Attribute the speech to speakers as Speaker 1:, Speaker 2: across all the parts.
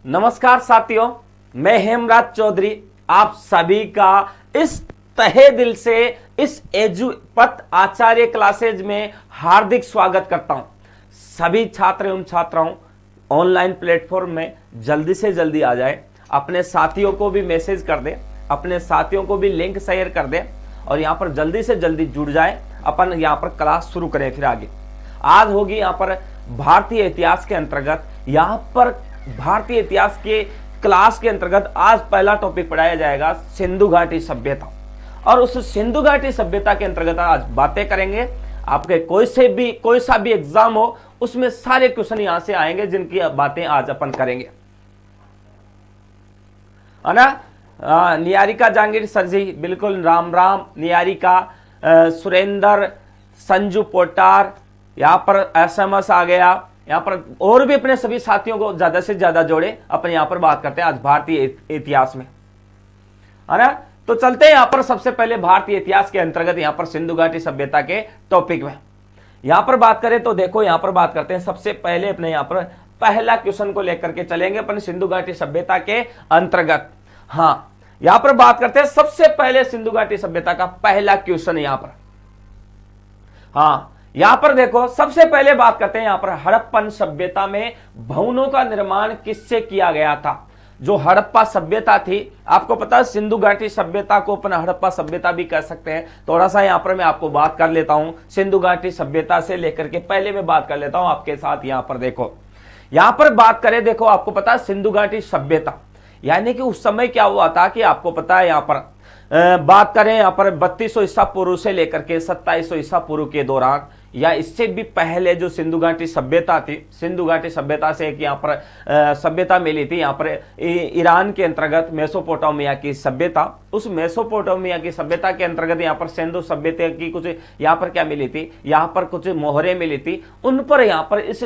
Speaker 1: नमस्कार साथियों, मैं हेमराज चौधरी आप सभी का इस तहे दिल से इस एजुपथ आचार्य क्लासेज में हार्दिक स्वागत करता हूं। सभी छात्र एवं छात्राओं ऑनलाइन प्लेटफॉर्म में जल्दी से जल्दी आ जाए, अपने साथियों को भी मैसेज कर दें, अपने साथियों को भी लिंक शेयर कर दें और यहां पर जल्दी से जल्दी जुड़ जाए। अपन यहां पर क्लास शुरू करें। फिर आगे आज होगी यहां पर भारतीय इतिहास के अंतर्गत, यहां पर भारतीय इतिहास के क्लास के अंतर्गत आज पहला टॉपिक पढ़ाया जाएगा सिंधु घाटी सभ्यता। और उस सिंधु घाटी सभ्यता के अंतर्गत आज बातें करेंगे। आपके कोई सा भी एग्जाम हो उसमें सारे क्वेश्चन यहां से आएंगे जिनकी बातें आज अपन करेंगे, है ना। नियारिका जहांगीर सर जी, बिल्कुल राम राम। नियारिका, सुरेंद्र, संजू पोटार, यहां पर एसएमएस आ गया। यहां पर और भी अपने सभी साथियों को ज्यादा से ज्यादा जोड़े। अपन यहां पर बात करते हैं आज भारतीय इतिहास में, है ना। तो चलते हैं यहां पर सबसे पहले भारतीय इतिहास के अंतर्गत यहां पर सिंधु घाटी सभ्यता के टॉपिक में यहां पर बात करें तो देखो यहां पर बात करते हैं। सबसे पहले अपने यहां पर पहला क्वेश्चन को लेकर के चलेंगे अपन सिंधु घाटी सभ्यता के अंतर्गत। हाँ, यहां पर बात करते हैं सबसे पहले सिंधु घाटी सभ्यता का पहला क्वेश्चन यहां पर। हाँ, यहां पर देखो सबसे पहले बात करते हैं यहां पर हड़प्पन सभ्यता में भवनों का निर्माण किससे किया गया था। जो हड़प्पा सभ्यता थी, आपको पता है सिंधु घाटी सभ्यता को अपन हड़प्पा सभ्यता भी कह सकते हैं। थोड़ा सा यहां पर मैं आपको बात कर लेता हूं सिंधु घाटी सभ्यता से लेकर के पहले मैं बात कर लेता हूं आपके साथ। यहां पर देखो, यहां पर बात करें, देखो आपको पता है सिंधु घाटी सभ्यता यानी कि उस समय क्या हुआ था कि आपको पता है यहां पर बात करें यहां पर 3200 ईसा पूर्व से लेकर के 2700 ईसा पूर्व के दौरान या इससे भी पहले जो सिंधु घाटी सभ्यता थी, सिंधु घाटी सभ्यता से एक यहाँ पर सभ्यता मिली थी यहाँ पर ईरान के अंतर्गत मेसोपोटामिया की सभ्यता। उस मेसोपोटामिया की सभ्यता के अंतर्गत यहाँ पर सिंधु सभ्यता की कुछ यहाँ पर क्या मिली थी, यहाँ पर कुछ मोहरें मिली थी। उन पर यहाँ पर इस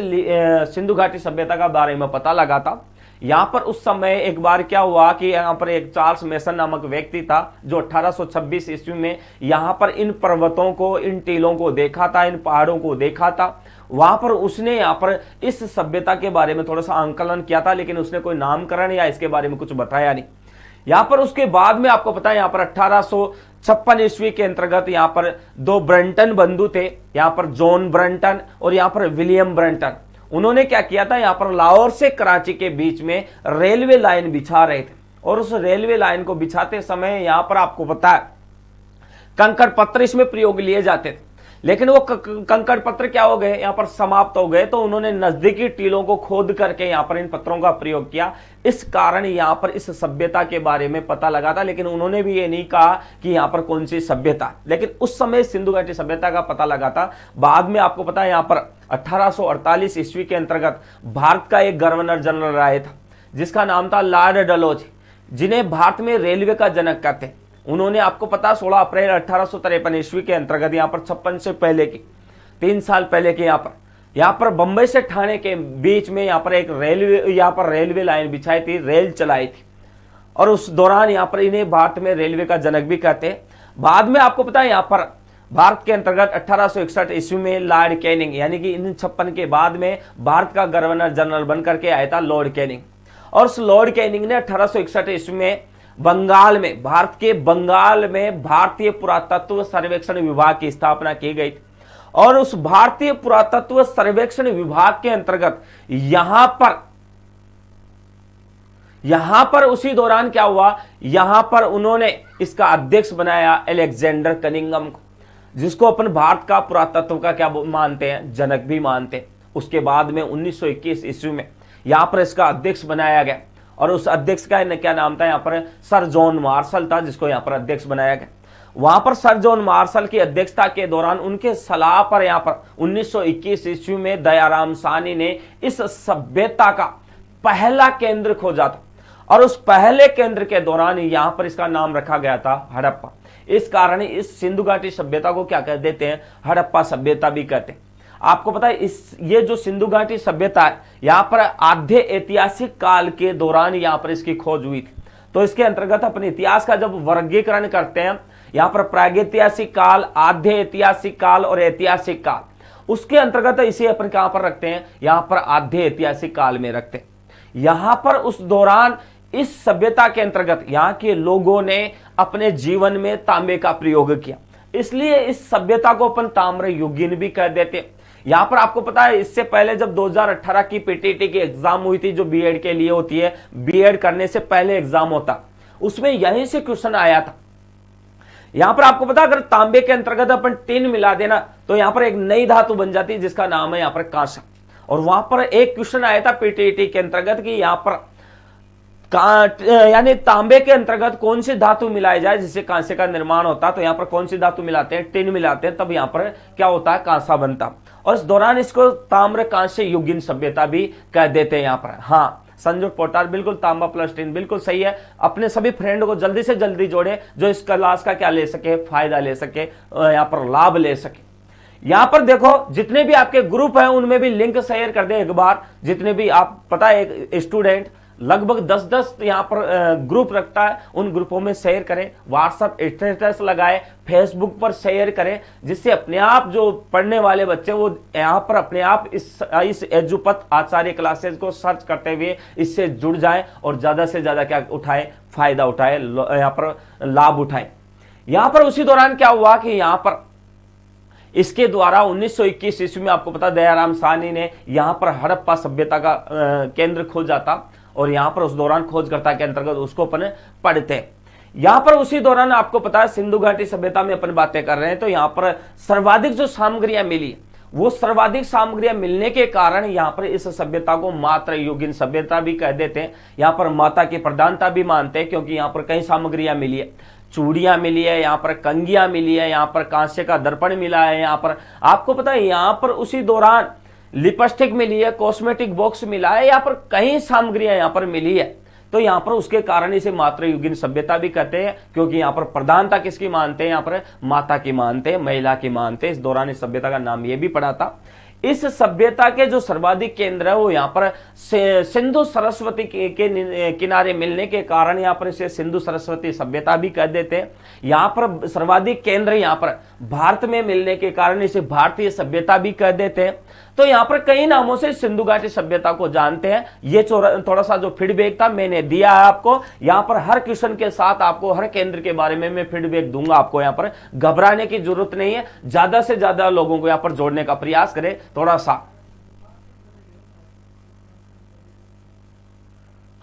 Speaker 1: सिंधु घाटी सभ्यता का बारे में पता लगा था। यहां पर उस समय एक बार क्या हुआ कि यहां पर एक चार्ल्स मेसन नामक व्यक्ति था जो 1826 ईस्वी में यहां पर इन पर्वतों को, इन टीलों को देखा था, इन पहाड़ों को देखा था। वहां पर उसने यहां पर इस सभ्यता के बारे में थोड़ा सा आंकलन किया था, लेकिन उसने कोई नामकरण या इसके बारे में कुछ बताया नहीं। यहां पर उसके बाद में आपको पता है यहां पर 1856 ईस्वी के अंतर्गत यहां पर दो ब्रंटन बंधु थे, यहां पर जॉन ब्रंटन और यहां पर विलियम ब्रंटन। उन्होंने क्या किया था, यहां पर लाहौर से कराची के बीच में रेलवे लाइन बिछा रहे थे। और उस रेलवे लाइन को बिछाते समय यहां पर आपको पता है कंकड़ पत्थर इसमें प्रयोग लिए जाते थे, लेकिन वो कंकड़ पत्थर क्या हो गए, यहां पर समाप्त हो गए। तो उन्होंने नजदीकी टीलों को खोद करके यहां पर इन पत्थरों का प्रयोग किया। इस कारण यहां पर इस सभ्यता के बारे में पता लगा था, लेकिन उन्होंने भी ये नहीं कहा कि यहां पर कौन सी सभ्यता, लेकिन उस समय सिंधु घाटी सभ्यता का पता लगा था। बाद में आपको पता है यहां पर 1848 ईस्वी के अंतर्गत भारत का एक गवर्नर जनरल आया था जिसका नाम था लॉर्ड डलहौजी, जिन्हें भारत में रेलवे का जनक कहते हैं। उन्होंने आपको पता 16 अप्रैल 1853 ईस्वी के अंतर्गत यहां पर 56 से पहले की 3 साल पहले के यहां पर बंबई से ठाणे के बीच में यहां पर रेलवे लाइन बिछाई थी, रेल चलाई थी। और उस दौरान यहां पर इन्हें भारत में रेलवे का जनक भी कहते हैं। बाद में आपको पता है यहां पर भारत के अंतर्गत 1861 ईस्वी में लॉर्ड कैनिंग, यानी कि इन 56 के बाद में भारत का गवर्नर जनरल बनकर के आया था लॉर्ड कैनिंग। और उस लॉर्ड कैनिंग ने 1861 ईस्वी में बंगाल में, भारत के बंगाल में भारतीय पुरातत्व सर्वेक्षण विभाग की स्थापना की गई थी। और उस भारतीय पुरातत्व सर्वेक्षण विभाग के अंतर्गत यहां पर उसी दौरान क्या हुआ, यहां पर उन्होंने इसका अध्यक्ष बनाया अलेक्जेंडर कनिंघम को, जिसको अपन भारत का पुरातत्व का क्या मानते हैं, जनक भी मानते हैं। उसके बाद में 1921 ईस्वी में यहां पर इसका अध्यक्ष बनाया गया और उस अध्यक्ष का क्या नाम था, यहां पर सर जॉन मार्शल था, जिसको यहां पर अध्यक्ष बनाया गया। वहां पर सर जॉन मार्शल की अध्यक्षता के दौरान उनके सलाह पर यहां पर 1921 ईस्वी में दयाराम साहनी ने इस सभ्यता का पहला केंद्र खोजा था। और उस पहले केंद्र के दौरान यहां पर इसका नाम रखा गया था हड़प्पा। इस कारण इस सिंधु घाटी सभ्यता को क्या कह देते हैं, हड़प्पा सभ्यता भी कहते हैं। आपको पता है ये जो सिंधु घाटी सभ्यता है, यहां पर आधे ऐतिहासिक काल के दौरान यहां पर इसकी खोज हुई थी। तो इसके अंतर्गत अपने इतिहास का जब वर्गीकरण करते हैं, यहां पर प्रागैतिहासिक काल, आधे ऐतिहासिक काल और ऐतिहासिक काल, उसके अंतर्गत इसे अपन कहां पर रखते हैं, यहां पर आधे ऐतिहासिक काल में रखते हैं। यहां पर उस दौरान इस सभ्यता के अंतर्गत यहां के लोगों ने अपने जीवन में तांबे का प्रयोग किया, इसलिए इस सभ्यता को अपन ताम्र युगीन भी कह देते हैं। यहां पर आपको पता है इससे पहले जब 2018 की पीटीटी की एग्जाम हुई थी, जो बीएड के लिए होती है, बीएड करने से पहले एग्जाम होता, उसमें यहीं से क्वेश्चन आया था। यहां पर आपको पता अगर तांबे के अंतर्गत अपन टिन मिला देना तो यहां पर एक नई धातु बन जाती है जिसका नाम है यहां पर कांसा। और वहां पर एक क्वेश्चन आया था पीटीटी के अंतर्गत कि यहां पर यानी तांबे के अंतर्गत कौन सी धातु मिलाई जाए जिससे कांसे का निर्माण होता, तो यहां पर कौन सी धातु मिलाते हैं, टिन मिलाते हैं, तब यहां पर क्या होता है, कांसा बनता। और इस दौरान इसको ताम्र कांस्य युगीन सभ्यता भी कह देते हैं यहां पर। हाँ, संजू पोटार बिल्कुल, तांबा प्लस टिन बिल्कुल सही है। अपने सभी फ्रेंड को जल्दी से जल्दी जोड़े जो इस क्लास का क्या ले सके, फायदा ले सके, यहां पर लाभ ले सके। यहां पर देखो जितने भी आपके ग्रुप हैं उनमें भी लिंक शेयर कर दे एक बार, जितने भी आप पता है एक स्टूडेंट लगभग 10-10 यहां पर ग्रुप रखता है, उन ग्रुपों में शेयर करें, व्हाट्सएप स्टेटस लगाए, फेसबुक पर शेयर करें, जिससे अपने आप जो पढ़ने वाले बच्चे वो यहां पर अपने आप इस एजुपथ आचार्य क्लासेस को सर्च करते हुए इससे जुड़ जाएं और ज्यादा से ज्यादा क्या उठाएं, फायदा उठाएं, यहां पर लाभ उठाएं। यहां पर उसी दौरान क्या हुआ कि यहां पर इसके द्वारा 1921 ईस्वी में आपको पता दयाराम साहनी ने यहां पर हड़प्पा सभ्यता का केंद्र खोजा था और यहां पर उस दौरान खोजकर्ता के अंतर्गत उसको अपन पढ़ते हैं। यहां पर उसी दौरान आपको पता है सिंधु घाटी सभ्यता में अपन बातें कर रहे हैं, तो यहां पर सर्वाधिक जो सामग्रियां मिली, वो सर्वाधिक सामग्रियां मिलने के कारण यहां पर इस सभ्यता को मात्र युगीन सभ्यता भी कह देते हैं। यहां पर माता की प्रधानता भी मानते हैं क्योंकि यहां पर कई सामग्रियां मिली है, चूड़ियां मिली है, यहां पर कंगियां मिली है, यहां पर कांस्य का दर्पण मिला है, यहां पर आपको पता है यहां पर उसी दौरान लिपस्टिक मिली है, कॉस्मेटिक बॉक्स मिला है, यहां पर कई सामग्रियां यहां पर मिली है। तो यहां पर उसके कारण इसे मात्र युगीन सभ्यता भी कहते हैं क्योंकि यहां पर प्रधानता किसकी मानते हैं, यहां पर माता की मानते हैं, महिला की मानते हैं। इस दौरान इस सभ्यता का नाम यह भी पड़ा था। इस सभ्यता के जो सर्वाधिक केंद्र है वो यहां पर सिंधु सरस्वती के किनारे मिलने के कारण यहां पर इसे सिंधु सरस्वती सभ्यता भी कह देते हैं। यहां पर सर्वाधिक केंद्र यहां पर भारत में मिलने के कारण इसे भारतीय सभ्यता भी कह देते हैं। तो यहां पर कई नामों से सिंधु घाटी सभ्यता को जानते हैं। ये थोड़ा सा जो फीडबैक था मैंने दिया है आपको, यहां पर हर क्वेश्चन के साथ आपको हर केंद्र के बारे में मैं फीडबैक दूंगा। आपको यहां पर घबराने की जरूरत नहीं है, ज्यादा से ज्यादा लोगों को यहां पर जोड़ने का प्रयास करें थोड़ा सा।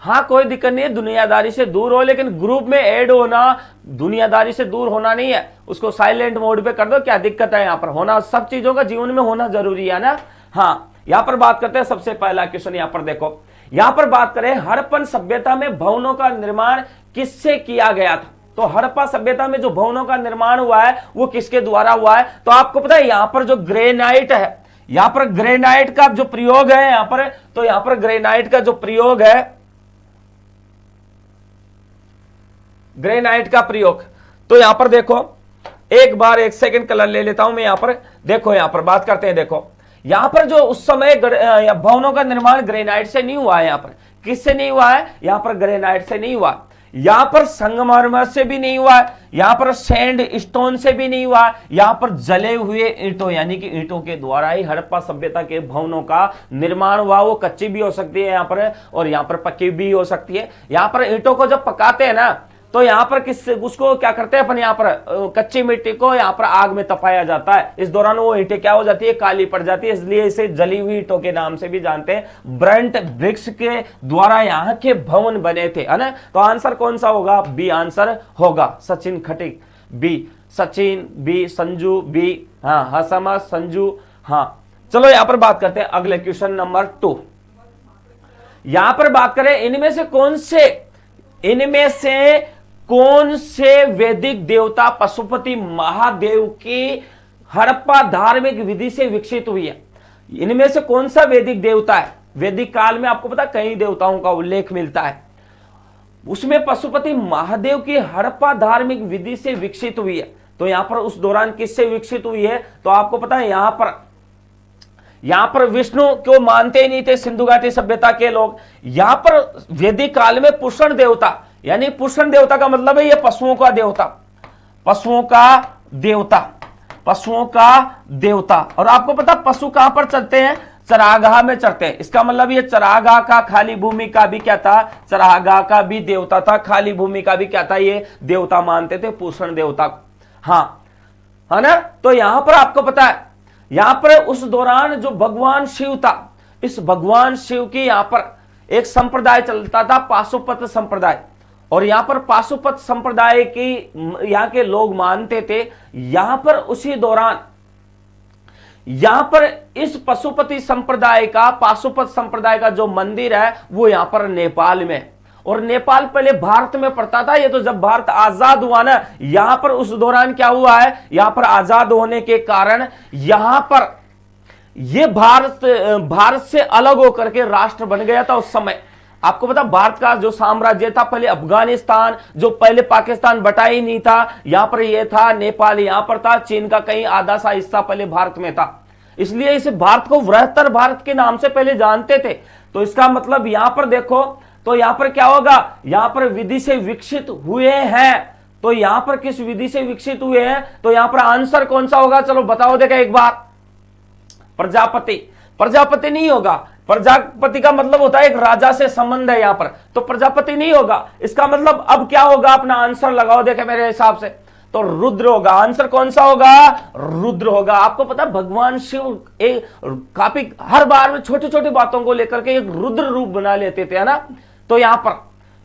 Speaker 1: हाँ, कोई दिक्कत नहीं है, दुनियादारी से दूर हो, लेकिन ग्रुप में ऐड होना दुनियादारी से दूर होना नहीं है, उसको साइलेंट मोड पे कर दो, क्या दिक्कत है। यहां पर होना सब चीजों का जीवन में होना जरूरी है ना। हाँ, यहां पर बात करते हैं सबसे पहला क्वेश्चन, यहां पर देखो, यहां पर बात करें हड़प्पन सभ्यता में भवनों का निर्माण किससे किया गया था। तो हड़प्पा सभ्यता में जो भवनों का निर्माण हुआ है वो किसके द्वारा हुआ है। तो आपको पता है यहां पर जो ग्रेनाइट है, यहां पर ग्रेनाइट का जो प्रयोग है यहां पर, तो यहां पर ग्रेनाइट का जो प्रयोग है, ग्रेनाइट का प्रयोग, तो यहां पर देखो एक बार एक सेकंड कलर ले लेता हूं मैं। यहां पर देखो, यहां पर बात करते हैं, देखो यहां पर जो उस समय भवनों का निर्माण ग्रेनाइट से नहीं हुआ है। यहां पर किससे नहीं हुआ है, यहां पर ग्रेनाइट से नहीं हुआ, यहां पर संगमरमर से भी नहीं हुआ है, यहां पर सैंड स्टोन से भी नहीं हुआ, यहां पर जले हुए ईंटों यानी कि ईंटों के द्वारा ही हड़प्पा सभ्यता के भवनों का निर्माण हुआ। वो कच्ची भी हो सकती है यहां पर और यहां पर पक्की भी हो सकती है। यहां पर ईंटों को जब पकाते हैं ना तो यहां पर उसको क्या करते हैं अपन, यहां पर कच्ची मिट्टी को यहां पर आग में तपाया जाता है। इस दौरान वो ईंटें क्या हो जाती है, काली पड़ जाती है, इसलिए इसे जली हुई ईंटों के नाम से भी जानते हैं। ब्रंट ब्रिक्स के द्वारा यहाँ के भवन बने थे, है ना। तो आंसर कौन सा होगा, बी आंसर होगा। Sachin Khatik B, Sachin B, Sanju B, हाँ हसमा संजू, हाँ। चलो यहां पर बात करते हैं अगले क्वेश्चन नंबर 2। यहां पर बात करें इनमें से कौन से वैदिक देवता पशुपति महादेव की हड़प्पा धार्मिक विधि से विकसित हुई है। इनमें से कौन सा वैदिक देवता है। वैदिक काल में आपको पता कई देवताओं का उल्लेख मिलता है, उसमें पशुपति महादेव की हड़प्पा धार्मिक विधि से विकसित हुई है। तो यहां पर उस दौरान किससे विकसित हुई है, तो आपको पता है यहां पर विष्णु को मानते ही नहीं थे सिंधु घाटी सभ्यता के लोग। यहां पर वैदिक काल में पुष्ण देवता, यानी पुष्ण देवता का मतलब है ये पशुओं का देवता, पशुओं का देवता। और आपको पता पशु कहां पर चलते हैं, चरागाह में चरते हैं। इसका मतलब ये चरागाह का, खाली भूमि का भी क्या था, चरागाह का भी देवता था, खाली भूमि का भी क्या था, ये देवता मानते थे, पूषण देवता। हाँ, है ना। तो यहां पर आपको पता है, यहां पर उस दौरान जो भगवान शिव था, इस भगवान शिव की यहां पर एक संप्रदाय चलता था, पाशुपत संप्रदाय। और यहां पर पाशुपत संप्रदाय की यहां के लोग मानते थे, यहां पर उसी दौरान यहां पर इस पशुपति संप्रदाय का, पाशुपत संप्रदाय का जो मंदिर है वो यहां पर नेपाल में। और नेपाल पहले भारत में पड़ता था। ये तो जब भारत आजाद हुआ ना, यहां पर उस दौरान क्या हुआ है, यहां पर आजाद होने के कारण यहां पर ये भारत से अलग होकर के राष्ट्र बन गया था उस समय। आपको पता, भारत का जो साम्राज्य था, पहले अफगानिस्तान, जो पहले पाकिस्तान बटा ही नहीं था, यहां पर ये था, नेपाल यहां पर था, चीन का कहीं आधा सा हिस्सा पहले भारत में था। इसलिए इसे भारत को बृहत्तर भारत के नाम से पहले जानते थे। तो इसका मतलब यहां पर देखो, तो यहां पर क्या होगा, यहां पर विधि से विकसित हुए हैं। तो यहां पर किस विधि से विकसित हुए हैं, तो यहां पर आंसर कौन सा होगा, चलो बताओ देखा एक बार। प्रजापति। प्रजापति नहीं होगा। प्रजापति का मतलब होता है एक राजा से संबंध है यहां पर, तो प्रजापति नहीं होगा। इसका मतलब अब क्या होगा, अपना आंसर लगाओ देखे मेरे हिसाब से, तो रुद्र होगा। आंसर कौन सा होगा, रुद्र होगा। आपको पता भगवान शिव एक काफी हर बार में छोटी छोटी बातों को लेकर के एक रुद्र रूप बना लेते थे, है ना। तो यहां पर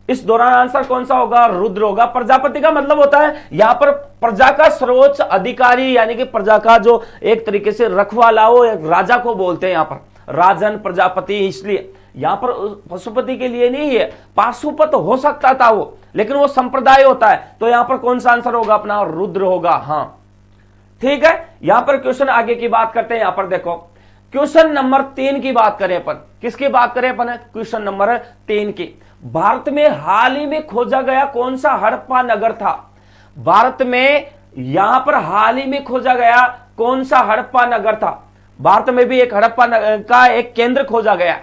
Speaker 1: इस दौरान आंसर कौन सा होगा, रुद्र होगा। प्रजापति का मतलब होता है यहां पर प्रजा का सर्वोच्च अधिकारी, यानी कि प्रजा का जो एक तरीके से रखवाला हो, एक राजा को बोलते हैं यहां पर, राजन प्रजापति। इसलिए यहां पर पशुपति के लिए नहीं है, पाशुपत हो सकता था वो, लेकिन वो संप्रदाय होता है। तो यहां पर कौन सा आंसर होगा अपना, रुद्र होगा। हाँ ठीक है। यहां पर क्वेश्चन आगे की बात करते हैं। यहां पर देखो क्वेश्चन नंबर 3 की बात करें अपन, किसकी बात करें अपन, क्वेश्चन नंबर 3 की। भारत में हाल ही में खोजा गया कौन सा हड़प्पा नगर था, भारत में यहां पर हाल ही में खोजा गया कौन सा हड़प्पा नगर था। भारत में भी एक हड़प्पा का एक केंद्र खोजा गया।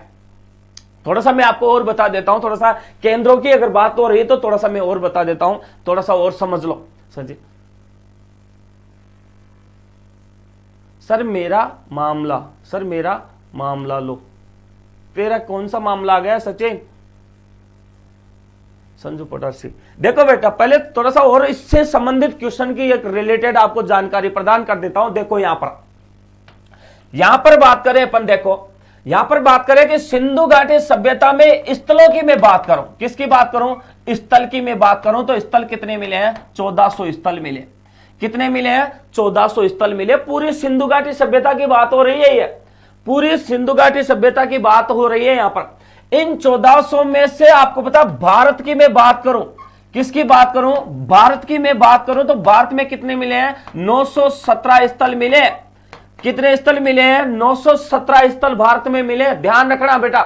Speaker 1: थोड़ा सा मैं आपको और बता देता हूं, थोड़ा सा केंद्रों की अगर बात हो रही है तो थोड़ा सा मैं और बता देता हूं, थोड़ा सा और समझ लो। सर जी, सर मेरा मामला लो। तेरा कौन सा मामला आ गया सचिन, संजू पोटासी। देखो बेटा, पहले थोड़ा सा और इससे संबंधित क्वेश्चन की एक रिलेटेड आपको जानकारी प्रदान कर देता हूं। देखो यहां पर बात करें अपन, देखो यहां पर बात करें कि सिंधु घाटी सभ्यता में स्थलों की मैं बात करूं, किसकी बात करूं, स्थल की मैं बात करूं, तो स्थल कितने मिले हैं, 1400 स्थल मिले। कितने मिले हैं, 1400 स्थल मिले। पूरी सिंधु घाटी सभ्यता की बात हो रही है, ये पूरी सिंधु घाटी सभ्यता की बात हो रही है यहां पर। इन 1400 में से आपको पता, भारत की मैं बात करूं, किसकी बात करूं, भारत की मैं बात करूं, तो भारत में कितने मिले हैं, 917 स्थल मिले। कितने स्थल मिले हैं, 917 स्थल भारत में मिले। ध्यान रखना बेटा,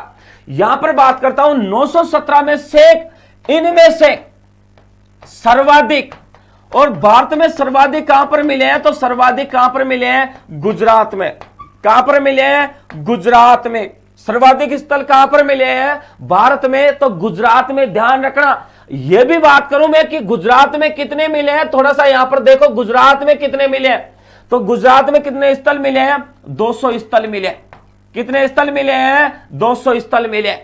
Speaker 1: यहां पर बात करता हूं 917 में से, इनमें से सर्वाधिक, और भारत में सर्वाधिक कहां पर मिले हैं, तो सर्वाधिक कहां पर मिले हैं, गुजरात में। कहां पर मिले हैं, गुजरात में। सर्वाधिक स्थल कहां पर मिले हैं, भारत में, तो गुजरात में। ध्यान रखना, यह भी बात करूं मैं कि गुजरात में कितने मिले हैं, थोड़ा सा यहां पर देखो गुजरात में कितने मिले हैं, तो गुजरात में कितने स्थल मिले हैं, 200 स्थल मिले। कितने स्थल मिले हैं, 200 स्थल मिले।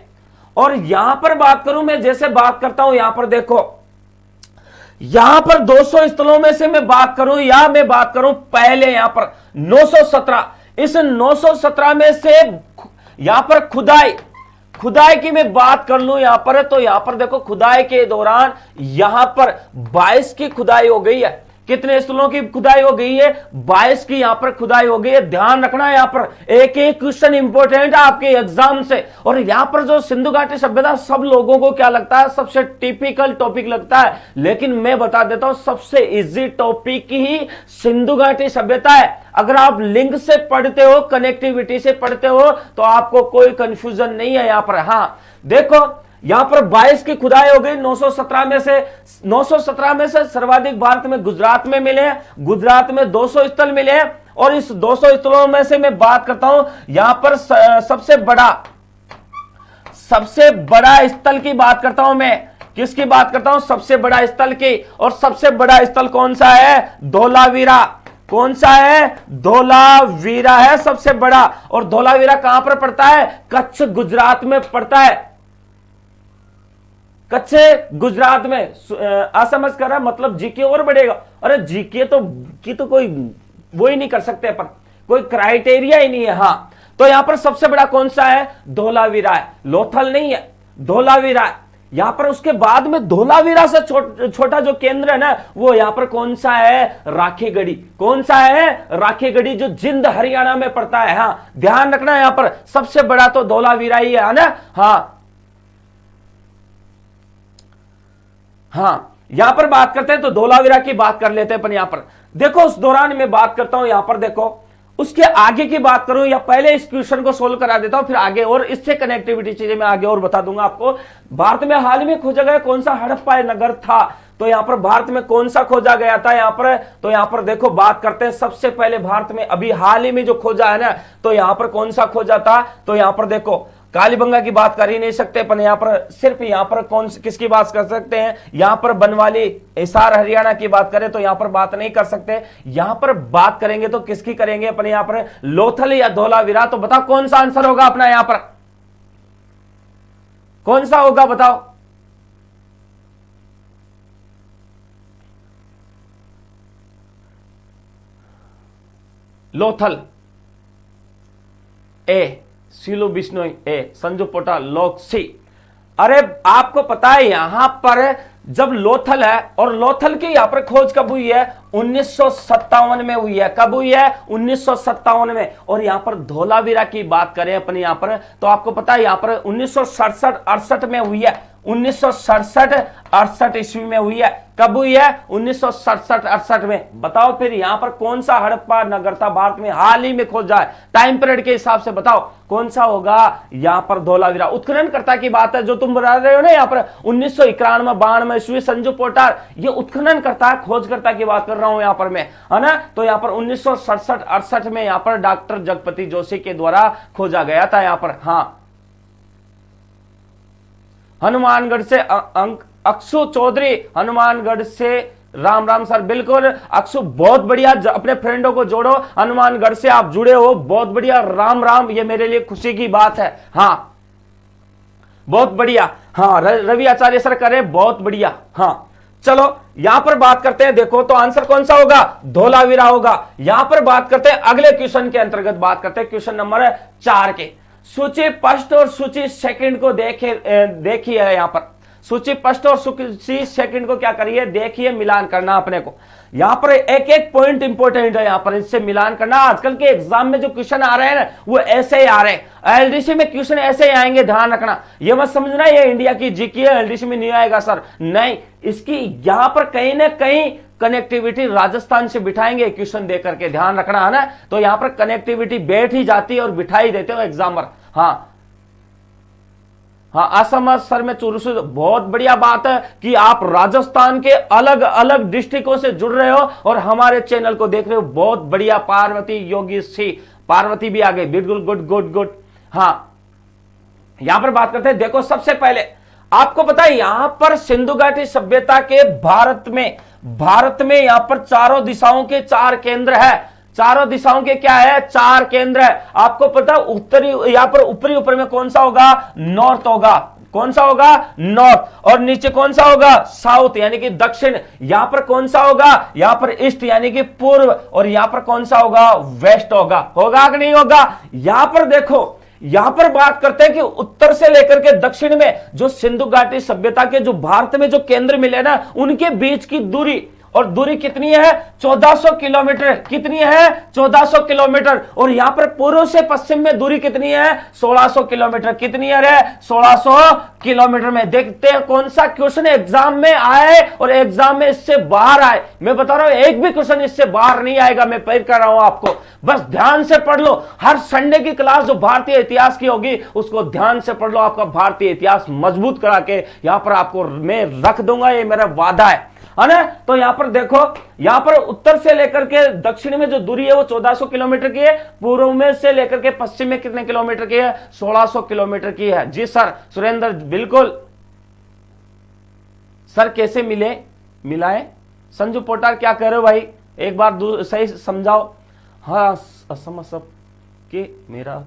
Speaker 1: और यहां पर बात करूं मैं, जैसे बात करता हूं, यहां पर देखो, यहां पर 200 स्थलों में से मैं बात करूं, या मैं बात करूं पहले यहां पर 917, इस 917 में से यहां पर खुदाई की मैं बात कर लूं यहां पर, तो यहां पर देखो खुदाई के दौरान यहां पर 22 की खुदाई हो गई है। कितने स्थलों की खुदाई हो गई है, 22 की यहां पर खुदाई हो गई है। ध्यान रखना, यहां पर एक एक क्वेश्चन इंपॉर्टेंट है आपके एग्जाम से। और यहां पर जो सिंधु घाटी सभ्यता सब लोगों को क्या लगता है, सबसे टिपिकल टॉपिक लगता है, लेकिन मैं बता देता हूं सबसे इजी टॉपिक ही सिंधु घाटी सभ्यता है। अगर आप लिंक से पढ़ते हो, कनेक्टिविटी से पढ़ते हो, तो आपको कोई कंफ्यूजन नहीं है यहां पर। हां देखो, यहां पर 22 की खुदाई हो गई 917 में से। 917 में से सर्वाधिक भारत में गुजरात में मिले, गुजरात में 200 स्थल मिले। और इस 200 स्थलों में से मैं बात करता हूं, यहां पर सबसे बड़ा स्थल की बात करता हूं मैं। किसकी बात करता हूं, सबसे बड़ा स्थल की। और सबसे बड़ा स्थल कौन सा है, धोलावीरा। कौन सा है? धोलावीरा है सबसे बड़ा। और धोलावीरा कहां पर पड़ता है? कच्छ गुजरात में पड़ता है, कच्छ गुजरात में। असमझ कर रहा, मतलब जीके और बढ़ेगा। अरे जीके तो कोई वो ही नहीं कर सकते अपन, कोई क्राइटेरिया ही नहीं है। हाँ, तो यहां पर सबसे बड़ा कौन सा है? धोलावीरा है, लोथल नहीं है, धोलावीरा है यहां पर। उसके बाद में धोलावीरा से छोटा जो केंद्र है ना, वो यहां पर कौन सा है? राखीगढ़ी। कौन सा है? राखीगढ़ी, जो जिंद हरियाणा में पड़ता है। हाँ, ध्यान रखना यहां पर सबसे बड़ा तो धोलावीरा ही है ना। हाँ हाँ, यहां पर बात करते हैं तो धोलावीरा की बात कर लेते हैं अपन। यहां पर देखो, उस दौरान मैं बात करता हूं, यहां पर देखो उसके आगे की बात करूं या पहले इस क्वेश्चन को सोल्व करा देता हूं, फिर आगे और इससे कनेक्टिविटी चीजें मैं आगे और बता दूंगा आपको। भारत में हाल ही में खोजा गया कौन सा हड़प्पा नगर था? तो यहां पर भारत में कौन सा खोजा गया था यहां पर? तो यहां पर देखो बात करते हैं सबसे पहले भारत में अभी हाल ही में जो खोजा है ना, तो यहां पर कौन सा खोजा था? तो यहां पर देखो कालीबंगा की बात कर ही नहीं सकते अपन, यहां पर सिर्फ यहां पर किसकी बात कर सकते हैं? यहां पर बनवाली हिसार हरियाणा की बात करें तो यहां पर बात नहीं कर सकते। यहां पर बात करेंगे तो किसकी करेंगे अपन? यहां पर लोथल या धोलावीरा। तो बताओ कौन सा आंसर होगा अपना? यहां पर कौन सा होगा बताओ? लोथल ए, सिलो बिश्नोई ए, संजू पोटा लोक सी। अरे आपको पता है यहां पर जब लोथल है, और लोथल की यहां पर खोज कब हुई है? 1957 में हुई है। कब हुई है? 1957 में। और यहां पर धोलावीरा की बात करें अपन यहां पर, तो आपको पता है यहां पर 1967-68 में हुई है। 1967-68 ईस्वी में हुई है। कब हुई है? 1967-68 में। बताओ फिर यहां पर कौन सा हड़प्पा नगर था भारत में हाल ही में खोजा है? टाइम पीरियड के हिसाब से बताओ कौन सा होगा? यहां पर धोलावीरा। उत्खननकर्ता की बात है जो तुम बता रहे हो ना, यहां पर 1991-92 ईस्वी संजू पोटार, ये उत्खननकर्ता खोजकर्ता की बात कर रहा हूं यहां पर मैं, है ना। तो यहां पर 1967-68 में यहां पर डॉक्टर जगपति जोशी के द्वारा खोजा गया था यहां पर। हाँ, हनुमानगढ़ से अक्षु चौधरी, हनुमानगढ़ से राम राम सर, बिल्कुल अक्षु बहुत बढ़िया, अपने फ्रेंडों को जोड़ो, हनुमानगढ़ से आप जुड़े हो, बहुत बढ़िया, राम राम, ये मेरे लिए खुशी की बात है। हाँ बहुत बढ़िया। हाँ रवि आचार्य सर करें, बहुत बढ़िया। हाँ चलो यहां पर बात करते हैं, देखो तो आंसर कौन सा होगा? धोलावीरा होगा। यहां पर बात करते हैं अगले क्वेश्चन के अंतर्गत, बात करते हैं क्वेश्चन नंबर 4 के। सूची फर्स्ट और सूची सेकंड को देखिए यहां पर सूची फर्स्ट और सूची सेकंड को क्या करिए? देखिए, मिलान करना अपने को। यहां पर एक एक पॉइंट इंपॉर्टेंट है, यहां पर इससे मिलान करना। आजकल के एग्जाम में जो क्वेश्चन आ रहे हैं ना, वो ऐसे ही आ रहे हैं। एलडीसी में क्वेश्चन ऐसे ही आएंगे, ध्यान रखना। ये मत समझना ये इंडिया की जीके है, एलडीसी में नहीं आएगा सर, नहीं। इसकी यहां पर कहीं ना कहीं कनेक्टिविटी राजस्थान से बिठाएंगे क्वेश्चन देकर के, ध्यान रखना है ना। तो यहां पर कनेक्टिविटी बैठ ही जाती है और बिठाई देते हो एग्जामर। हाँ हाँ, असम सर में चुरू से, बहुत बढ़िया बात है कि आप राजस्थान के अलग अलग डिस्ट्रिक्टों से जुड़ रहे हो और हमारे चैनल को देख रहे हो, बहुत बढ़िया। पार्वती योगी सी, पार्वती भी आ गई, बिल्कुल गुड गुड गुड। हाँ यहां पर बात करते हैं, देखो सबसे पहले आपको पता है यहां पर सिंधु घाटी सभ्यता के भारत में यहां पर चारों दिशाओं के 4 केंद्र है। चारों दिशाओं के क्या है? 4 केंद्र है। आपको पता उत्तरी, यहां पर ऊपर में कौन सा होगा? नॉर्थ होगा। कौन सा होगा? नॉर्थ। और नीचे कौन सा होगा? साउथ यानी कि दक्षिण। यहां पर कौन सा होगा? यहां पर ईस्ट यानी कि पूर्व। और यहां पर कौन सा होगा? वेस्ट होगा। होगा कि नहीं होगा? यहां पर देखो, यहां पर बात करते हैं कि उत्तर से लेकर के दक्षिण में जो सिंधु घाटी सभ्यता के जो भारत में जो केंद्र मिले ना, उनके बीच की दूरी, और दूरी कितनी है? 1400 किलोमीटर। कितनी है? 1400 किलोमीटर। और यहां पर पूर्व से पश्चिम में दूरी कितनी है? 1600 किलोमीटर। कितनी है रे? 1600 किलोमीटर में। देखते हैं कौन सा क्वेश्चन एग्जाम में आए और एग्जाम में इससे बाहर आए। मैं बता रहा हूं एक भी क्वेश्चन इससे बाहर नहीं आएगा, मैं पेश कर रहा हूं आपको, बस ध्यान से पढ़ लो। हर संडे की क्लास जो भारतीय इतिहास की होगी उसको ध्यान से पढ़ लो, आपका भारतीय इतिहास मजबूत करा के यहां पर आपको मैं रख दूंगा, ये मेरा वादा है ना। तो यहां पर देखो, यहां पर उत्तर से लेकर के दक्षिण में जो दूरी है वो 1400 किलोमीटर की है, पूर्व में से लेकर के पश्चिम में कितने किलोमीटर की है? 1600 किलोमीटर की है। जी सर सुरेंद्र, बिल्कुल सर। कैसे मिलाए? संजू पोटार क्या कह रहे हो भाई? एक बार सही समझाओ। हाँ असम सब के मेरा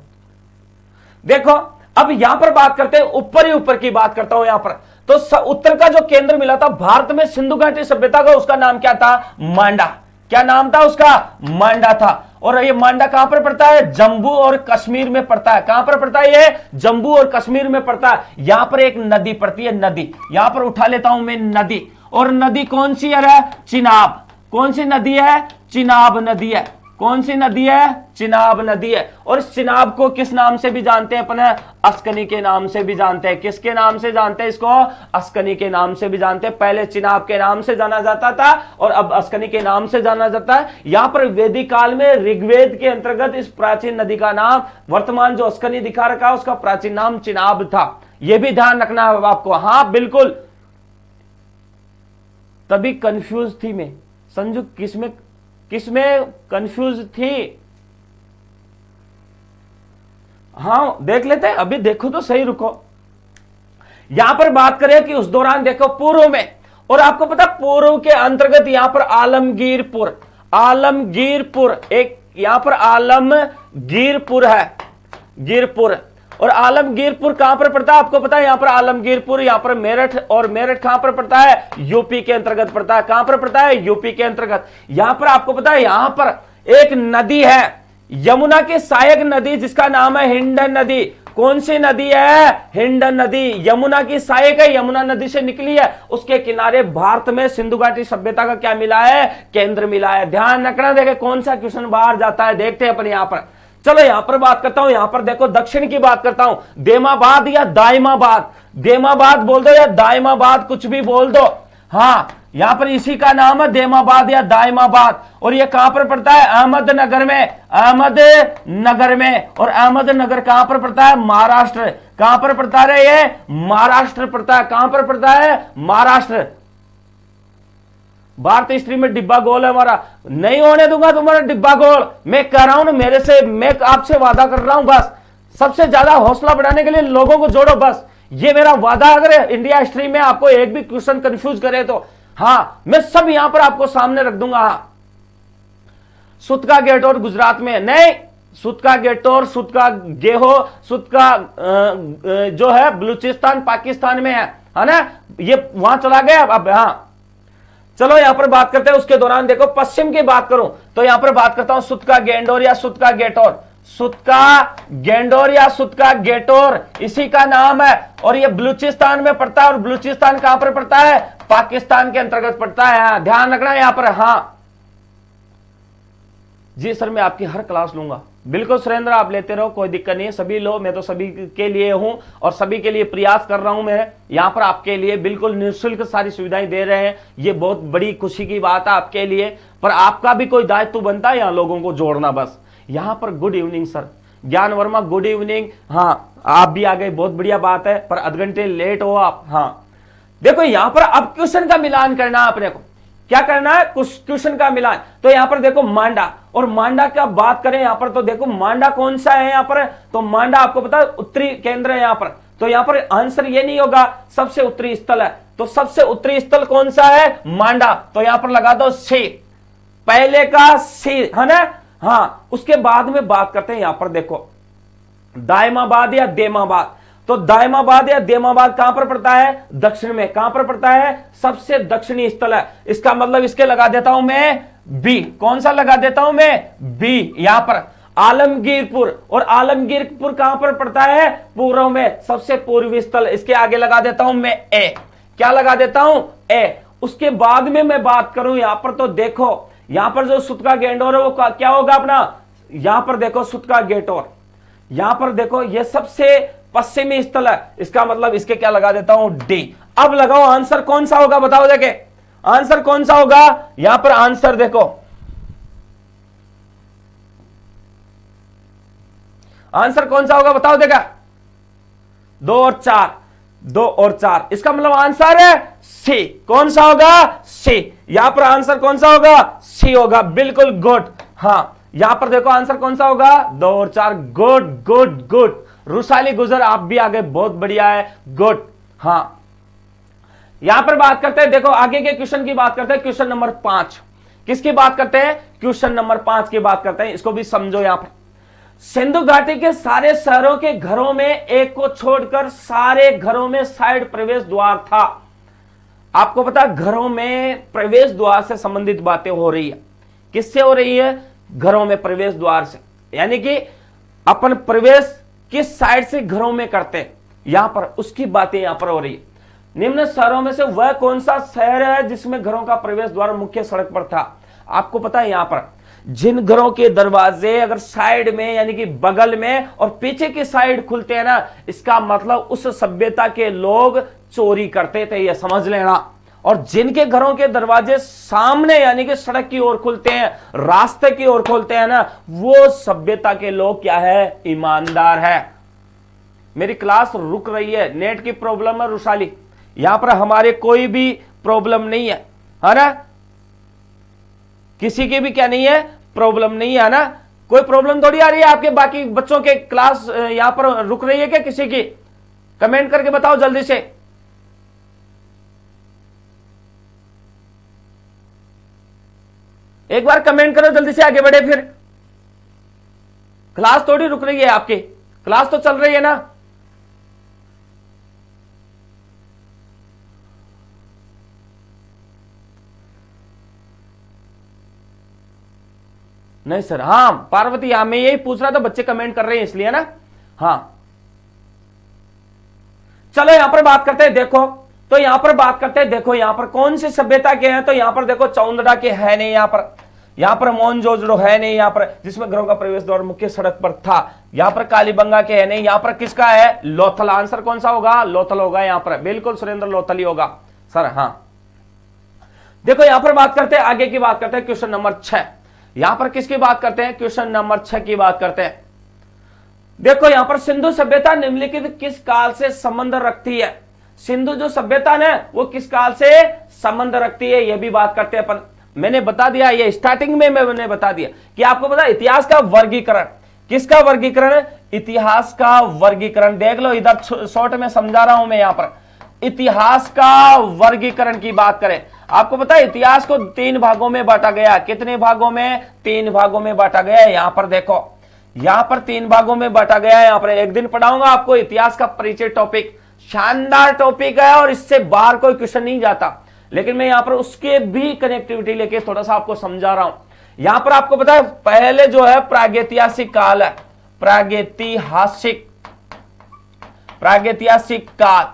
Speaker 1: देखो, अब यहां पर बात करते हैं, ऊपर ही ऊपर की बात करता हूं यहां पर। तो उत्तर का जो केंद्र मिला था भारत में सिंधु घाटी सभ्यता का, उसका नाम क्या था? मांडा। क्या नाम था उसका? मांडा था। और ये मांडा कहां पर पड़ता है? जम्मू और कश्मीर में पड़ता है। कहां पर पड़ता है ये? जम्मू और कश्मीर में पड़ता है। यहां पर एक नदी पड़ती है, नदी, यहां पर उठा लेता हूं मैं नदी। और नदी कौन सी है? चिनाब। कौन सी नदी है? चिनाब नदी है। कौन सी नदी है? चिनाब नदी है। और इस चिनाब को किस नाम से भी जानते हैं अपने? अस्कनी के नाम से भी जानते हैं। किसके नाम से जानते हैं इसको? अस्कनी के नाम से भी जानते हैं। पहले चिनाब के नाम से जाना जाता था और अब अस्कनी के नाम से जाना जाता है। यहां पर वैदिक काल में ऋग्वेद के अंतर्गत इस प्राचीन नदी का नाम, वर्तमान जो अस्कनी दिखा रखा, उसका प्राचीन नाम चिनाब था। यह भी ध्यान रखना है आपको। हाँ बिल्कुल, तभी कंफ्यूज थी मैं। संजू किसमें कंफ्यूज थी? हाँ देख लेते हैं, अभी देखो तो सही, रुको। यहां पर बात करें कि उस दौरान देखो पूर्व में, और आपको पता पूर्व के अंतर्गत यहां पर आलमगीरपुर एक, यहां पर आलमगीरपुर है, गिरपुर। और आलमगीरपुर कहां पर पड़ता है? आपको पता है यहां पर आलमगीरपुर, यहां पर मेरठ, और मेरठ कहां पर पड़ता है? यूपी के अंतर्गत पड़ता है। कहां पर पड़ता है? यूपी के अंतर्गत। यहां पर आपको पता है यहां पर एक नदी है, यमुना की सहायक नदी, जिसका नाम है हिंडन नदी। कौन सी नदी है? हिंडन नदी। यमुना की सहायक है, यमुना नदी से निकली है। उसके किनारे भारत में सिंधु घाटी सभ्यता का क्या मिला है? केंद्र मिला है। ध्यान रखना, देखे कौन सा क्वेश्चन बाहर जाता है, देखते हैं अपन यहां पर। चलो यहां पर बात करता हूं, यहां पर देखो दक्षिण की बात करता हूं। देमाबाद या दायमाबाद, देमाबाद बोल दो या दायमाबाद, कुछ भी बोल दो। हाँ यहां पर इसी का नाम है देमाबाद या दायमाबाद। और ये कहां पर पड़ता है? अहमदनगर में, अहमदनगर में। और अहमदनगर कहां पर पड़ता है? महाराष्ट्र। कहां पर पड़ता है ये? महाराष्ट्र पड़ता है। कहां पर पड़ता है? महाराष्ट्र। भारत हिस्ट्री में डिब्बा गोल है हमारा, नहीं होने दूंगा तुम्हारा डिब्बा गोल। मैं कह रहा हूं ना, मैं आपसे वादा कर रहा हूं, बस सबसे ज्यादा हौसला बढ़ाने के लिए लोगों को जोड़ो, बस ये मेरा वादा। अगर इंडिया हिस्ट्री में आपको एक भी क्वेश्चन कंफ्यूज करे तो हाँ मैं सब यहां पर आपको सामने रख दूंगा। सुतका गेटोर गुजरात में नहीं, सुतका गेटोर, सुतका गेहो, सुतका जो है बलूचिस्तान पाकिस्तान में है ना, ये वहां चला गया अब। हाँ चलो यहां पर बात करते हैं। उसके दौरान देखो पश्चिम की बात करूं तो यहां पर बात करता हूं सुतका गेंडोर या सुतका गेटोर। सुतका गेंडोर या सुतका गेटोर इसी का नाम है। और ये बलूचिस्तान में पड़ता है। और बलूचिस्तान कहां पर पड़ता है? पाकिस्तान के अंतर्गत पड़ता है। ध्यान रखना यहां पर। हाँ जी सर, मैं आपकी हर क्लास लूंगा। बिल्कुल सुरेंद्र, आप लेते रहो, कोई दिक्कत नहीं है। सभी लो, मैं तो सभी के लिए हूं और सभी के लिए प्रयास कर रहा हूं। मैं यहां पर आपके लिए बिल्कुल निःशुल्क सारी सुविधाएं दे रहे हैं। ये बहुत बड़ी खुशी की बात है आपके लिए। पर आपका भी कोई दायित्व बनता है यहां लोगों को जोड़ना। बस यहां पर गुड इवनिंग सर, ज्ञान वर्मा गुड इवनिंग। हाँ आप भी आ गए, बहुत बढ़िया बात है, पर आध घंटे लेट हो आप। हाँ देखो यहां पर अब क्वेश्चन का मिलान करना है अपने को। क्या करना है? क्वेश्चन का मिलान। तो यहां पर देखो मांडा, और मांडा का बात करें यहां पर तो देखो मांडा कौन सा है यहां पर? तो मांडा आपको पता है उत्तरी केंद्र है यहां पर। तो यहां पर आंसर ये नहीं होगा सबसे उत्तरी स्थल है। तो सबसे उत्तरी स्थल कौन सा है? मांडा। तो यहां पर लगा दो सी, पहले का सी है ना। हाँ उसके बाद में बात करते हैं यहां पर देखो दायमाबाद या देमाबाद। तो दायमाबाद या देमाबाद कहां पर पड़ता है? दक्षिण में। कहां पर पड़ता है? सबसे दक्षिणी स्थल है। इसका मतलब इसके लगा देता हूं मैं बी। कौन सा लगा देता हूं मैं? बी। यहां पर आलमगीरपुर, और आलमगीरपुर कहां पर पड़ता है? पूर्व में, सबसे पूर्वी स्थल। इसके आगे लगा देता हूं मैं ए। क्या लगा देता हूं? ए। उसके बाद में मैं बात करूं यहां पर तो देखो यहां पर जो सुतका गेंडोर है वो क्या होगा अपना? यहां पर देखो सुतका गेटोर, यहां पर देखो ये सबसे पश्चिमी स्थल है। इसका मतलब इसके क्या लगा देता हूं? डी। अब लगाओ आंसर कौन सा होगा, बताओ देखे आंसर कौन सा होगा। यहां पर आंसर देखो, आंसर कौन सा होगा बताओ देखा। 2 और 4, 2 और 4, इसका मतलब आंसर है सी। कौन सा होगा? सी। यहां पर आंसर कौन सा होगा? सी होगा। बिल्कुल गुड। हाँ यहां पर देखो आंसर कौन सा होगा? 2 और 4। Good good good. रुसाली गुजर आप भी आ गए, बहुत बढ़िया है, गुड। हाँ यहां पर बात करते हैं, देखो आगे के क्वेश्चन की बात करते हैं। क्वेश्चन नंबर 5, किसकी बात करते हैं? क्वेश्चन नंबर 5 की बात करते हैं। इसको भी समझो। यहां पर सिंधु घाटी के सारे शहरों के घरों में एक को छोड़कर सारे घरों में साइड प्रवेश द्वार था। आपको पता, घरों में प्रवेश द्वार से संबंधित बातें हो रही है। किससे हो रही है? घरों में प्रवेश द्वार से, यानी कि अपन प्रवेश किस साइड से घरों में करते हैं, यहां पर उसकी बातें यहां पर हो रही है। निम्न शहरों में से वह कौन सा शहर है जिसमें घरों का प्रवेश द्वार मुख्य सड़क पर था? आपको पता है, यहां पर जिन घरों के दरवाजे अगर साइड में यानी कि बगल में और पीछे की साइड खुलते हैं ना, इसका मतलब उस सभ्यता के लोग चोरी करते थे, यह समझ लेना। और जिनके घरों के दरवाजे सामने यानी कि सड़क की ओर खुलते हैं, रास्ते की ओर खुलते हैं ना, वो सभ्यता के लोग क्या है? ईमानदार है। मेरी क्लास रुक रही है, नेट की प्रॉब्लम है रुशाली, यहां पर हमारे कोई भी प्रॉब्लम नहीं है ना? किसी की भी क्या नहीं है? प्रॉब्लम नहीं है ना? कोई प्रॉब्लम थोड़ी आ रही है आपके बाकी बच्चों के क्लास यहां पर रुक रही है क्या किसी की? कमेंट करके बताओ जल्दी से। एक बार कमेंट करो, जल्दी से आगे बढ़े। फिर क्लास थोड़ी रुक रही है आपकी, क्लास तो चल रही है ना? नहीं सर, हाँ पार्वती, हाँ मैं यही पूछ रहा था, बच्चे कमेंट कर रहे हैं इसलिए ना। हाँ चलो यहां पर बात करते हैं। देखो तो यहां पर बात करते हैं, देखो यहां पर कौन सी सभ्यता के हैं? तो यहां पर देखो चौंदड़ा के है नहीं, यहां पर मोहनजोदड़ो है नहीं, यहां पर जिसमें घरों का प्रवेश द्वार मुख्य सड़क पर था। यहां पर कालीबंगा के है नहीं, यहां पर किसका है? लोथल। आंसर कौन सा होगा? लोथल होगा यहां पर, बिल्कुल सुरेंद्र लोथल ही होगा सर। हाँ देखो यहां पर बात करते हैं, आगे की बात करते हैं, क्वेश्चन नंबर 6। यहां पर किसकी बात करते हैं? क्वेश्चन नंबर 6 की बात करते हैं। देखो यहां पर सिंधु सभ्यता निम्नलिखित किस काल से संबंध रखती है? सिंधु जो सभ्यता है वो किस काल से संबंध रखती है, यह भी बात करते हैं अपन। मैंने बता दिया, ये स्टार्टिंग में मैंने बता दिया कि आपको पता है इतिहास का वर्गीकरण। किसका वर्गीकरण? इतिहास का वर्गीकरण। देख लो इधर शॉर्ट में समझा रहा हूं मैं। यहां पर इतिहास का वर्गीकरण की बात करें, आपको पता है इतिहास को 3 भागों में बांटा गया। कितने भागों में? 3 भागों में बांटा गया है। यहां पर देखो, यहां पर 3 भागों में बांटा गया है। यहां पर एक दिन पढ़ाऊंगा आपको इतिहास का परिचय टॉपिक, शानदार टॉपिक है और इससे बाहर कोई क्वेश्चन नहीं जाता, लेकिन मैं यहां पर उसके भी कनेक्टिविटी लेके थोड़ा सा आपको समझा रहा हूं। यहां पर आपको पता है पहले जो है प्रागैतिहासिक काल है, प्रागैतिहासिक काल।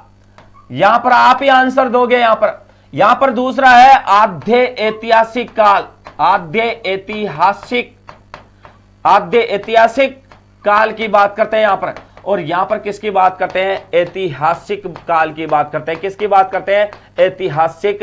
Speaker 1: यहां पर आप ही आंसर दोगे। यहां पर दूसरा है आद्य ऐतिहासिक काल, आद्य ऐतिहासिक काल की बात करते हैं यहां पर। और यहां पर किसकी बात करते हैं? ऐतिहासिक काल की बात करते हैं। किसकी बात करते हैं? ऐतिहासिक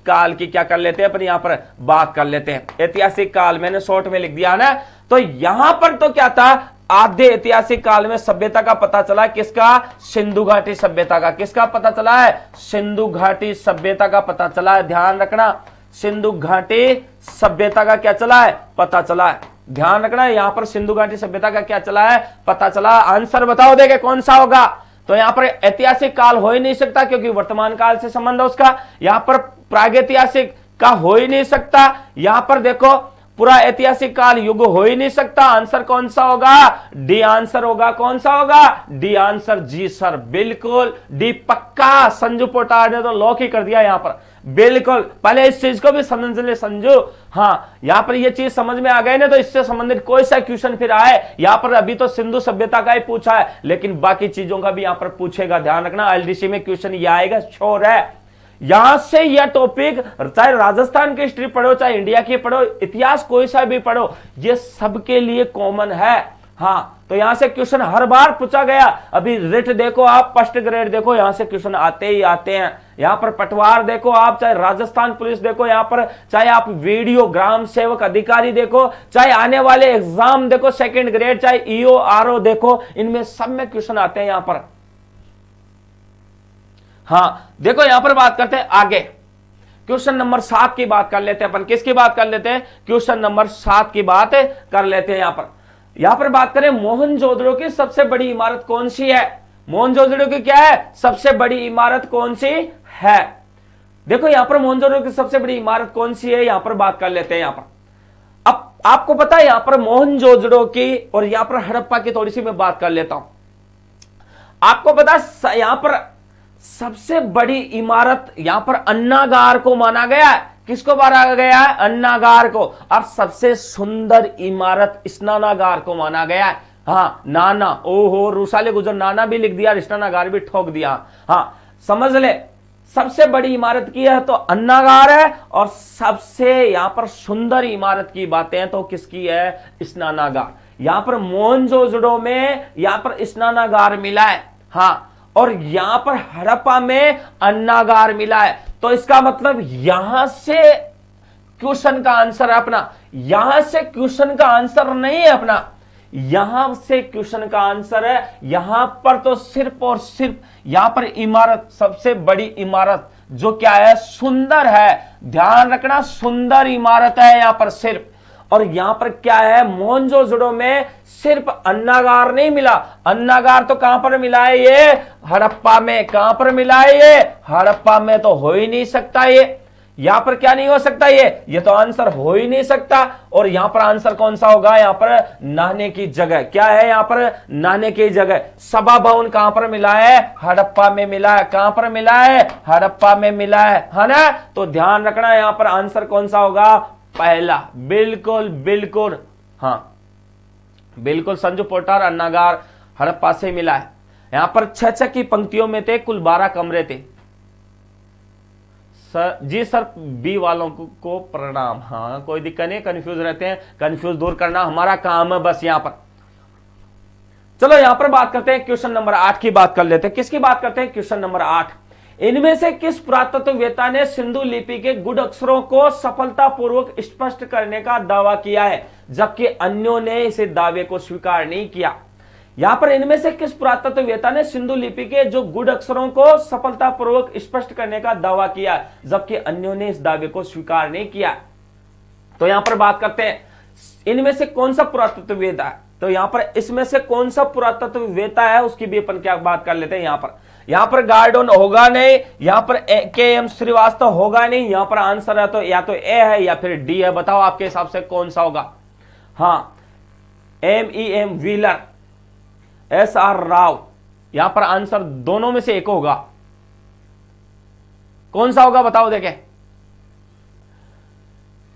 Speaker 1: काल की क्या कर लेते हैं अपन? यहां पर बात कर लेते हैं। ऐतिहासिक काल मैंने शॉर्ट में लिख दिया ना। तो यहां पर तो क्या था? आद्य ऐतिहासिक काल में सभ्यता का पता चला। किसका? सिंधु घाटी सभ्यता का। किसका पता चला है? सिंधु घाटी सभ्यता का पता चला है। ध्यान रखना, सिंधु घाटी सभ्यता का क्या चला है? पता चला है। ध्यान रखना, यहां पर सिंधु घाटी सभ्यता का क्या चला है? पता चला। आंसर बताओ देखे कौन सा होगा? तो यहां पर ऐतिहासिक काल हो ही नहीं सकता क्योंकि वर्तमान काल से संबंध है उसका। यहां पर प्रागैतिहासिक का हो ही नहीं सकता। यहां पर देखो पूरा ऐतिहासिक काल युग हो ही नहीं सकता। आंसर कौन सा होगा? डी आंसर होगा। कौन सा होगा? D answer. जी सर, बिल्कुल डी पक्का। संजू पोटार ने तो लॉक ही कर दिया यहां पर। बिल्कुल, पहले इस चीज को भी समझ ले संजू। हाँ, यहां पर ये चीज समझ में आ गई ना, तो इससे संबंधित कोई सा क्वेश्चन फिर आए यहां पर। अभी तो सिंधु सभ्यता का ही पूछा है, लेकिन बाकी चीजों का भी यहां पर पूछेगा। ध्यान रखना, एलडीसी में क्वेश्चन ये आएगा, श्योर है। यहां से यह टॉपिक चाहे राजस्थान की हिस्ट्री पढ़ो, चाहे इंडिया की पढ़ो, इतिहास कोई सा भी पढ़ो, ये सबके लिए कॉमन है। हाँ, तो यहां से क्वेश्चन हर बार पूछा गया। अभी रिट देखो आप, फर्स्ट ग्रेड देखो, यहां से क्वेश्चन आते ही आते हैं। यहां पर पटवार देखो आप, चाहे राजस्थान पुलिस देखो, यहां पर चाहे आप वीडियो ग्राम सेवक अधिकारी देखो, चाहे आने वाले एग्जाम देखो सेकंड ग्रेड, चाहे ईओ आरओ देखो, इनमें सब में क्वेश्चन आते हैं यहां पर। हाँ देखो यहां पर बात करते हैं आगे, क्वेश्चन नंबर 7 की बात कर लेते हैं अपन। किसकी बात कर लेते हैं? क्वेश्चन नंबर 7 की बात कर लेते हैं। यहां पर बात करें मोहनजोदड़ो की सबसे बड़ी इमारत कौन सी है? मोहनजोदड़ो की क्या है? सबसे बड़ी इमारत कौन सी है? देखो यहां पर मोहनजोदड़ो की सबसे बड़ी इमारत कौन सी है, यहां पर बात कर लेते हैं। यहां पर अब आपको पता है यहां पर मोहनजोदड़ो की और यहां पर हड़प्पा की थोड़ी सी मैं बात कर लेता हूं। आपको पता है यहां पर सबसे बड़ी इमारत यहां पर अन्नागार को माना गया है। किसको माना गया है? अन्नागार को। और सबसे सुंदर इमारत स्नानागार को माना गया है। हाँ नाना, ओहो रूसाले गुजर, नाना भी लिख दिया, स्नानागार भी ठोक दिया। हाँ समझ ले, सबसे बड़ी इमारत की है तो अन्नागार है, और सबसे यहां पर सुंदर इमारत की बातें हैं तो किसकी है? स्नानागार। यहां पर मोहनजोदड़ो में यहां पर स्नानागार मिला है, हाँ, और यहां पर हड़प्पा में अन्नागार मिला है। तो इसका मतलब यहां से क्वेश्चन का आंसर है अपना, यहां से क्वेश्चन का आंसर नहीं है अपना, यहां से क्वेश्चन का आंसर है। यहां पर तो सिर्फ और सिर्फ यहां पर इमारत, सबसे बड़ी इमारत जो क्या है? सुंदर है। ध्यान रखना, सुंदर इमारत है यहां पर सिर्फ। और यहां पर क्या है? मोहनजोदड़ो में सिर्फ अन्नागार नहीं मिला। अन्नागार तो कहां पर मिला है? ये हड़प्पा में। कहां पर मिला है? ये हड़प्पा में। तो हो ही नहीं सकता ये, यहां पर क्या नहीं हो सकता? ये तो आंसर हो ही नहीं सकता। और यहां पर आंसर कौन सा होगा? यहां पर नहाने की जगह। क्या है यहां पर? नहाने की जगह। सभा भवन कहां पर मिला है? हड़प्पा में मिला है। कहां पर मिला है? हड़प्पा में मिला है ना? तो ध्यान रखना यहां पर आंसर कौन सा होगा? पहला। बिल्कुल बिल्कुल, हाँ बिल्कुल, संजू पोर्टार अन्नागार हड़प्पा से मिला है। यहां पर 6 की पंक्तियों में थे, कुल 12 कमरे थे। सर जी सर, बी वालों को प्रणाम। हाँ कोई दिक्कत नहीं, कंफ्यूज रहते हैं, कंफ्यूज दूर करना हमारा काम है बस। यहां पर चलो यहां पर बात करते हैं, क्वेश्चन नंबर 8 की बात कर लेते हैं। किसकी बात करते हैं? Question number 8। इनमें से किस पुरातत्ववेत्ता ने सिंधु लिपि के गुड अक्षरों को सफलतापूर्वक स्पष्ट करने का दावा किया है, जबकि अन्यों ने इसे दावे को स्वीकार नहीं किया? यहां पर इनमें से किस पुरातत्ववेत्ता ने सिंधु लिपि के जो गुड अक्षरों को सफलतापूर्वक स्पष्ट करने का दावा किया, जबकि अन्यों ने इस दावे को स्वीकार नहीं किया? तो यहां पर बात करते हैं इनमें से कौन सा पुरातत्ववेत्ता है। तो यहां पर इसमें से कौन सा पुरातत्ववेत्ता है उसकी भी अपन क्या बात कर लेते हैं। यहां पर गार्डन होगा नहीं, यहां पर के.एम. श्रीवास्तव होगा नहीं। यहां पर आंसर है तो या तो ए है या फिर डी है। बताओ आपके हिसाब से कौन सा होगा? हाँ M.E.M. Wheeler, S.R. राव। यहां पर आंसर दोनों में से एक होगा। कौन सा होगा बताओ देखें।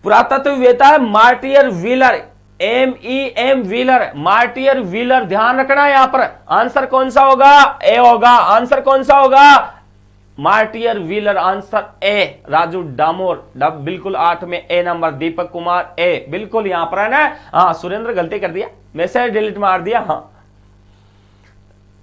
Speaker 1: पुरातत्ववेत्ता है martyr wheeler, M.E.M. Wheeler, martyr wheeler. ध्यान रखना यहां पर आंसर कौन सा होगा? ए होगा। आंसर कौन सा होगा? Martyr wheeler. Answer A. Raju Damor, बिल्कुल 8 में ए नंबर। दीपक कुमार ए, बिल्कुल यहां पर है ना। हाँ सुरेंद्र गलती कर दिया, मैसेज डिलीट मार दिया। हाँ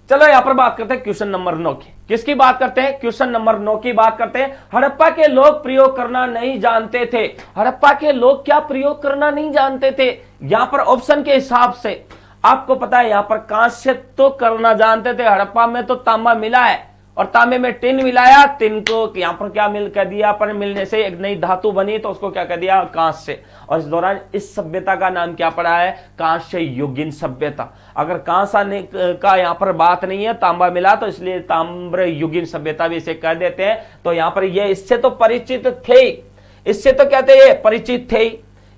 Speaker 1: चलो यहां पर बात करते हैं क्वेश्चन नंबर 9 की। किसकी बात करते हैं? क्वेश्चन नंबर 9 की बात करते हैं। हड़प्पा के लोग प्रयोग करना नहीं जानते थे। हड़प्पा के लोग क्या प्रयोग करना नहीं जानते थे? यहां पर ऑप्शन के हिसाब से आपको पता है, यहां पर कांस्य तो करना जानते थे। हड़प्पा में तो तांबा मिला है और तांबे में टिन मिलाया, टिन को यहां पर क्या मिल कर दिया पर मिलने से एक नई धातु बनी तो उसको क्या कर दिया? कांस्य। और इस दौरान इस सभ्यता का नाम क्या पड़ा है? कांस्य युगीन सभ्यता। अगर कांसा का यहां पर बात नहीं है, तांबा मिला तो इसलिए ताम्र युगीन सभ्यता भी इसे कह देते हैं। तो यहां पर ये इससे तो परिचित थे, इससे तो कहते हैं परिचित थे।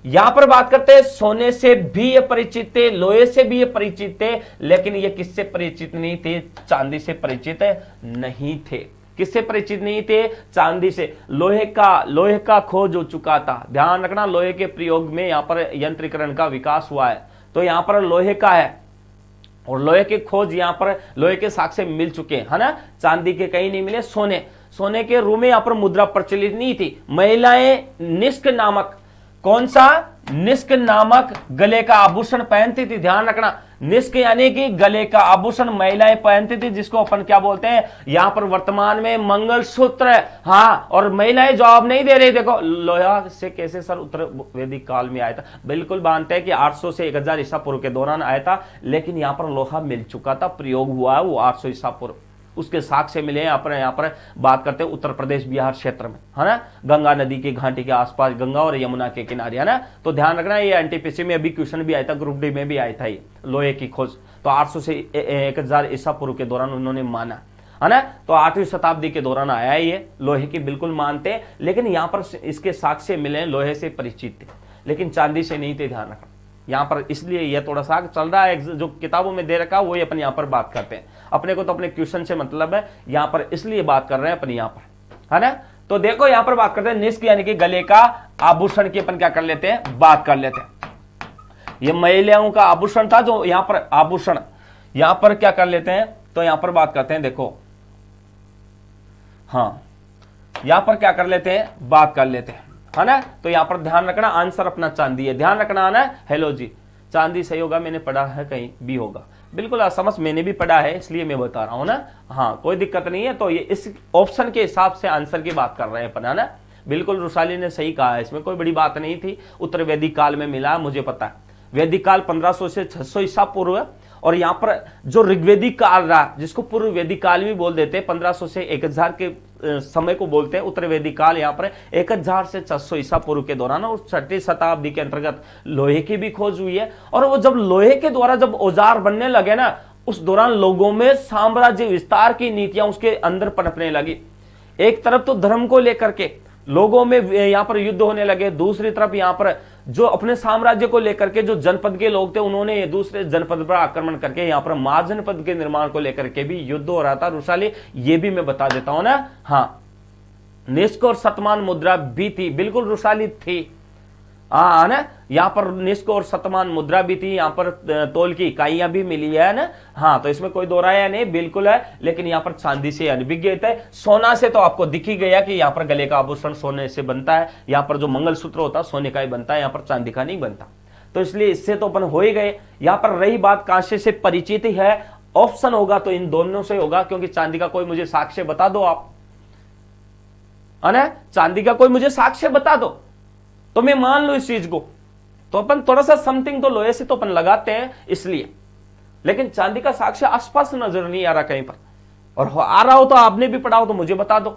Speaker 1: यहां पर बात करते हैं सोने से भी ये परिचित थे, लोहे से भी ये परिचित थे, लेकिन ये किससे परिचित नहीं थे? चांदी से परिचित नहीं थे। किससे परिचित नहीं थे? चांदी से। लोहे का खोज हो चुका था। ध्यान रखना, लोहे के प्रयोग में यहां पर यंत्रीकरण का विकास हुआ है। तो यहां पर लोहे का है और लोहे की खोज यहां पर लोहे के साक्ष्य मिल चुके हैं, है ना। चांदी के कहीं नहीं मिले। सोने के रूप में यहां पर मुद्रा प्रचलित नहीं थी। महिलाएं निष्क नामक, कौन सा? निष्क नामक गले का आभूषण पहनती थी। ध्यान रखना, निष्क यानी कि गले का आभूषण महिलाएं पहनती थी, जिसको अपन क्या बोलते हैं यहां पर वर्तमान में मंगलसूत्र। हाँ, और महिलाएं जवाब नहीं दे रही। देखो लोहा से कैसे सर उत्तर वैदिक काल में आया था? बिल्कुल मानते हैं कि 800 से 1000 ईसा पूर्व के दौरान आया था, लेकिन यहां पर लोहा मिल चुका था, प्रयोग हुआ है वो 800 ईसा पूर्व। उसके साक्ष्य मिले हैं। यहाँ पर बात करते हैं उत्तर प्रदेश बिहार क्षेत्र में, है ना, गंगा नदी की घाटी के आसपास, गंगा और यमुना के किनारे, है ना। तो ध्यान रखना, ये एनटीपीसी में अभी क्वेश्चन भी आया था, ग्रुप डी में भी आया था ये लोहे की खोज। तो 800 से 1000 ईसा पूर्व के दौरान उन्होंने माना। है ना। तो 8वीं शताब्दी के दौरान आया है ये, लोहे की बिल्कुल मानते हैं, लेकिन यहां पर इसके साक्ष्य मिले, लोहे से परिचित थे, लेकिन चांदी से नहीं थे, ध्यान रखना यहां पर। इसलिए यह थोड़ा सा चल रहा है, जो किताबों में दे रखा है वही अपन यहां पर बात करते हैं। अपने को तो अपने क्वेश्चन से मतलब है, यहां पर इसलिए बात कर रहे हैं अपन यहां पर, है ना। तो देखो यहां पर बात करते हैं निष्क यानी कि गले का आभूषण की अपन क्या कर लेते हैं, बात कर लेते हैं। ये महिलाओं का आभूषण था, जो यहां पर आभूषण, यहां पर क्या कर लेते हैं, तो यहां पर बात करते हैं, देखो हाँ यहां पर क्या कर लेते हैं, बात कर लेते हैं, है ना। तो यहां पर ध्यान रखना आंसर अपना चांदी है, ध्यान रखना आना है। हेलो जी, चांदी सही होगा, मैंने पढ़ा है कहीं भी होगा, बिल्कुल समझ, मैंने भी पढ़ा है इसलिए मैं बता रहा हूं ना। हाँ कोई दिक्कत नहीं है। तो ये इस ऑप्शन के हिसाब से आंसर की बात कर रहे हैं अपन, है ना। बिल्कुल रुसाली ने सही कहा है, इसमें कोई बड़ी बात नहीं थी। उत्तर वैदिक काल में मिला, मुझे पता है। वैदिक काल 1500 से 600 ईसा पूर्व है, और यहां पर जो ऋग्वेदिक काल रहा, जिसको पूर्व वैदिक काल भी बोल देते हैं, 1500 से 1000 के समय को बोलते हैं उत्तर वैदिक काल। यहां पर 1000 से 600 ईसा पूर्व के दौरान उस 6वीं शताब्दी के अंतर्गत लोहे की भी खोज हुई है। और वो जब लोहे के द्वारा जब औजार बनने लगे ना, उस दौरान लोगों में साम्राज्य विस्तार की नीतियां उसके अंदर पनपने लगी। एक तरफ तो धर्म को लेकर के लोगों में यहां पर युद्ध होने लगे, दूसरी तरफ यहां पर जो अपने साम्राज्य को लेकर के जो जनपद के लोग थे, उन्होंने दूसरे जनपद पर आक्रमण करके यहां पर महाजनपद के निर्माण को लेकर के भी युद्ध हो रहा था। रुसाली ये भी मैं बता देता हूं ना। हाँ निष्क और शतमान मुद्रा भी थी, बिल्कुल रुसाली थी, हाँ ना। यहां पर निष्क और शतमान मुद्रा भी थी, यहां पर तोल की इकाइयां भी मिली है ना। हाँ तो इसमें कोई दो राय नहीं, बिल्कुल है। लेकिन यहां पर चांदी से अनभिज्ञता है, सोना से तो आपको दिख ही गया कि यहां पर गले का आभूषण सोने से बनता है, यहां पर जो मंगलसूत्र होता है सोने का ही बनता है, यहां पर चांदी का नहीं बनता। तो इसलिए इससे तो अपन हो ही गए। यहां पर रही बात कांसे से परिचित ही है, ऑप्शन होगा तो इन दोनों से होगा, क्योंकि चांदी का कोई मुझे साक्ष्य बता दो आप, है ना। चांदी का कोई मुझे साक्ष्य बता दो तो मैं मान लू इस चीज को। तो अपन थोड़ा सा समथिंग तो लोहे से तो अपन लगाते हैं इसलिए, लेकिन चांदी का साक्ष्य आसपास नजर नहीं आ रहा कहीं पर, और आ रहा हो तो आपने भी पढ़ा हो तो मुझे बता दो।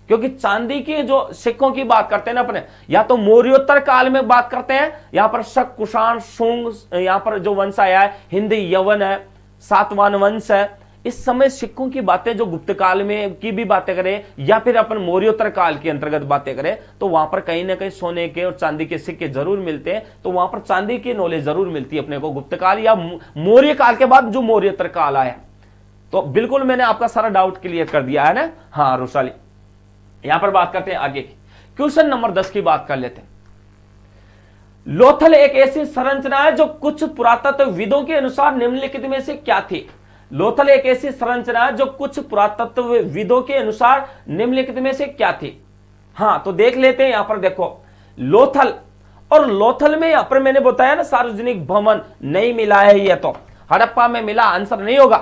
Speaker 1: क्योंकि चांदी के जो सिक्कों की बात करते हैं ना अपने, या तो मौर्योत्तर काल में बात करते हैं, यहां पर शक, कुषाण, शुंग, यहां पर जो वंश आया है, हिंदी यवन है, सातवान वंश है, इस समय सिक्कों की बातें जो गुप्त काल में की भी बातें करें, या फिर अपन मौर्योत्तर काल के अंतर्गत बातें करें, तो वहां पर कहीं ना कहीं सोने के और चांदी के सिक्के जरूर मिलते हैं। तो वहां पर चांदी की नॉलेज जरूर मिलती है अपने को गुप्त काल या मौर्य काल के बाद जो मौर्योत्तर काल आया। तो बिल्कुल मैंने आपका सारा डाउट क्लियर कर दिया है ना। हाँ रुसाली, यहां पर बात करते हैं आगे की, क्वेश्चन नंबर 10 की बात कर लेते हैं। लोथल एक ऐसी संरचना है जो कुछ पुरातत्वविदों के अनुसार निम्नलिखित में से क्या थी। लोथल एक ऐसी संरचना है जो कुछ पुरातत्वविदों के अनुसार निम्नलिखित में से क्या थी। हाँ तो देख लेते हैं, यहां पर देखो लोथल, और लोथल में यहां पर मैंने बताया ना सार्वजनिक भवन नहीं मिला है, ये तो हड़प्पा में मिला, आंसर नहीं होगा।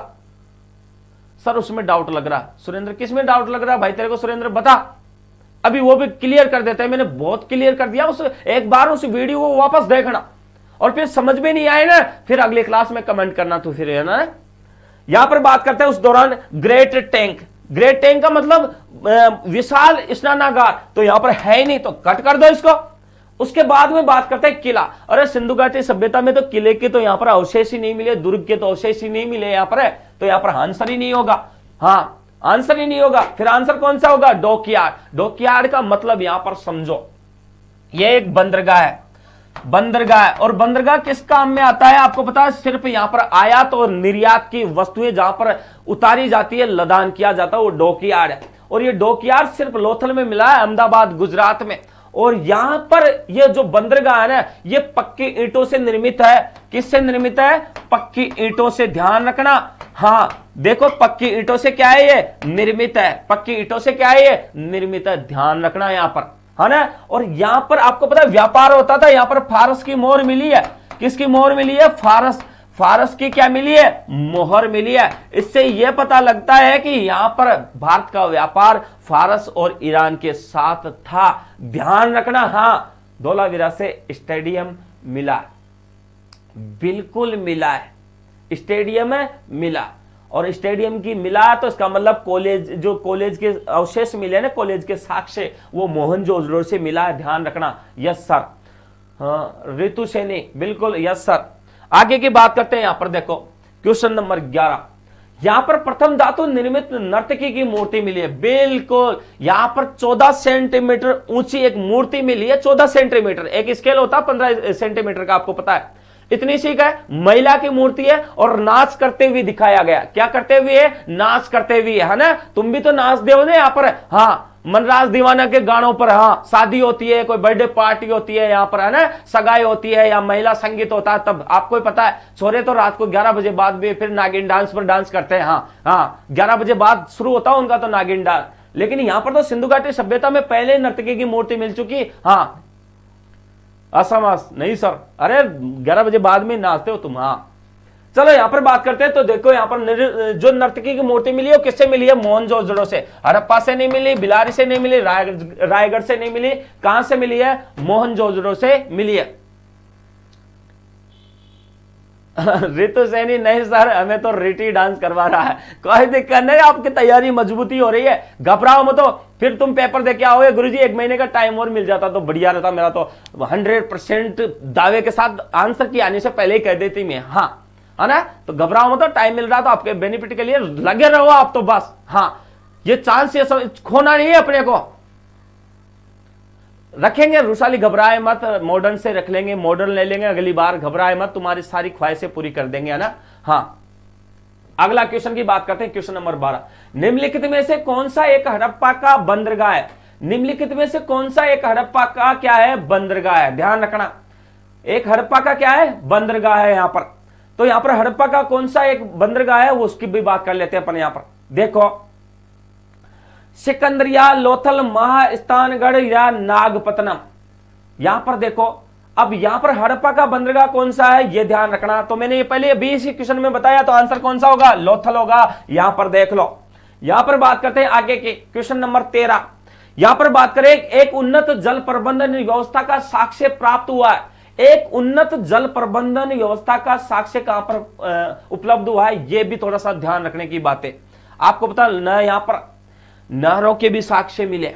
Speaker 1: सर उसमें डाउट लग रहा, सुरेंद्र किसमें डाउट लग रहा भाई तेरे को, सुरेंद्र बता। अभी वो भी क्लियर कर देते हैं, मैंने बहुत क्लियर कर दिया। उस एक बार उस वीडियो को वापस देखना, और फिर समझ में नहीं आए ना फिर अगले क्लास में कमेंट करना, तो फिर है ना। यहां पर बात करते हैं उस दौरान ग्रेट टैंक, ग्रेट टैंक का मतलब विशाल स्नानागार, तो यहां पर है ही नहीं, तो कट कर दो इसको। उसके बाद में बात करते हैं किला। अरे सिंधु घाटी सभ्यता में तो किले के तो यहां पर अवशेष ही नहीं मिले, दुर्ग के तो अवशेष ही नहीं मिले यहां पर है, तो यहां पर आंसर ही नहीं होगा। हाँ आंसर ही नहीं होगा। फिर आंसर कौन सा होगा, डॉकयार्ड। डॉकयार्ड का मतलब यहां पर समझो, यह एक बंदरगाह है, बंदरगाह। और बंदरगाह किस काम में आता है आपको पता है, सिर्फ यहां पर आयात और निर्यात की वस्तुएं जहां पर उतारी जाती है, लदान किया जाता है, वो डॉकयार्ड है। और ये डॉकयार्ड सिर्फ लोथल में मिला है, अहमदाबाद गुजरात में। और यहां पर ये जो बंदरगाह है ना, ये पक्की ईंटों से निर्मित है। किससे निर्मित है, पक्की ईंटों से, ध्यान रखना। हाँ देखो पक्की ईंटों से क्या है, ये निर्मित है, पक्की ईंटों से क्या है, ये निर्मित है, ध्यान रखना यहां पर, है ना। और यहां पर आपको पता है व्यापार होता था, यहां पर फारस की मोहर मिली है। किसकी मोहर मिली है, फारस, फारस की क्या मिली है, मोहर मिली है। इससे यह पता लगता है कि यहां पर भारत का व्यापार फारस और ईरान के साथ था, ध्यान रखना। हाँ धौलावीरा से स्टेडियम मिला, बिल्कुल मिला है, स्टेडियम है मिला। और स्टेडियम की मिला तो इसका मतलब कॉलेज, जो कॉलेज के अवशेष मिले ना, कॉलेज के साक्ष्य, वो मोहनजोदड़ो से मिला है, ध्यान रखना। Yes sir. हाँ ऋतु सैनी, बिल्कुल यस सर। आगे की बात करते हैं, यहां पर देखो क्वेश्चन नंबर 11। यहां पर प्रथम धातु निर्मित नर्तकी की मूर्ति मिली है, बिल्कुल। यहां पर 14 सेंटीमीटर ऊंची एक मूर्ति मिली है, 14 सेंटीमीटर। एक स्केल होता है 15 सेंटीमीटर का, आपको पता है। इतनी सी का महिला की मूर्ति है और नाच करते हुए दिखाया गया। क्या करते हुए? नाच करते हुए, है ना। तुम भी तो नाच दे ना यहां पर। हाँ, मनराज दीवाना के गानों पर। हाँ, शादी होती है, कोई बर्थडे पार्टी होती है यहां पर, है ना, सगाई होती है या महिला संगीत होता है, तब आपको पता है छोरे तो रात को 11 बजे बाद भी फिर नागिन डांस पर डांस करते हैं। हाँ, 11 बजे बाद शुरू होता है उनका तो नागिन डांस। लेकिन यहां पर तो सिंधु घाटी सभ्यता में पहले नर्तकी की मूर्ति मिल चुकी। हाँ, असमास नहीं सर, अरे 11 बजे बाद में नाचते हो तुम। हाँ, चलो यहां पर बात करते हैं। तो देखो यहां पर जो नर्तकी की मूर्ति मिली है वो किससे मिली है? मोहनजोदड़ो से। हड़प्पा से नहीं मिली, बिलारी से नहीं मिली, रायगढ़ से नहीं मिली। कहां से मिली है? मोहनजोदड़ो से मिली है। रितु सैनी नहीं सर, हमें तो रिटी डांस करवा रहा है। कोई दिक्कत नहीं, आपकी तैयारी मजबूती हो रही है, घबराओ मत। तो फिर तुम पेपर दे के आओगे, गुरुजी 1 महीने का टाइम और मिल जाता तो बढ़िया रहता। मेरा तो 100% दावे के साथ आंसर की आने से पहले ही कह देती मैं। हाँ, है ना। तो घबराओ मत, टाइम मिल रहा तो आपके बेनिफिट के लिए लगे रहो आप तो बस। हाँ, ये चांस ये खोना नहीं है अपने को। रखेंगे रुशाली, घबराए मत। मॉडर्न से रख लेंगे, मॉडर्न ले लेंगे अगली बार, घबराए मत, तुम्हारी सारी ख्वाहिशें पूरी कर देंगे, है ना। हाँ, अगला क्वेश्चन की बात करते हैं। क्वेश्चन नंबर 12, निम्नलिखित में से कौन सा एक हड़प्पा का बंदरगाह है? निम्नलिखित में से कौन सा एक हड़प्पा का क्या है? बंदरगाह है। ध्यान रखना, एक हड़प्पा का क्या है? बंदरगाह है यहां पर। तो यहां पर हड़प्पा का कौन सा एक बंदरगाह है वो उसकी भी बात कर लेते हैं अपन। यहां पर देखो, सिकंदरिया, लोथल, महास्थानगढ़ या नागपत्तनम। यहां पर देखो, अब यहां पर हड़प्पा का बंदरगाह कौन सा है ये ध्यान रखना। तो मैंने ये पहले 20 क्वेश्चन में बताया, तो आंसर कौन सा होगा? लोथल होगा। यहां पर देख लो। यहां पर बात करते हैं आगे के क्वेश्चन नंबर 13। यहां पर बात करें, एक उन्नत जल प्रबंधन व्यवस्था का साक्ष्य प्राप्त हुआ है। एक उन्नत जल प्रबंधन व्यवस्था का साक्ष्य कहां पर उपलब्ध हुआ है, यह भी थोड़ा सा ध्यान रखने की बात है। आपको पता न यहां पर नहरों के भी साक्ष्य मिले।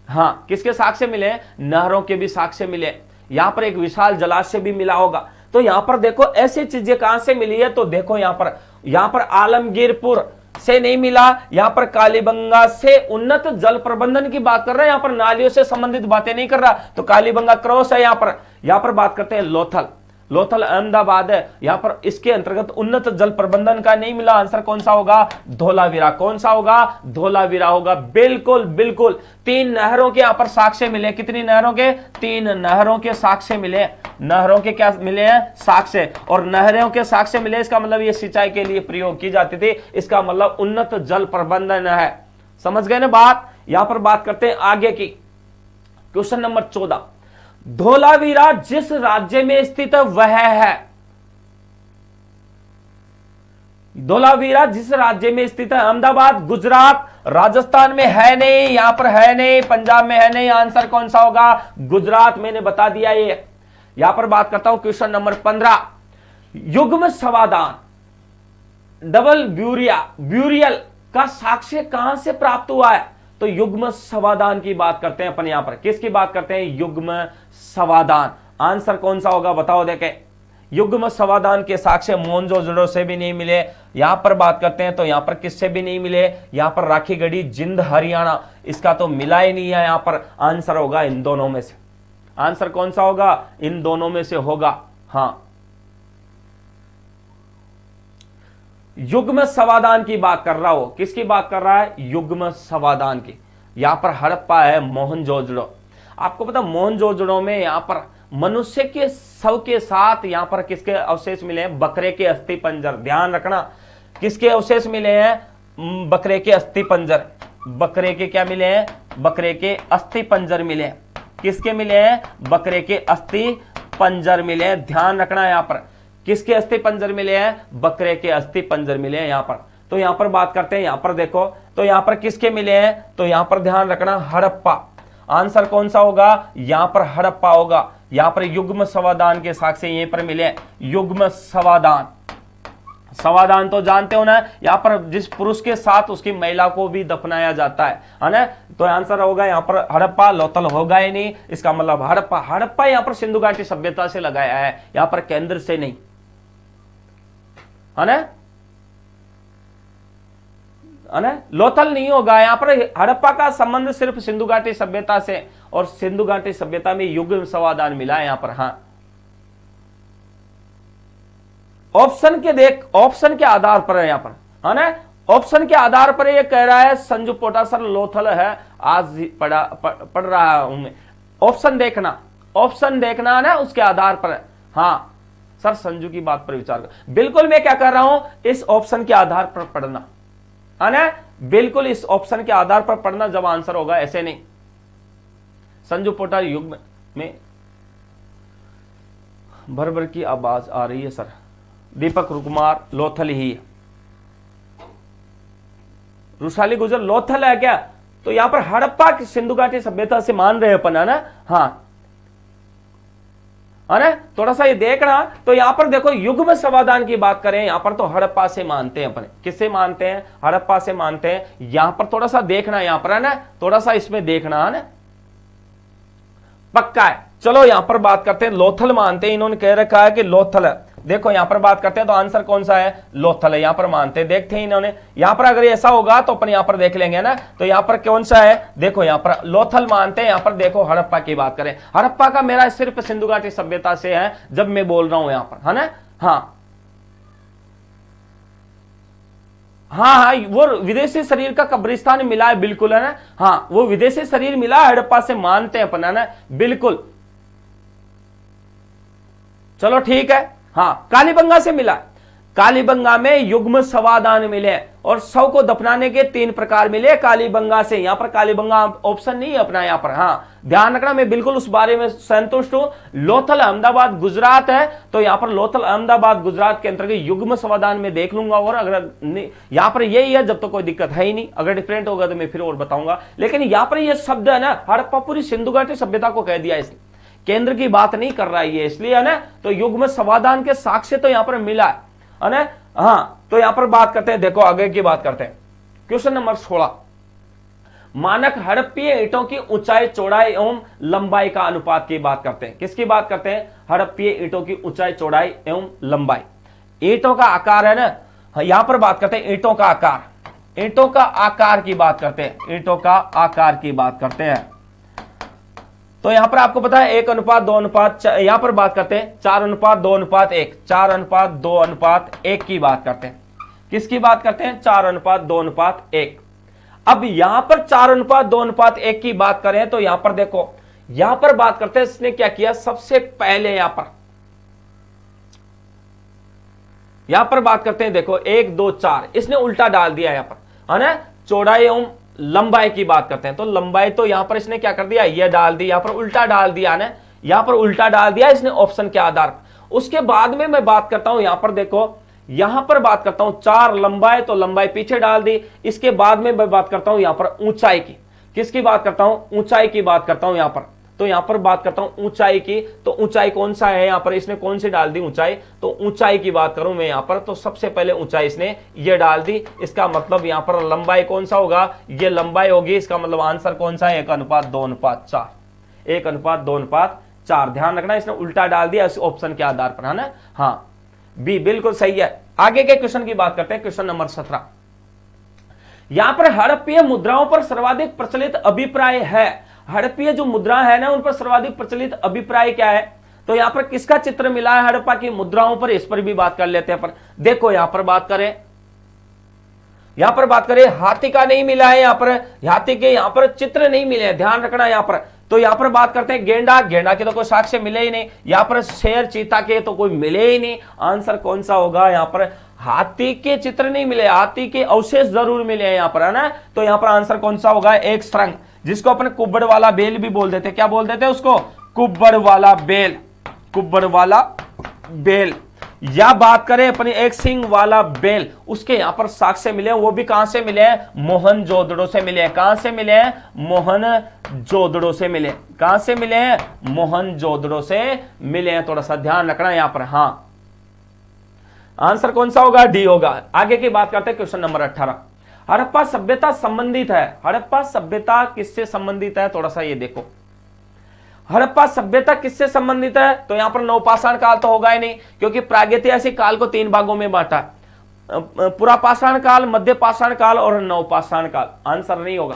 Speaker 1: हाँ, किसके साक्ष्य मिले? नहरों के भी साक्ष्य मिले। यहां पर एक विशाल जलाशय भी मिला होगा। तो यहां पर देखो ऐसी चीजें कहां से मिली है, तो देखो यहां पर आलमगीरपुर से नहीं मिला, यहां पर कालीबंगा से उन्नत जल प्रबंधन की बात कर रहे हैं, यहां पर नालियों से संबंधित बातें नहीं कर रहा। तो कालीबंगा क्रॉस है। यहां पर बात करते हैं लोथल। लोथल अहमदाबाद है। यहां पर इसके अंतर्गत उन्नत जल प्रबंधन का नहीं मिला। आंसर कौन सा होगा? धोलावीरा। कौन सा होगा? धोलावीरा होगा। बिल्कुल बिल्कुल। 3 नहरों के यहां पर साक्ष्य मिले। कितनी नहरों के? 3 नहरों के साक्ष्य मिले। नहरों के क्या मिले हैं? साक्ष्य। और नहरों के साक्ष्य मिले, इसका मतलब ये सिंचाई के लिए प्रयोग की जाती थी, इसका मतलब उन्नत जल प्रबंधन है। समझ गए ना बात। यहां पर बात करते हैं आगे की। क्वेश्चन नंबर 14, धोलावीरा जिस राज्य में स्थित वह है। धोलावीरा जिस राज्य में स्थित है, अहमदाबाद, गुजरात, राजस्थान में है नहीं, यहां पर है नहीं, पंजाब में है नहीं। आंसर कौन सा होगा? गुजरात। मैंने बता दिया ये। यहां पर बात करता हूं क्वेश्चन नंबर 15, युग्म समाधान डबल ब्यूरियल का साक्ष्य कहां से प्राप्त हुआ है? तो युग्म समाधान की बात करते हैं अपन। यहां पर किसकी बात करते हैं? युग्म समाधान। आंसर कौन सा होगा बताओ देखे। युग्म समाधान के साक्ष्य मोहनजोदड़ो से भी नहीं मिले। यहां पर बात करते हैं तो यहां पर किससे भी नहीं मिले? यहां पर राखीगढ़ी, जिंद, हरियाणा, इसका तो मिला ही नहीं है। यहां पर आंसर होगा इन दोनों में से। आंसर कौन सा होगा? इन दोनों में से होगा। हाँ, युग्म समाधान की बात कर रहा हो। किसकी बात कर रहा है? युग्म समाधान की। यहां पर हड़प्पा है, मोहनजोदड़ो। आपको पता मोहनजोदड़ो में यहां पर मनुष्य के शव के साथ यहां पर किसके अवशेष मिले हैं? बकरे के अस्थि पंजर। ध्यान रखना, किसके अवशेष मिले हैं? बकरे के अस्थि पंजर। बकरे के क्या मिले हैं? बकरे के अस्थि पंजर मिले हैं। किसके मिले हैं? बकरे के अस्थि पंजर मिले हैं। ध्यान रखना, यहां पर किसके अस्थि पंजर मिले हैं? बकरे के अस्थि पंजर मिले हैं यहां पर। तो यहां पर बात करते हैं, यहां पर देखो तो यहां पर किसके मिले हैं? तो यहां पर ध्यान रखना, हड़प्पा। आंसर कौन सा होगा? यहां पर हड़प्पा होगा। यहां पर युग्म समाधान के साक्ष्य यहीं पर मिले। युग्म समाधान, समाधान तो जानते हो ना, यहां पर जिस पुरुष के साथ उसकी महिला को भी दफनाया जाता है ना। तो आंसर होगा यहां पर हड़प्पा। लोथल होगा ही नहीं, इसका मतलब हड़प्पा यहां पर सिंधु घाटी सभ्यता से लगाया है, यहां पर केंद्र से नहीं, है ना। है ना, लोथल नहीं होगा। यहां पर हड़प्पा का संबंध सिर्फ सिंधु घाटी सभ्यता से, और सिंधु घाटी सभ्यता में युग्म समाधान मिला है यहां पर। हाँ, ऑप्शन के आधार पर है यहां पर, है ना, ऑप्शन के आधार पर ये कह रहा है संजू पोटा सर लोथल है, आज पढ़ रहा हूं मैं। ऑप्शन देखना है ना, उसके आधार पर। हाँ सर, संजू की बात पर विचार कर, बिल्कुल मैं क्या कर रहा हूं, इस ऑप्शन के आधार पर पढ़ना, है ना, बिल्कुल इस ऑप्शन के आधार पर पढ़ना जब आंसर होगा, ऐसे नहीं। संजू पोटा युग में भर की आवाज आ रही है सर। दीपक कुमार लोथल ही है। रुशाली गुजर लोथल है क्या? तो यहां पर हड़प्पा की सिंधु घाटी सभ्यता से मान रहे अपन, है ना। हाँ, है ना, थोड़ा सा ये देखना। तो यहां पर देखो युग्म समाधान की बात करें, यहां पर तो हड़प्पा से मानते हैं अपन। किससे मानते हैं? हड़प्पा से मानते हैं। यहां पर थोड़ा सा देखना, यहां पर, है ना, थोड़ा सा इसमें देखना, है ना, पक्का है। चलो यहां पर बात करते हैं, लोथल मानते हैं, इन्होंने कह रखा है कि लोथल है। देखो यहां पर बात करते हैं तो आंसर कौन सा है? लोथल है। यहां पर मानते हैं, देखते हैं इन्होंने। यहां पर अगर ऐसा होगा तो अपन यहां पर देख लेंगे ना। तो यहां पर कौन सा है? देखो यहां पर लोथल मानते हैं। यहां पर देखो हड़प्पा की बात करें, हड़प्पा का मेरा सिर्फ सिंधु घाटी सभ्यता से है जब मैं बोल रहा हूं यहां पर, है ना। हाँ हाँ हाँ, वो विदेशी शरीर का कब्रिस्तान मिला है, बिल्कुल, है ना। हाँ, वो विदेशी शरीर मिला है, हड़प्पा से मानते हैं अपन, है ना, बिल्कुल। चलो ठीक है। हाँ, कालीबंगा से मिला। कालीबंगा में युग्म समाधान मिले और शव को दफनाने के 3 प्रकार मिले कालीबंगा से। यहां पर कालीबंगा ऑप्शन नहीं है अपना यहां पर। हाँ, ध्यान रखना, मैं बिल्कुल उस बारे में संतुष्ट हूं। लोथल अहमदाबाद गुजरात है, तो यहां पर लोथल अहमदाबाद गुजरात के अंतर्गत युग्म समाधान में देख लूंगा। और अगर यहां पर यही है जब तो कोई दिक्कत है ही नहीं, अगर डिफरेंट होगा तो मैं फिर और बताऊंगा। लेकिन यहां पर यह शब्द है ना, हड़प्पा पूरी सिंधु घाटी सभ्यता को कह दिया, इसने केंद्र की बात नहीं कर रहा है ये, इसलिए, है ना। तो युग्म समाधान के साक्ष्य तो यहां पर मिला है ना। हाँ, तो यहां पर बात करते हैं, देखो आगे की बात करते हैं। क्वेश्चन नंबर 16, मानक हड़प्पीय ईंटों की ऊंचाई, चौड़ाई एवं लंबाई का अनुपात की बात करते हैं। किसकी बात करते हैं? हड़प्पीय ईंटों की ऊंचाई, चौड़ाई एवं लंबाई। ईंटों का आकार है ना, यहां पर बात करते हैं ईंटों का आकार, ईंटों का आकार की बात करते हैं, ईंटों का आकार की बात करते हैं। तो यहां पर आपको पता है 1:2:1, यहां पर बात करते हैं 4:2:1, 4:2:1 की बात करते हैं। किसकी बात करते हैं? 4:2:1। अब यहां पर 4:2:1 की बात करें तो यहां पर देखो, यहां पर बात करते हैं इसने क्या किया, सबसे पहले यहां पर बात करते हैं, देखो 1 2 4, इसने उल्टा डाल दिया यहां पर, है ना। चौड़ाई एवं लंबाई की बात करते हैं, तो लंबाई तो यहां पर इसने क्या कर दिया, ये डाल दी, यहां पर उल्टा डाल दिया ना, यहां पर उल्टा डाल दिया इसने ऑप्शन के आधार पर। उसके बाद में मैं बात करता हूं, यहां पर देखो, यहां पर बात करता हूं 4 लंबाई, तो लंबाई पीछे डाल दी। इसके बाद में मैं बात करता हूं यहां पर ऊंचाई की। किसकी बात करता हूं? ऊंचाई की बात करता हूं यहां पर। तो यहां पर बात करता हूं ऊंचाई की, तो ऊंचाई कौन सा है यहां पर, इसने कौन सी डाल दी ऊंचाई, तो ऊंचाई की बात करूं मैं यहां पर, तो सबसे पहले ऊंचाई इसने ये डाल दी। इसका मतलब यहां पर लंबाई कौन सा होगा, ये लंबाई होगी। इसका मतलब आंसर कौन सा है? 1:2:4, 1:2:4। ध्यान रखना, इसने उल्टा डाल दिया इस ऑप्शन के आधार पर, है ना। हाँ, बी बिल्कुल सही है। आगे के क्वेश्चन की बात करते हैं, क्वेश्चन नंबर 17। यहां पर हड़प्पीय मुद्राओं पर सर्वाधिक प्रचलित अभिप्राय है, हड़प्पीय जो मुद्रा है ना उन पर सर्वाधिक प्रचलित अभिप्राय क्या है? तो यहां पर किसका चित्र मिला है हड़प्पा की मुद्राओं पर, इस पर भी बात कर लेते हैं अपन। देखो यहां पर बात करें, हाथी का नहीं मिला है, यहां पर हाथी के यहां पर चित्र नहीं मिले हैं, ध्यान रखना यहां पर। तो यहां पर बात करते हैं गेंडा के तो कोई साक्ष्य मिले ही नहीं। यहां पर शेर, चीता के तो कोई मिले ही नहीं। आंसर कौन सा होगा? यहां पर हाथी के चित्र नहीं मिले, हाथी के अवशेष जरूर मिले हैं यहां पर, है ना। तो यहां पर आंसर कौन सा होगा? एक श्रृंग, जिसको अपन कुब्बड़ वाला बेल भी बोल देते। क्या बोल देते उसको? कुब्बड़ वाला बेल। या बात करें अपनी एक सिंग वाला बेल, उसके यहां पर साक्ष्य मिले, वो भी कहां से मिले हैं? मोहनजोदड़ो से मिले हैं। कहां से मिले हैं? मोहनजोदड़ो से मिले। कहां से मिले हैं? मोहनजोदड़ो से मिले हैं। थोड़ा सा ध्यान रखना यहां पर। हाँ, आंसर कौन सा होगा? डी होगा। आगे की बात करते हैं, क्वेश्चन नंबर 18। हड़प्पा सभ्यता संबंधित है, हड़प्पा सभ्यता किससे संबंधित है? थोड़ा सा ये देखो, हड़प्पा सभ्यता किससे संबंधित है? तो यहां पर नवपाषाण काल तो होगा ही नहीं, क्योंकि प्रागैतिहासिक काल को 3 भागों में बांटा। पूरा पाषाण काल, मध्य पाषाण काल और नव पाषाण काल। आंसर नहीं होगा,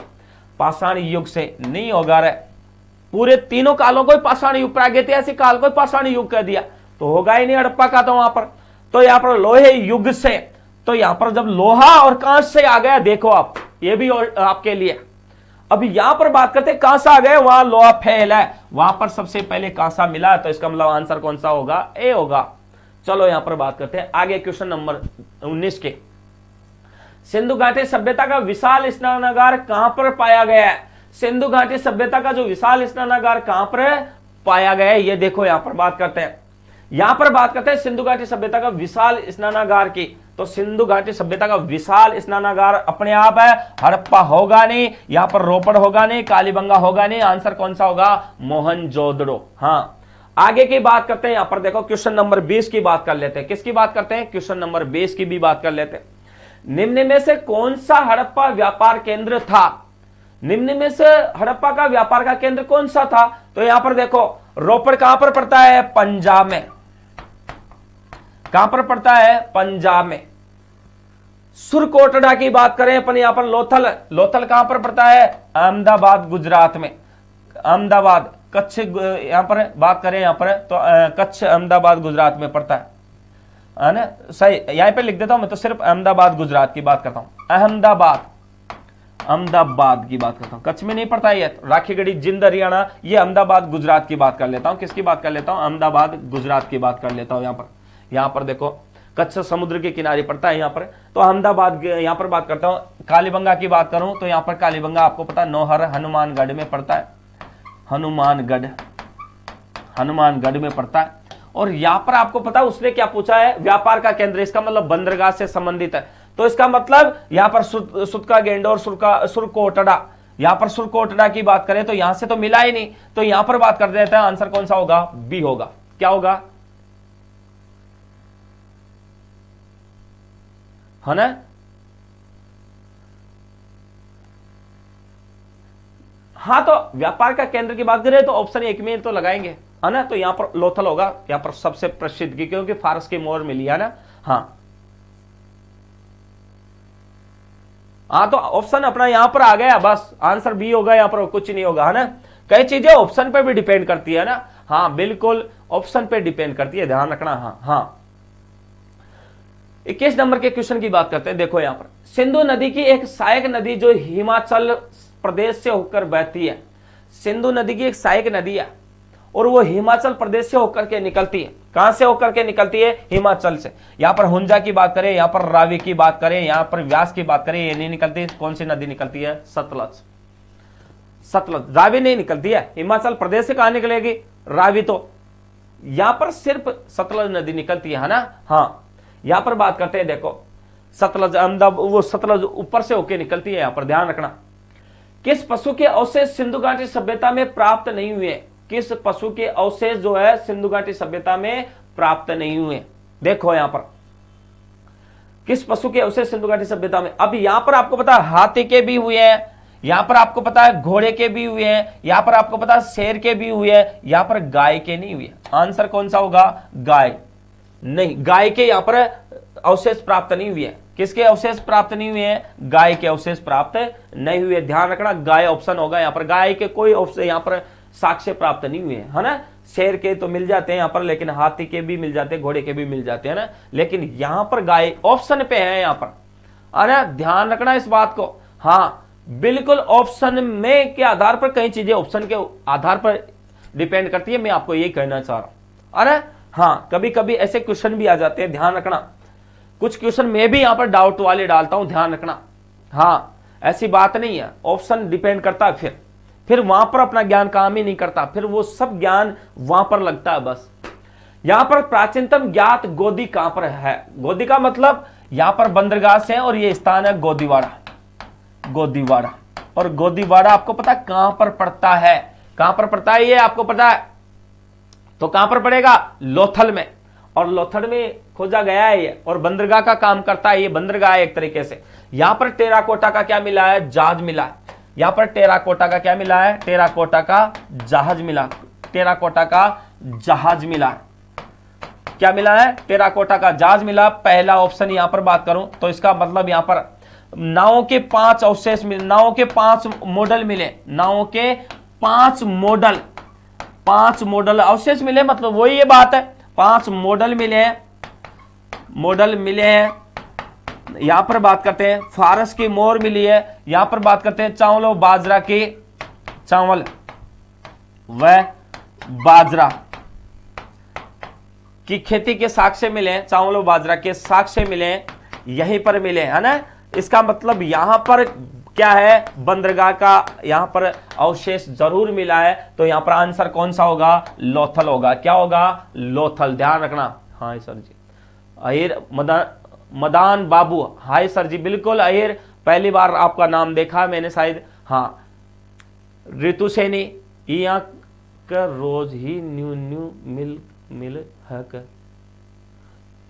Speaker 1: पाषाण युग से नहीं होगा रे। पूरे तीनों कालों को पाषाण युग प्रागैतिहासिक काल को पाषाण युग कह दिया तो होगा ही नहीं हड़प्पा का। तो वहां पर तो यहां पर लोहे युग से, तो यहां पर जब लोहा और कांच से आ गया, देखो आप ये भी आपके लिए। अभी यहां पर बात करते हैं कांसा आ गए, वहां लोहा फेल है, वहां पर सबसे पहले कांसा मिला है, तो इसका मतलब आंसर कौन सा होगा, ए होगा। चलो यहां पर बात करते हैं आगे क्वेश्चन नंबर 19 के। सिंधु घाटी सभ्यता का विशाल स्नानागार कहां पर पाया गया है? सिंधु घाटी सभ्यता का जो विशाल स्नानागार कहां पर पाया गया है, ये देखो यहां पर बात करते हैं। यहां पर बात करते हैं सिंधु घाटी सभ्यता का विशाल स्नानागार की। तो सिंधु घाटी सभ्यता का विशाल स्नानागार अपने आप है, हड़प्पा होगा नहीं, यहां पर रोपड़ होगा नहीं, कालीबंगा होगा नहीं, आंसर कौन सा होगा, मोहनजोदड़ो। हाँ, आगे की बात करते हैं। यहां पर देखो क्वेश्चन नंबर 20 की बात कर लेते हैं। किसकी बात करते हैं, क्वेश्चन नंबर 20 की भी बात कर लेते हैं। निम्न में से कौन सा हड़प्पा व्यापार केंद्र था? निम्न में से हड़प्पा का व्यापार का केंद्र कौन सा था? तो यहां पर देखो रोपड़ कहां पर पड़ता है, पंजाब में। कहां पर पड़ता है, पंजाब में। सुरकोटड़ा की बात करें अपन, यहां पर लोथल, लोथल कहां पर पड़ता है, अहमदाबाद गुजरात में। अहमदाबाद, कच्छ, यहां पर बात करें यहां पर तो कच्छ अहमदाबाद गुजरात में पड़ता है ना, सही। यहां पे लिख देता हूं मैं, तो सिर्फ अहमदाबाद गुजरात की बात करता हूं, अहमदाबाद, अहमदाबाद की बात करता हूं, कच्छ में नहीं पड़ता है। राखीगढ़ी, जिंद, हरियाणा, ये अहमदाबाद गुजरात की बात कर लेता हूं। किसकी बात कर लेता हूं, अहमदाबाद गुजरात की बात कर लेता हूं। यहां पर देखो कच्छ समुद्र के किनारे पड़ता है यहां पर, तो अहमदाबाद यहां पर बात करता हूं। कालीबंगा की बात करूं तो यहां पर कालीबंगा आपको पता नौहर हनुमानगढ़ में पड़ता है, हनुमानगढ़, हनुमानगढ़ में पड़ता है। और यहां पर आपको पता है उसने क्या पूछा है, व्यापार का केंद्र, इसका मतलब बंदरगाह से संबंधित है। तो इसका मतलब यहां पर सुतका गेंड और सुरकोटड़ा, यहां पर सुरकोटड़ा की बात करें तो यहां से तो मिला ही नहीं, तो यहां पर बात कर देते हैं, आंसर कौन सा होगा, बी होगा। क्या होगा, है ना। हाँ, तो व्यापार का केंद्र की बात करें तो ऑप्शन एक में तो लगाएंगे, है ना। तो यहां पर लोथल होगा, यहां पर सबसे प्रसिद्ध की, क्योंकि फारस की मोहर मिली है ना। हाँ, हाँ, तो ऑप्शन अपना यहां पर आ गया, बस आंसर बी होगा, यहां पर कुछ नहीं होगा, है ना। कई चीजें ऑप्शन पे भी डिपेंड करती है ना। हाँ, बिल्कुल ऑप्शन पे डिपेंड करती है, ध्यान रखना। हाँ, हाँ, 21 नंबर के क्वेश्चन की बात करते हैं। देखो यहां पर सिंधु नदी की एक सहायक नदी जो हिमाचल प्रदेश से होकर बहती है। सिंधु नदी की एक सहायक नदी है और वो हिमाचल प्रदेश से होकर के निकलती है। कहां से होकर के निकलती है, हिमाचल से। यहां पर हुंजा की बात करें, यहां पर रावी की बात करें, यहां पर व्यास की बात करें, ये नहीं निकलती। कौन सी नदी निकलती है, सतलज। सतलज, रावी नहीं निकलती है। हिमाचल प्रदेश से कहां निकलेगी, रावी। तो यहां पर सिर्फ सतलज नदी निकलती है ना। हाँ, यहां पर बात करते हैं, देखो सतलज, अहमदाबाद, वो सतलज ऊपर से होके निकलती है। यहां पर ध्यान रखना, किस पशु के अवशेष सिंधु घाटी सभ्यता में प्राप्त नहीं हुए? किस पशु के अवशेष जो है सिंधु घाटी सभ्यता में प्राप्त नहीं हुए? देखो यहां पर किस पशु के अवशेष सिंधु घाटी सभ्यता में। अब यहां पर आपको पता है हाथी के भी हुए हैं, यहां पर आपको पता है घोड़े के भी हुए हैं, यहां पर आपको पता है शेर के भी हुए हैं, यहां पर गाय के नहीं हुए। आंसर कौन सा होगा, गाय नहीं, गाय के यहां पर अवशेष प्राप्त नहीं हुए। किसके अवशेष प्राप्त नहीं हुए हैं, गाय के अवशेष प्राप्त नहीं हुए। ध्यान रखना, गाय ऑप्शन होगा यहां पर। गाय के कोई अवशेष यहां पर साक्ष्य प्राप्त नहीं हुए, है ना। शेर के तो मिल जाते हैं यहां पर, लेकिन हाथी के भी मिल जाते हैं, घोड़े के भी मिल जाते हैं ना, लेकिन यहां पर गाय ऑप्शन पे है यहां पर, है ना। ध्यान रखना इस बात को। हाँ, बिल्कुल ऑप्शन में के आधार पर कई चीजें ऑप्शन के आधार पर डिपेंड करती है, मैं आपको यही कहना चाह रहा हूं, है ना। हाँ, कभी कभी ऐसे क्वेश्चन भी आ जाते हैं, ध्यान रखना। कुछ क्वेश्चन में भी यहां पर डाउट वाले डालता हूं, ध्यान रखना। हाँ, ऐसी बात नहीं है, ऑप्शन डिपेंड करता है, फिर वहां पर अपना ज्ञान काम ही नहीं करता, फिर वो सब ज्ञान वहां पर लगता है बस। यहां पर प्राचीनतम ज्ञात गोदी कहां पर है? गोदी का मतलब यहां पर बंदरगाह से है और ये स्थान है गोदीवाड़ा, गोदीवाड़ा। और गोदीवाड़ा आपको पता है कहां पर पड़ता है, कहां पर पड़ता है ये आपको पता है, तो कहां पर पड़ेगा, लोथल में। और लोथल में खोजा गया है ये, और बंदरगाह का काम करता है ये, बंदरगाह है एक तरीके से। यहां पर टेराकोटा का क्या मिला है, जहाज मिला है। यहां पर टेराकोटा का क्या मिला है, टेराकोटा का जहाज मिला, टेराकोटा का जहाज मिला। क्या मिला है? टेराकोटा का जहाज मिला। पहला ऑप्शन यहां पर बात करूं तो इसका मतलब यहां पर नावों के 5 अवशेष मिले, नावों के 5 मॉडल मिले, नावों के 5 मॉडल अवशेष मिले, मतलब वही ये बात है, 5 मॉडल मिले हैं, यहां पर बात करते हैं फारस की मोर मिली है, यहां पर बात करते हैं चावल और बाजरा की, चावल व बाजरा की खेती के साक्ष्य मिले हैं, चावल और बाजरा के साक्ष्य मिले हैं, यहीं पर मिले है ना। इसका मतलब यहां पर क्या है? बंदरगाह का यहां पर अवशेष जरूर मिला है, तो यहां पर आंसर कौन सा होगा? लोथल होगा। क्या होगा? लोथल, ध्यान रखना। हाँ सर जी। अहिर मदान बाबू, हाय सर जी, बिल्कुल अहिर, पहली बार आपका नाम देखा मैंने शायद। हाँ ऋतु सैनी, यहाँ का रोज ही न्यू मिल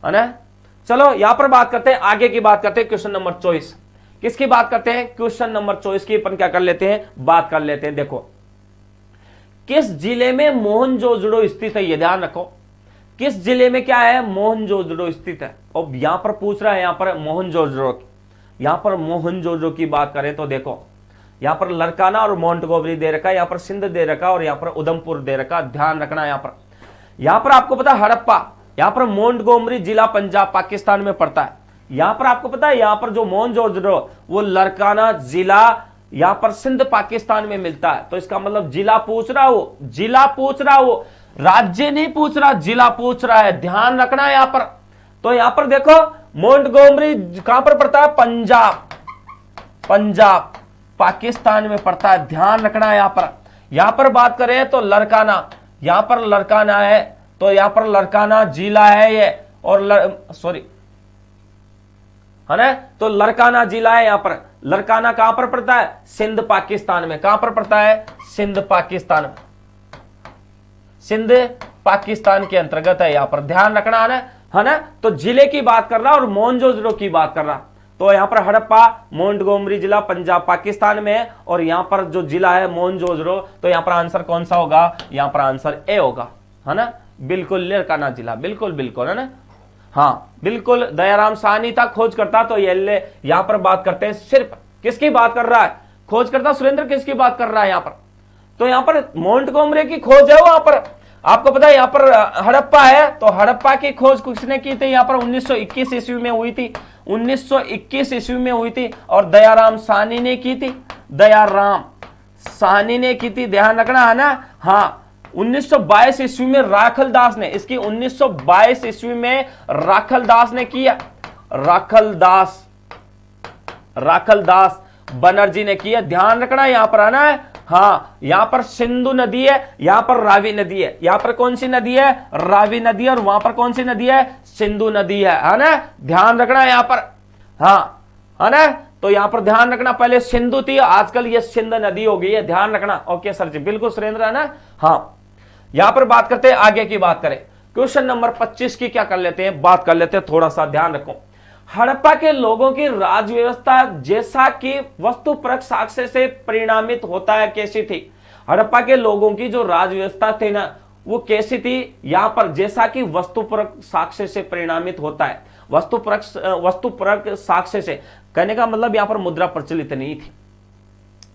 Speaker 1: है ना। चलो यहां पर बात करते हैं, आगे की बात करते हैं, क्वेश्चन नंबर 24। किसकी बात करते हैं? क्वेश्चन नंबर 24 की अपन क्या कर लेते हैं? बात कर लेते हैं। देखो किस जिले में मोहनजोदड़ो स्थित है, ये ध्यान रखो। किस जिले में क्या है? मोहनजोदड़ो स्थित है। और यहां पर पूछ रहा है यहां पर मोहनजोदड़ो, यहां पर मोहनजोदड़ो की बात करें तो देखो यहां पर लरकाना और मोंटगोमरी दे रखा है, यहां पर सिंध दे रखा और यहां पर उधमपुर दे रखा। ध्यान रखना यहां पर आपको पता है हड़प्पा, यहां पर मोंटगोमरी जिला पंजाब पाकिस्तान में पड़ता है। यहां पर आपको पता है यहां पर जो मोहनजोदड़ो वो लरकाना जिला यहां पर सिंध पाकिस्तान में मिलता है। तो इसका मतलब जिला पूछ रहा हो, जिला पूछ रहा हो, राज्य नहीं पूछ रहा, जिला पूछ रहा है। ध्यान रखना है यहां पर। तो यहां पर देखो मोंटगोमरी कहां पर पड़ता है? पंजाब पाकिस्तान में पड़ता है। ध्यान रखना है यहां पर बात करें तो लरकाना, यहां पर लरकाना है, तो यहां पर लरकाना जिला है ये, और सॉरी है ना, तो लरकाना जिला है। यहां पर लरकाना कहां पर पड़ता है? सिंध पाकिस्तान में। कहां पर पड़ता है? सिंध पाकिस्तान में, सिंध पाकिस्तान के अंतर्गत है यहां पर। ध्यान रखना है ना। तो जिले की बात कर रहा और मोहनजोदड़ो की बात कर रहा। तो यहां पर हड़प्पा मोंटगोमरी जिला पंजाब पाकिस्तान में है, और यहां पर जो जिला है मोहनजोदड़ो, तो यहां पर आंसर कौन सा होगा? यहां पर आंसर ए होगा, है ना। बिल्कुल लरकाना जिला, बिल्कुल बिल्कुल, है ना। हाँ बिल्कुल, दयाराम साहनी था खोज करता। तो ये यहां पर बात करते हैं सिर्फ किसकी बात कर रहा है? खोज करता सुरेंद्र किसकी बात कर रहा है यहां पर? तो यहां पर मोंटगोमरी की खोज है। वहां पर आपको पता है यहां पर हड़प्पा है, तो हड़प्पा की खोज किसने की थी? यहां पर 1921 ईस्वी में हुई थी, 1921 ईस्वी में हुई थी, और दयाराम साहनी ने की थी, दयाराम साहनी ने की थी। ध्यान रखना है ना। हाँ 1922 ईस्वी में राखलदास ने इसकी 1922 ईस्वी में राखलदास ने किया, राखलदास बनर्जी ने किया। ध्यान रखना यहां पर आना है। हाँ यहां पर सिंधु नदी है, यहां पर रावी नदी है। यहां पर कौन सी नदी है? रावी नदी है। और वहां पर कौन सी नदी है? सिंधु नदी है ना। ध्यान रखना यहां पर। हाँ है ना। तो यहां पर ध्यान रखना, पहले सिंधु थी, आजकल ये सिंध नदी हो गई है। ध्यान रखना। ओके सर जी, बिल्कुल सुरेंद्र, है ना। हाँ यहां पर बात करते हैं, आगे की बात करें, क्वेश्चन नंबर 25 की क्या कर लेते हैं? बात कर लेते हैं। थोड़ा सा ध्यान रखो, हड़प्पा के लोगों की राज व्यवस्था जैसा कि वस्तुपरक साक्ष्य से परिणामित होता है कैसी थी? हड़प्पा के लोगों की जो राज व्यवस्था थी ना, वो कैसी थी? यहां पर जैसा कि वस्तुपरक साक्ष्य से परिणामित होता है। वस्तुपरक साक्ष्य से कहने का मतलब यहां पर मुद्रा प्रचलित नहीं थी।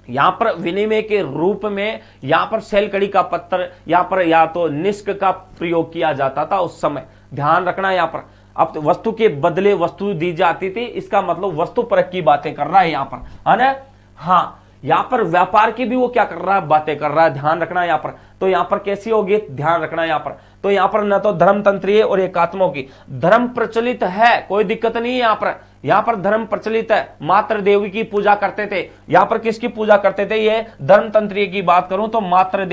Speaker 1: यहां पर विनिमय के रूप में यहां पर सैलकड़ी का पत्थर, यहां पर या तो निष्क का प्रयोग किया जाता था उस समय। ध्यान रखना यहां पर। अब तो वस्तु के बदले वस्तु दी जाती थी, इसका मतलब वस्तु परक की बातें कर रहा है यहां पर, है ना। हाँ यहां पर व्यापार की भी वो क्या कर रहा है? बातें कर रहा है। ध्यान रखना यहां पर। तो यहां पर कैसी होगी? ध्यान रखना यहां पर। तो यहां पर न तो धर्मतंत्रीय और एकात्मों की धर्म प्रचलित है, कोई दिक्कत नहीं है यहां पर धर्म प्रचलित है। मातृ देवी की पूजा करते थे। यहां पर किसकी पूजा करते थे? ये धर्मतंत्रीय की बात करूं तो मातृ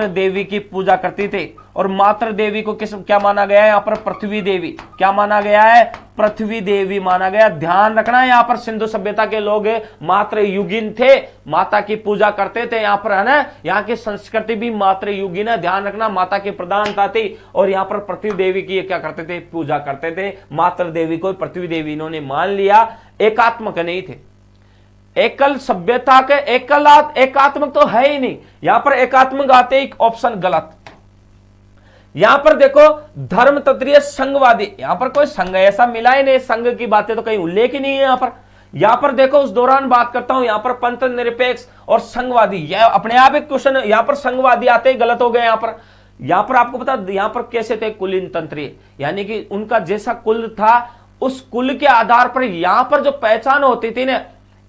Speaker 1: देवी की पूजा करती थी। और मातृ देवी को क्या माना गया है? यहां पर पृथ्वी देवी। क्या माना गया है? पृथ्वी देवी माना गया। ध्यान रखना यहां पर सिंधु सभ्यता के लोग मातृ युगीन थे, माता की पूजा करते थे यहां पर, है ना। यहाँ की संस्कृति भी मातृ युगीन है। ध्यान रखना, माता की प्रधानता थी और यहाँ पर पृथ्वी देवी की क्या करते थे? पूजा करते थे। मातृ देवी को पृथ्वी देवी इन्होंने मान लिया, एकात्मक नहीं थे। एकल सभ्यता के एकात्मक तो है ही नहीं। यहां पर एकात्मक आते एक ऑप्शन गलत। यहां पर देखो धर्म तत्रीय संघवादी, यहां पर कोई संघ ऐसा मिला ही नहीं, संघ की बातें तो कहीं उल्लेख ही नहीं है यहां पर देखो उस दौरान बात करता हूं, यहां पर पंथ निरपेक्ष और संघवादी, यह अपने आप एक क्वेश्चन, यहां पर संघवादी आते ही गलत हो गए। यहां पर आपको पता यहां पर कैसे थे, कुलीन तंत्रीय, यानी कि उनका जैसा कुल था उस कुल के आधार पर यहां पर जो पहचान होती थी ना,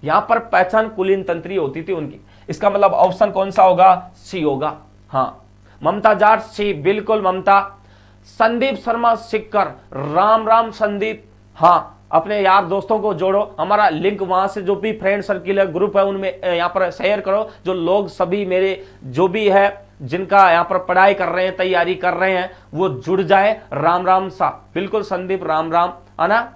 Speaker 1: यहां पर पहचान कुलीन तंत्रीय होती थी उनकी। इसका मतलब ऑप्शन कौन सा होगा, सी होगा। हाँ, ममता जाट सी, बिल्कुल ममता। संदीप शर्मा सिक्कर, राम राम संदीप। हाँ, अपने यार दोस्तों को जोड़ो, हमारा लिंक वहां से जो भी फ्रेंड सर्किल है, ग्रुप है, उनमें यहाँ पर शेयर करो। जो लोग सभी मेरे जो भी है जिनका यहाँ पर पढ़ाई कर रहे हैं, तैयारी कर रहे हैं, वो जुड़ जाए। राम राम सा, बिल्कुल संदीप, राम राम, है ना।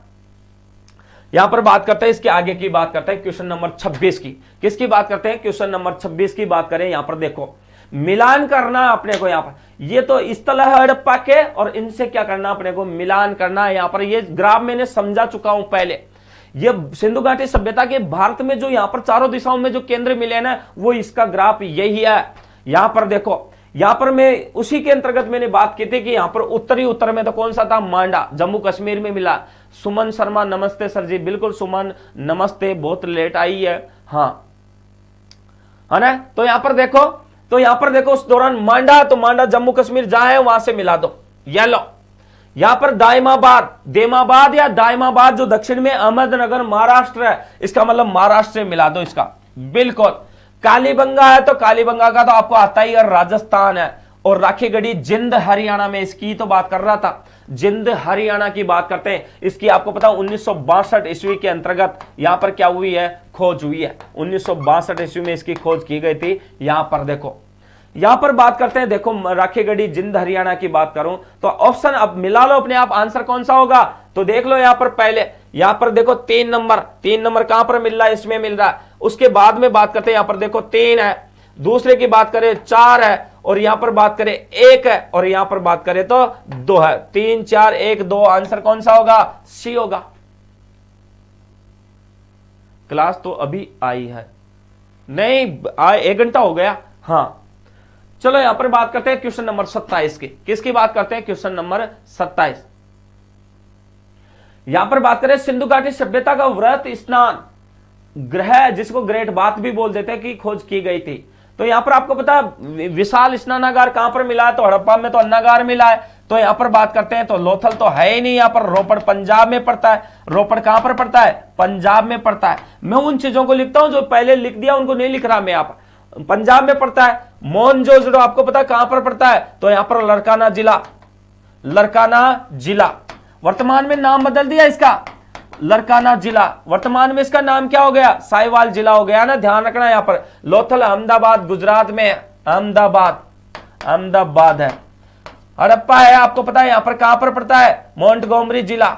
Speaker 1: यहां पर बात करते हैं, इसके आगे की बात करते हैं क्वेश्चन नंबर 26 की। किसकी बात करते हैं, क्वेश्चन नंबर 26 की बात करें। यहां पर देखो मिलान करना अपने को, यहां पर ये तो स्थल है हड़प्पा के, और इनसे क्या करना अपने को, मिलान करना है। यहां पर ये ग्राफ मैंने समझा चुका हूं पहले। ये सिंधु घाटी सभ्यता के भारत में जो यहां पर चारों दिशाओं में जो केंद्र मिले ना, वो इसका ग्राफ यही है। यहां पर देखो, यहां पर मैं उसी के अंतर्गत मैंने बात की थी कि यहां पर उत्तरी उत्तर में तो कौन सा था, मांडा, जम्मू कश्मीर में मिला। सुमन शर्मा नमस्ते सर जी, बिल्कुल सुमन नमस्ते, बहुत लेट आई है। हाँ, है ना। तो यहां पर देखो उस दौरान मांडा, तो मांडा जम्मू कश्मीर जहां है वहां से मिला दो। ये लो, यहां पर दायमाबाद, देमाबाद या दायमाबाद जो दक्षिण में अहमदनगर महाराष्ट्र है, इसका मतलब महाराष्ट्र से मिला दो इसका, बिल्कुल। कालीबंगा है तो कालीबंगा का तो आपको आता ही है, राजस्थान है। और राखीगढ़ी जिंद हरियाणा में, इसकी तो बात कर रहा था, जिंद हरियाणा की बात करते हैं। इसकी आपको पता 1962 ईस्वी के अंतर्गत यहां पर क्या हुई है, खोज हुई है। 1962 ईस्वी में इसकी खोज की गई थी। यहां पर देखो, यहां पर बात करते हैं, देखो राखीगढ़ी जिंद हरियाणा की बात करूं तो ऑप्शन अब मिला लो अपने आप, आंसर कौन सा होगा। तो देख लो यहां पर पहले, यहां पर देखो 3 नंबर कहां पर मिल रहा है, इसमें मिल रहा है। उसके बाद में बात करते हैं, यहां पर देखो 3 है, दूसरे की बात करें 4 है, और यहां पर बात करें 1 है, और यहां पर बात करें तो 2 है। 3 4 1 2, आंसर कौन सा होगा, सी होगा। क्लास तो अभी आई है नहीं, 1 घंटा हो गया। हाँ, चलो यहां पर बात करते हैं क्वेश्चन नंबर 27 की। किसकी बात करते हैं, क्वेश्चन नंबर 27। यहां पर बात करें सिंधु घाटी सभ्यता का व्रत स्नान ग्रह, जिसको ग्रेट बात भी बोल देते हैं, की खोज की गई थी। तो यहां पर आपको पता विशाल स्नानागार कहां पर मिला है, तो हड़प्पा में तो अन्नागार मिला है। तो यहां पर बात करते हैं तो लोथल तो है ही नहीं, यहां पर रोपड़ पंजाब में पड़ता है। रोपड़ कहां पर पड़ता है, पंजाब में पड़ता है। मैं उन चीजों को लिखता हूं जो पहले लिख दिया, उनको नहीं लिख रहा मैं। यहां पर पंजाब में पड़ता है। मोहनजोदड़ो आपको पता कहां पर पड़ता है, तो यहां पर लड़काना जिला, वर्तमान में नाम बदल दिया इसका, लड़काना जिला। वर्तमान में इसका नाम क्या हो गया, साहिवाल जिला हो गया ना, ध्यान रखना। यहां पर लोथल अहमदाबाद गुजरात में, अहमदाबाद है। हड़प्पा है आपको पता है यहां पर कहां पर पड़ता है, मोंटगोमरी जिला,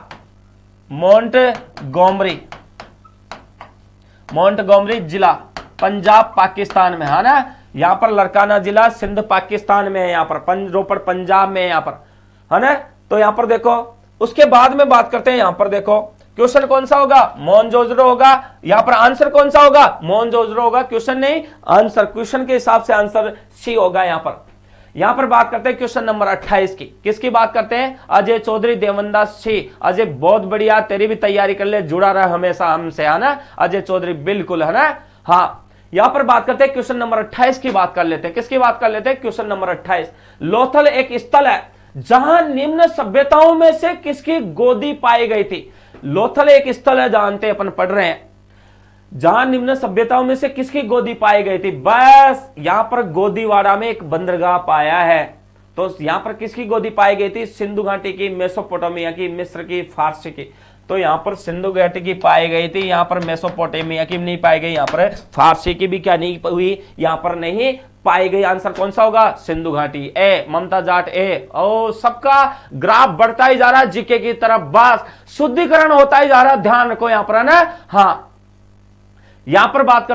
Speaker 1: मोंटगोमरी जिला पंजाब पाकिस्तान में, है ना। यहां पर लड़काना जिला सिंध पाकिस्तान में है, यहां पर रोपड़ पंजाब में है, यहां पर, है ना। तो यहां पर देखो, उसके बाद में बात करते हैं, यहां पर देखो क्वेश्चन कौन सा होगा, मोहनजोदड़ो होगा। यहां पर आंसर कौन सा होगा, मोहनजोदड़ो होगा, क्वेश्चन नहीं आंसर, क्वेश्चन के हिसाब से आंसर सी होगा। यहां पर बात करते हैं क्वेश्चन नंबर 28 की। किसकी बात करते हैं, अजय चौधरी देवनदास सी। अजय बहुत बढ़िया, तेरी भी तैयारी कर ले, जुड़ा रहा हमेशा हमसे, है ना अजय चौधरी, बिल्कुल, है ना। हाँ, यहां पर बात करते हैं क्वेश्चन नंबर 28 की बात कर लेते हैं। किसकी बात कर लेते हैं, क्वेश्चन नंबर 28। लोथल एक स्थल है जहां निम्न सभ्यताओं में से किसकी गोदी पाई गई थी। लोथल एक स्थल है, जानते अपन पढ़ रहे हैं, जहां निम्न सभ्यताओं में से किसकी गोदी पाई गई थी। बस यहां पर गोदीवाड़ा में एक बंदरगाह पाया है। तो यहां पर किसकी गोदी पाई गई थी, सिंधु घाटी की, मेसोपोटामिया की, मिस्र की, फारसी की। तो यहां पर सिंधु घाटी की पाई गई थी, यहां पर मेसोपोटामिया की नहीं पाई गई, यहां पर फारसी की भी क्या नहीं हुई, यहां पर नहीं पाई गई। आंसर कौन सा होगा, सिंधु घाटी। ए ममता जाट ए। ओ, सबका ग्राफ बढ़ता ही जा रहा है जीके की तरफ, बस शुद्धिकरण होता ही जा रहा है, ध्यान रखो यहां पर, है ना। हाँ, यहां पर बात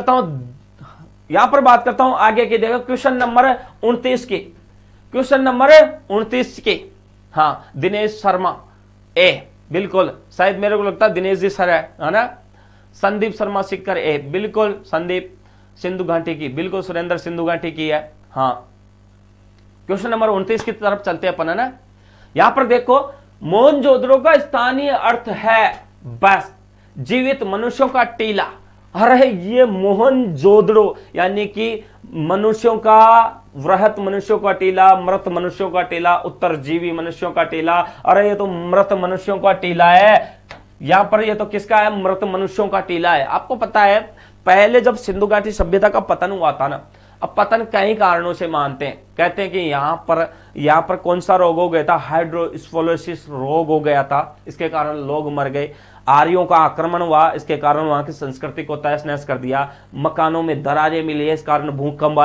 Speaker 1: करता हूं आगे की, देखो क्वेश्चन नंबर 29 की, क्वेश्चन नंबर 29 की। हाँ, दिनेश शर्मा ए, बिल्कुल, शायद मेरे को लगता है दिनेश जी सर है ना। संदीप शर्मा सिक्कर ए, बिल्कुल संदीप, सिंधु घाटी की, बिल्कुल सुरेंद्र सिंधु घाटी की है। हाँ, क्वेश्चन नंबर 29 की तरफ चलते हैं अपन, है ना। यहां पर देखो, मोहनजोदड़ो का स्थानीय अर्थ है बस जीवित मनुष्यों का टीला। अरे ये मोहनजोदड़ो यानी कि मनुष्यों का, वृहत मनुष्यों का टीला, मृत मनुष्यों का टीला, उत्तरजीवी मनुष्यों का टीला। अरे ये तो मृत मनुष्यों का टीला है। यहां पर ये तो किसका है, मृत मनुष्यों का टीला है। आपको पता है पहले जब सिंधु घाटी सभ्यता का पतन हुआ था ना, अब पतन कई कारणों से मानते हैं, कहते हैं कि यहां पर कौन सा रोग हो गया था, हाइड्रोस्फोलोसिस रोग हो गया था, इसके कारण लोग मर गए। आर्यों का आक्रमण हुआ, इसके कारण वहां की संस्कृति को तहस नहस कर दिया। मकानों में दरारें मिली है, इस कारण भूकंप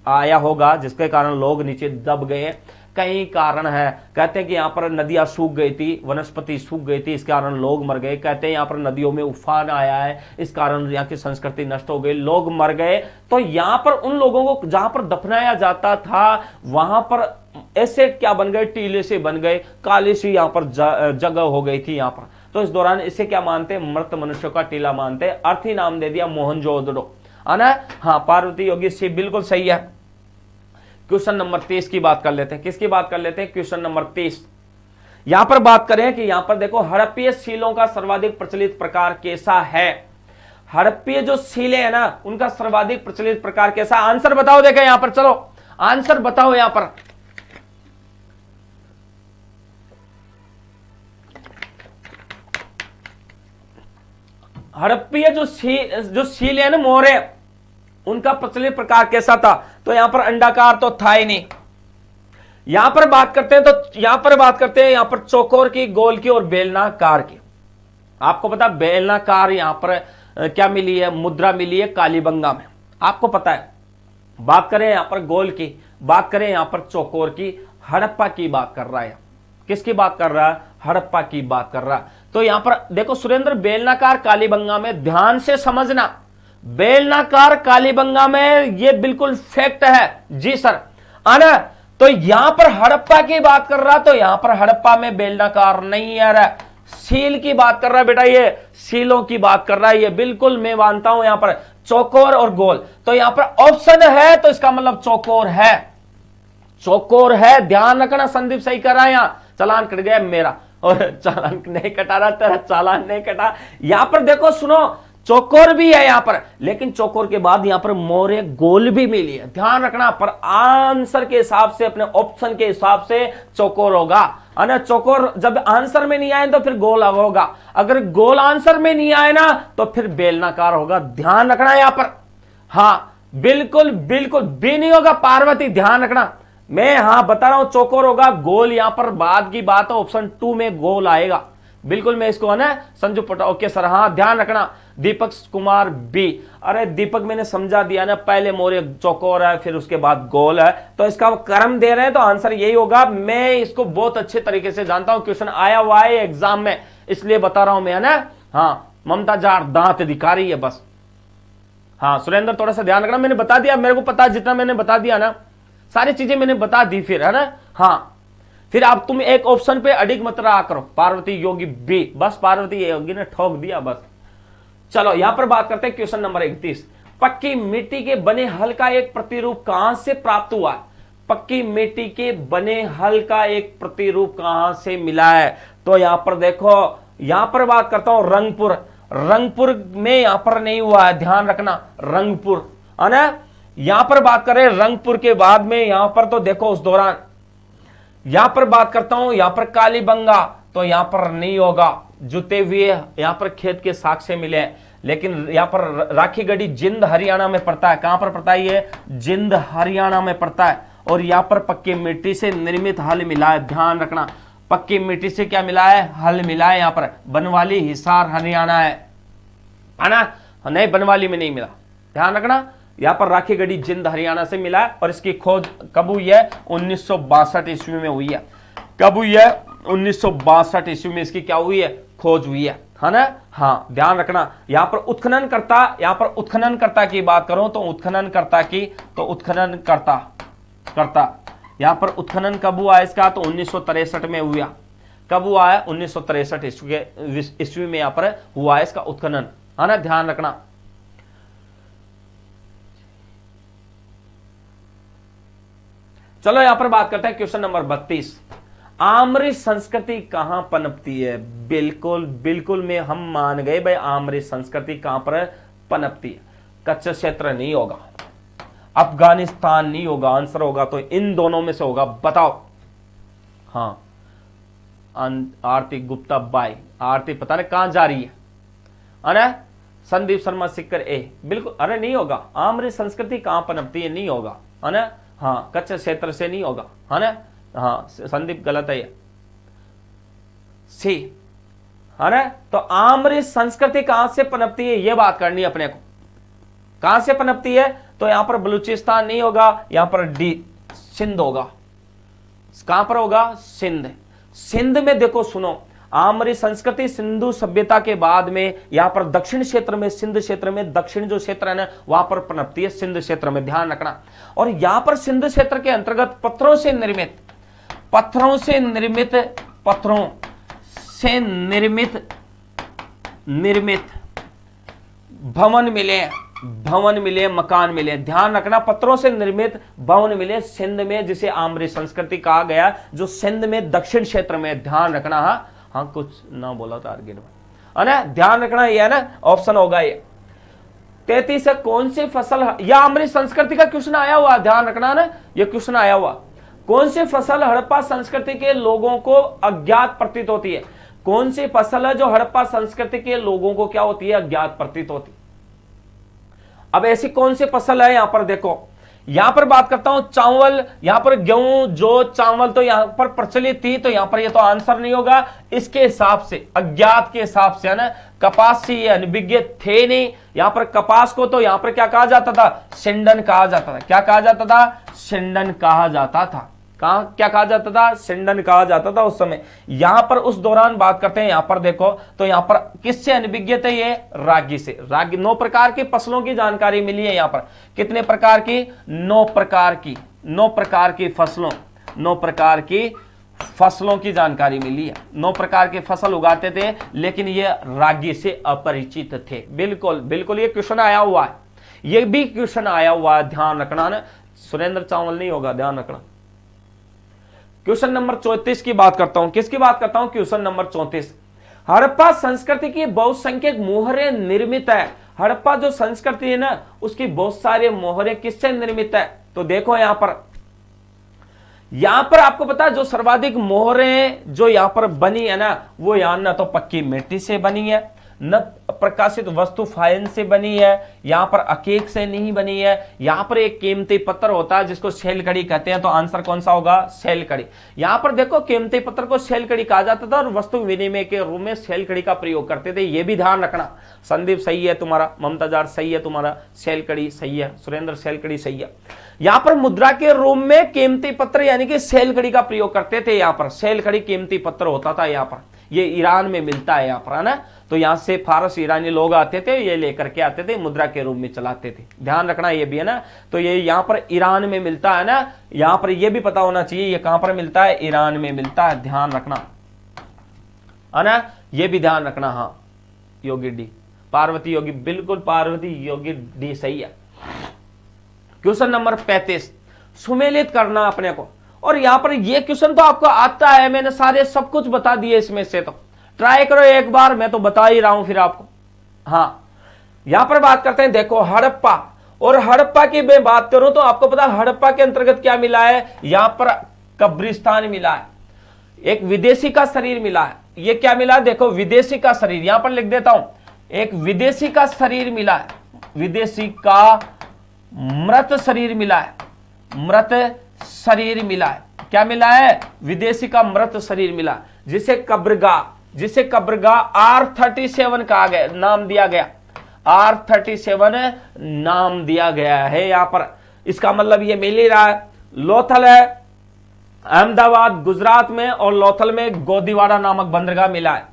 Speaker 1: आया होगा, जिसके कारण लोग नीचे दब गए। कई कारण है। कहते हैं कि यहाँ पर नदियां सूख गई थी, वनस्पति सूख गई थी, इस कारण लोग मर गए। कहते हैं यहाँ पर नदियों में उफान आया है, इस कारण यहाँ की संस्कृति नष्ट हो गई, लोग मर गए। तो यहाँ पर उन लोगों को जहां पर दफनाया जाता था वहां पर ऐसे क्या बन गए, टीले से बन गए, काली सी यहाँ पर जगह हो गई थी यहाँ पर। तो इस दौरान इसे क्या मानते हैं, मृत मनुष्यों का टीला मानते हैं। अर्थ ही नाम दे दिया मोहनजोदड़ो, है ना। हाँ, पार्वती योगी सी बिल्कुल सही है। क्वेश्चन नंबर 30 की बात कर लेते हैं। किसकी बात कर लेते हैं, क्वेश्चन नंबर 30। यहां पर बात करें कि यहां पर देखो, हड़प्पीय सीलों का सर्वाधिक प्रचलित प्रकार कैसा है। हड़प्पीय जो सीले है ना, उनका सर्वाधिक प्रचलित प्रकार कैसा, आंसर बताओ। देखें यहां पर, चलो आंसर बताओ यहां पर। हड़प्पीय जो सील है ना, मोहरे, उनका प्रचलित प्रकार कैसा था। तो यहां पर अंडाकार तो था ही नहीं। यहां पर बात करते हैं तो यहां पर बात करते हैं यहां पर चौकोर की, गोल की और बेलनाकार की। आपको पता बेलनाकार यहां पर क्या मिली है, मुद्रा मिली है कालीबंगा में, आपको पता है। बात करें यहां पर गोल की, बात करें यहां पर चौकोर की, हड़प्पा की बात कर रहा है। किसकी बात कर रहा है, हड़प्पा की बात कर रहा है। तो यहां पर देखो सुरेंद्र, बेलनाकार कालीबंगा में, ध्यान से समझना, बेलनाकार कालीबंगा में, ये बिल्कुल फैक्ट है जी सर, आना। तो यहां पर हड़प्पा की बात कर रहा, तो यहां पर हड़प्पा में बेलनाकार नहीं आ रहा, सील की बात कर रहा है बेटा, ये सीलों की बात कर रहा है, ये बिल्कुल मैं मानता हूं। यहां पर चौकोर और गोल, तो यहां पर ऑप्शन है, तो इसका मतलब चौकोर है, चौकोर है, ध्यान रखना। संदीप सही कर रहा है, यहां चालान कट गया मेरा, और चालान नहीं कटा रहा, तेरा चालान नहीं कटा। यहां पर देखो सुनो, चौकोर भी है यहां पर, लेकिन चौकोर के बाद यहां पर मोरे गोल भी मिली है, ध्यान रखना। पर आंसर के हिसाब से, अपने ऑप्शन के हिसाब से चौकोर होगा, है ना। चौकोर जब आंसर में नहीं आए तो फिर गोल होगा, अगर गोल आंसर में नहीं आए ना तो फिर बेलनाकार होगा, ध्यान रखना यहां पर। हाँ बिल्कुल बिल्कुल भी नहीं होगा पार्वती, ध्यान रखना। मैं हाँ बता रहा हूं, चौकोर होगा, गोल यहां पर बाद की बात है, ऑप्शन 2 में गोल आएगा, बिल्कुल। मैं इसको है ना संजू पटा, ओके सर, हाँ ध्यान रखना। दीपक कुमार बी, अरे दीपक मैंने समझा दिया ना, पहले मोरे चौकोर है, फिर उसके बाद गोल है, तो इसका क्रम दे रहे हैं, तो आंसर यही होगा। मैं इसको बहुत अच्छे तरीके से जानता हूं, क्वेश्चन आया हुआ है एग्जाम में, इसलिए बता रहा हूं मैं, है ना। हाँ, ममता जार दांत दिखा रही है बस। हाँ सुरेंद्र, थोड़ा सा ध्यान रखना, मैंने बता दिया, मेरे को पता जितना मैंने बता दिया ना, सारी चीजें मैंने बता दी, फिर है ना। हाँ, फिर आप तुम एक ऑप्शन पे अडिग मत रहा करो, पार्वती योगी बी, बस पार्वती योगी ने ठोक दिया बस। चलो यहां पर बात करते हैं क्वेश्चन नंबर 31। पक्की मिट्टी के बने हल का एक प्रतिरूप कहां से प्राप्त हुआ। पक्की मिट्टी के बने हल का एक प्रतिरूप कहां से मिला है। तो यहां पर देखो, यहां पर बात करता हूं रंगपुर, रंगपुर में यहां पर नहीं हुआ है, ध्यान रखना, रंगपुर, है ना। यहां पर बात करें रंगपुर के बाद में, यहां पर तो देखो उस दौरान, यहां पर बात करता हूं यहां पर कालीबंगा, तो यहां पर नहीं होगा, जुते हुए यहां पर खेत के साक्ष्य मिले हैं। लेकिन यहां पर राखीगढ़ी जिंद हरियाणा में पड़ता है, कहां पर पड़ता है ये, जिंद हरियाणा में पड़ता है। और यहां पर पक्की मिट्टी से निर्मित हल मिला है, ध्यान रखना, पक्की मिट्टी से क्या मिला है, हल मिला है। यहां पर बनवाली हिसार हरियाणा है ना, नहीं बनवाली में नहीं मिला, ध्यान रखना। यहां पर राखीगढ़ी जिंद हरियाणा से मिला है, और इसकी खोज कब हुई है, 1962 ईस्वी में हुई है। कब हुई है, 1962 ईस्वी में इसकी क्या हुई है, खोज हुई है ना। हाँ ध्यान रखना, यहां पर उत्खनन करता, यहां पर उत्खनन करता की बात करूं तो उत्खनन करता की, तो उत्खनन करता यहां पर उत्खनन कब हुआ है इसका, तो 1963 में हुआ। कब हुआ है, 1963 ईस्वी में यहां पर हुआ है इसका उत्खनन, है ना, ध्यान रखना। चलो यहां पर बात करते हैं क्वेश्चन नंबर 32। आम्र संस्कृति कहां पनपती है? बिल्कुल बिल्कुल में हम मान गए भाई, आम्र संस्कृति कहां पर पनपती है? कच्छ क्षेत्र नहीं होगा, अफगानिस्तान नहीं होगा, आंसर होगा तो इन दोनों में से होगा, बताओ। हाँ, आरती गुप्ता बाई, आरती पता नहीं कहां जा रही है ना? संदीप शर्मा सिक्कर ए, बिल्कुल, अरे नहीं होगा। आम्र संस्कृति कहां पनपती है? नहीं होगा, है ना? हाँ, कच्छ क्षेत्र से नहीं होगा, है ना? हाँ, संदीप गलत है, सी, है ना? तो आम्र संस्कृति कहां से पनपती है, यह बात करनी है अपने को। कहां से पनपती है? तो यहां पर बलूचिस्तान नहीं होगा, यहां पर डी सिंध होगा। कहां पर होगा? सिंध। सिंध में देखो सुनो, आम्र संस्कृति सिंधु सभ्यता के बाद में यहां पर दक्षिण क्षेत्र में, सिंध क्षेत्र में, दक्षिण जो क्षेत्र है ना वहां पर पनपती है, सिंध क्षेत्र में, ध्यान रखना। और यहां पर सिंध क्षेत्र के अंतर्गत पत्थरों से निर्मित भवन मिले, मकान मिले। ध्यान रखना, पत्थरों से निर्मित भवन मिले सिंध में, जिसे आम्र संस्कृति कहा गया, जो सिंध में दक्षिण क्षेत्र में। ध्यान रखना। हाँ, कुछ ना बोला था आर्गेन में, है ना? ध्यान रखना, ये है ना ऑप्शन होगा ये। 33 है, कौन सी फसल, यह आम्र संस्कृति का क्वेश्चन आया हुआ, ध्यान रखना ना, ये क्वेश्चन आया हुआ। कौन सी फसल हड़प्पा संस्कृति के लोगों को अज्ञात प्रतीत होती है? कौन सी फसल है जो हड़प्पा संस्कृति के लोगों को क्या होती है? अज्ञात प्रतीत होती है। अब ऐसी कौन सी फसल है? यहां पर देखो, यहां पर बात करता हूं चावल, यहां पर गेहूं, जो चावल तो यहां पर प्रचलित थी, तो यहां पर ये तो आंसर नहीं होगा। इसके हिसाब से, अज्ञात के हिसाब से, है ना? कपास से ये अनभिज्ञ थे नहीं। यहां पर कपास को तो यहां पर क्या कहा जाता था? सिंडन कहा जाता था। क्या कहा जाता था? सिंडन कहा जाता था। क्या कहा जाता था? सिंडन कहा जाता था उस समय। यहां पर उस दौरान बात करते हैं, यहां पर देखो तो यहां पर किससे अनभिज्ञ थे? ये रागी से। रागी 9 प्रकार की फसलों की जानकारी मिली है यहां पर। कितने प्रकार की? 9 प्रकार की, 9 प्रकार की फसलों, 9 प्रकार की फसलों की जानकारी मिली है। 9 प्रकार की फसल उगाते थे, लेकिन ये रागी से अपरिचित थे। बिल्कुल बिल्कुल, ये क्वेश्चन आया हुआ है, ये भी क्वेश्चन आया हुआ है, ध्यान रखना ना। सुरेंद्र चावल नहीं होगा, ध्यान रखना। क्वेश्चन नंबर 34 की बात करता हूं। किसकी बात करता हूं? Question number 34। हड़प्पा संस्कृति की बहुसंख्यक मोहरें निर्मित है। हड़प्पा जो संस्कृति है ना, उसकी बहुत सारे मोहरें किससे निर्मित है? तो देखो यहां पर आपको पता है, जो सर्वाधिक मोहरें जो यहां पर बनी है ना, वो यहां ना तो पक्की मिट्टी से बनी है, न प्रकाशित वस्तु फाइन से बनी है, यहां पर अकेक से नहीं बनी है। यहां पर एक कीमती पत्थर होता है जिसको शैलकड़ी कहते हैं, तो आंसर कौन सा होगा? शैलकड़ी। यहां पर देखो, कीमती पत्थर को शैलकड़ी कहा जाता था और वस्तु विनिमय के रूप में शैलकड़ी का प्रयोग करते थे, यह भी ध्यान रखना। संदीप सही है तुम्हारा, ममताजार सही है तुम्हारा, शैलकड़ी सही है, सुरेंद्र शैलकड़ी सही है। यहां पर मुद्रा के रूप में कीमती पत्थर यानी कि शैलकड़ी का प्रयोग करते थे। यहां पर शैलकड़ी कीमती पत्थर होता था। यहां पर ये ईरान में मिलता है, यहां पर, है ना? तो यहां से फारस ईरानी लोग आते थे, ये लेकर के आते थे, मुद्रा के रूप में चलाते थे। ध्यान रखना ये भी, है ना? तो ये यहां पर ईरान में मिलता है ना, यहां पर ये भी पता होना चाहिए ये कहां पर मिलता है? ईरान में मिलता है, ध्यान रखना, है ना? ये भी ध्यान रखना। हाँ, योगी डी, पार्वती योगी, बिल्कुल पार्वती योगी डी सही है। क्वेश्चन नंबर 35, सुमेलित करना अपने को। और यहां पर ये क्वेश्चन तो आपको आता है, मैंने सारे सब कुछ बता दिए इसमें से, तो ट्राई करो एक बार, मैं तो बता ही रहा हूं फिर आपको। हाँ, यहां पर बात करते हैं, देखो हड़प्पा, और हड़प्पा की मैं बात करूं तो आपको पता हड़प्पा के अंतर्गत क्या मिला है? यहां पर कब्रिस्तान मिला है, एक विदेशी का शरीर मिला है। ये क्या मिला? देखो विदेशी का शरीर, यहां पर लिख देता हूं, एक विदेशी का शरीर मिला है, विदेशी का मृत शरीर मिला है, मृत शरीर मिला है। क्या मिला है? विदेशी का मृत शरीर मिला, जिसे कब्रगाह R37 कहा गया, नाम दिया गया, R37 नाम दिया गया है यहां पर। इसका मतलब ये मिल ही रहा है। लोथल है अहमदाबाद गुजरात में, और लोथल में गोदीवाड़ा नामक बंदरगाह मिला है।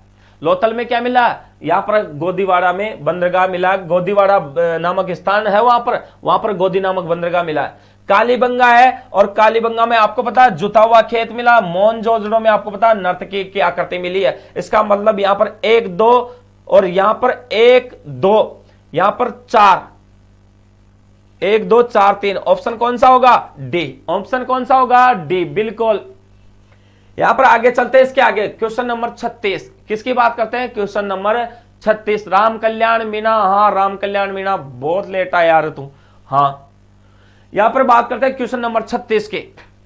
Speaker 1: लोथल में क्या मिला? यहां पर गोदीवाड़ा में बंदरगाह मिला, गोदीवाड़ा नामक स्थान है वहां पर गोदी नामक बंदरगाह मिला है। कालीबंगा है, और कालीबंगा में आपको पता है जुता हुआ खेत मिला। मोहनजोदड़ो में आपको पता है नर्तकी की आकृति मिली है। इसका मतलब यहां पर 1 2 और यहां पर 1 2, यहां पर 4, 1 2 4 3, ऑप्शन कौन सा होगा? डी। ऑप्शन कौन सा होगा? डी, बिल्कुल। यहां पर आगे चलते हैं, इसके आगे क्वेश्चन नंबर 36, किसकी बात करते हैं? क्वेश्चन नंबर 36, राम कल्याण मीणा। हाँ, राम कल्याण मीणा, बहुत लेट आया यार तू। हाँ, यहां पर बात करते हैं क्वेश्चन नंबर 36 के।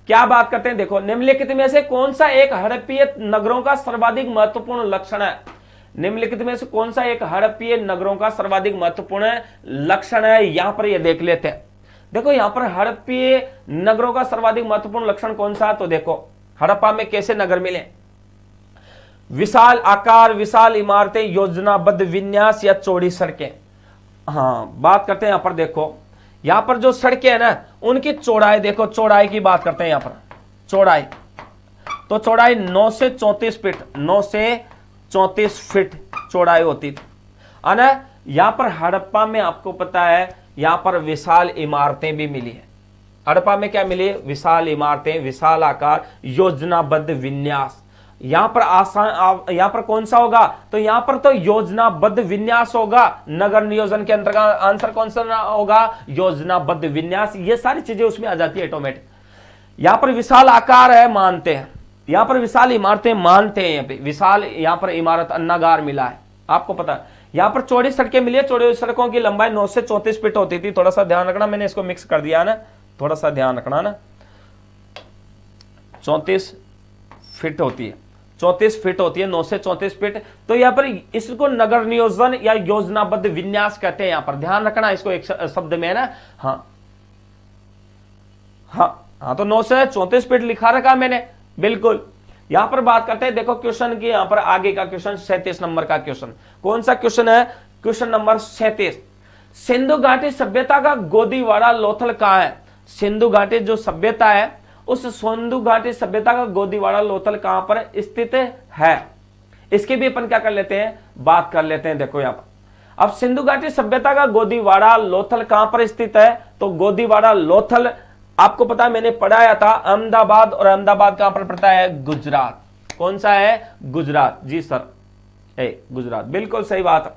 Speaker 1: क्या बात करते हैं? देखो, निम्नलिखित में से कौन सा एक हड़प्पीय नगरों का सर्वाधिक महत्वपूर्ण लक्षण है? निम्नलिखित में से कौन सा एक हड़प्पीय नगरों का सर्वाधिक महत्वपूर्ण लक्षण है? यहां पर ये देख लेते हैं। देखो, यहां पर हड़प्पीय नगरों का सर्वाधिक महत्वपूर्ण लक्षण कौन सा है? तो देखो, हड़प्पा में कैसे नगर मिले? विशाल आकार, विशाल इमारतें, योजनाबद्ध विन्यास या चौड़ी सड़कें। हाँ, बात करते हैं यहां पर। देखो, यहां पर जो सड़कें है ना, उनकी चौड़ाई देखो, चौड़ाई की बात करते हैं यहां पर। चौड़ाई तो चौड़ाई 9 से 34 फीट, 9 से 34 फीट चौड़ाई होती थी, है ना। यहां पर हड़प्पा में आपको पता है, यहां पर विशाल इमारतें भी मिली है। हड़प्पा में क्या मिली? विशाल इमारतें, विशाल आकार, योजनाबद्ध विन्यास। यहां पर आसान, यहां पर कौन सा होगा? तो यहां पर तो योजनाबद्ध विन्यास होगा। नगर नियोजन के अंतर्गत आंसर कौन सा होगा? योजनाबद्ध विन्यास। ये सारी चीजें उसमें आ जाती है ऑटोमेटिक। यहां पर विशाल आकार है, मानते हैं। यहां पर विशाल इमारतें मानते हैं। यहाँ पे विशाल, यहां पर इमारत अन्नागार मिला है, आपको पता है। यहां पर चौड़ी सड़कें मिली है। चौड़ी सड़कों की लंबाई 9 से 34 फीट होती थी। थोड़ा सा ध्यान रखना, मैंने इसको मिक्स कर दिया ना, थोड़ा सा ध्यान रखना ना। 34 फीट होती है, 34 फीट होती है, 9 से 34 फीट। तो यहां पर इसको नगर नियोजन या योजनाबद्ध विन्यास कहते हैं। यहां पर ध्यान रखना इसको एक शब्द में है ना। हाँ हाँ हाँ, तो 9 से 34 फीट लिखा रखा मैंने, बिल्कुल। यहां पर बात करते हैं, देखो क्वेश्चन की, यहां पर आगे का क्वेश्चन 37 नंबर का क्वेश्चन। कौन सा क्वेश्चन है? Question number 37। सिंधु घाटी सभ्यता का गोदीवाड़ा लोथल कहां है? सिंधु घाटी जो सभ्यता है, उस सिंधु घाटी सभ्यता का गोदीवाड़ा लोथल कहां पर स्थित है? इसकी भी अपन क्या कर लेते हैं, बात कर लेते हैं। देखो यहां पर, अब सिंधु घाटी सभ्यता का गोदीवाड़ा लोथल कहां पर स्थित है? तो गोदीवाड़ा लोथल आपको पता है, मैंने पढ़ाया था, अहमदाबाद। और अहमदाबाद कहां पर पड़ता है? गुजरात। कौन सा है? गुजरात। जी सर, गुजरात, बिल्कुल सही बात।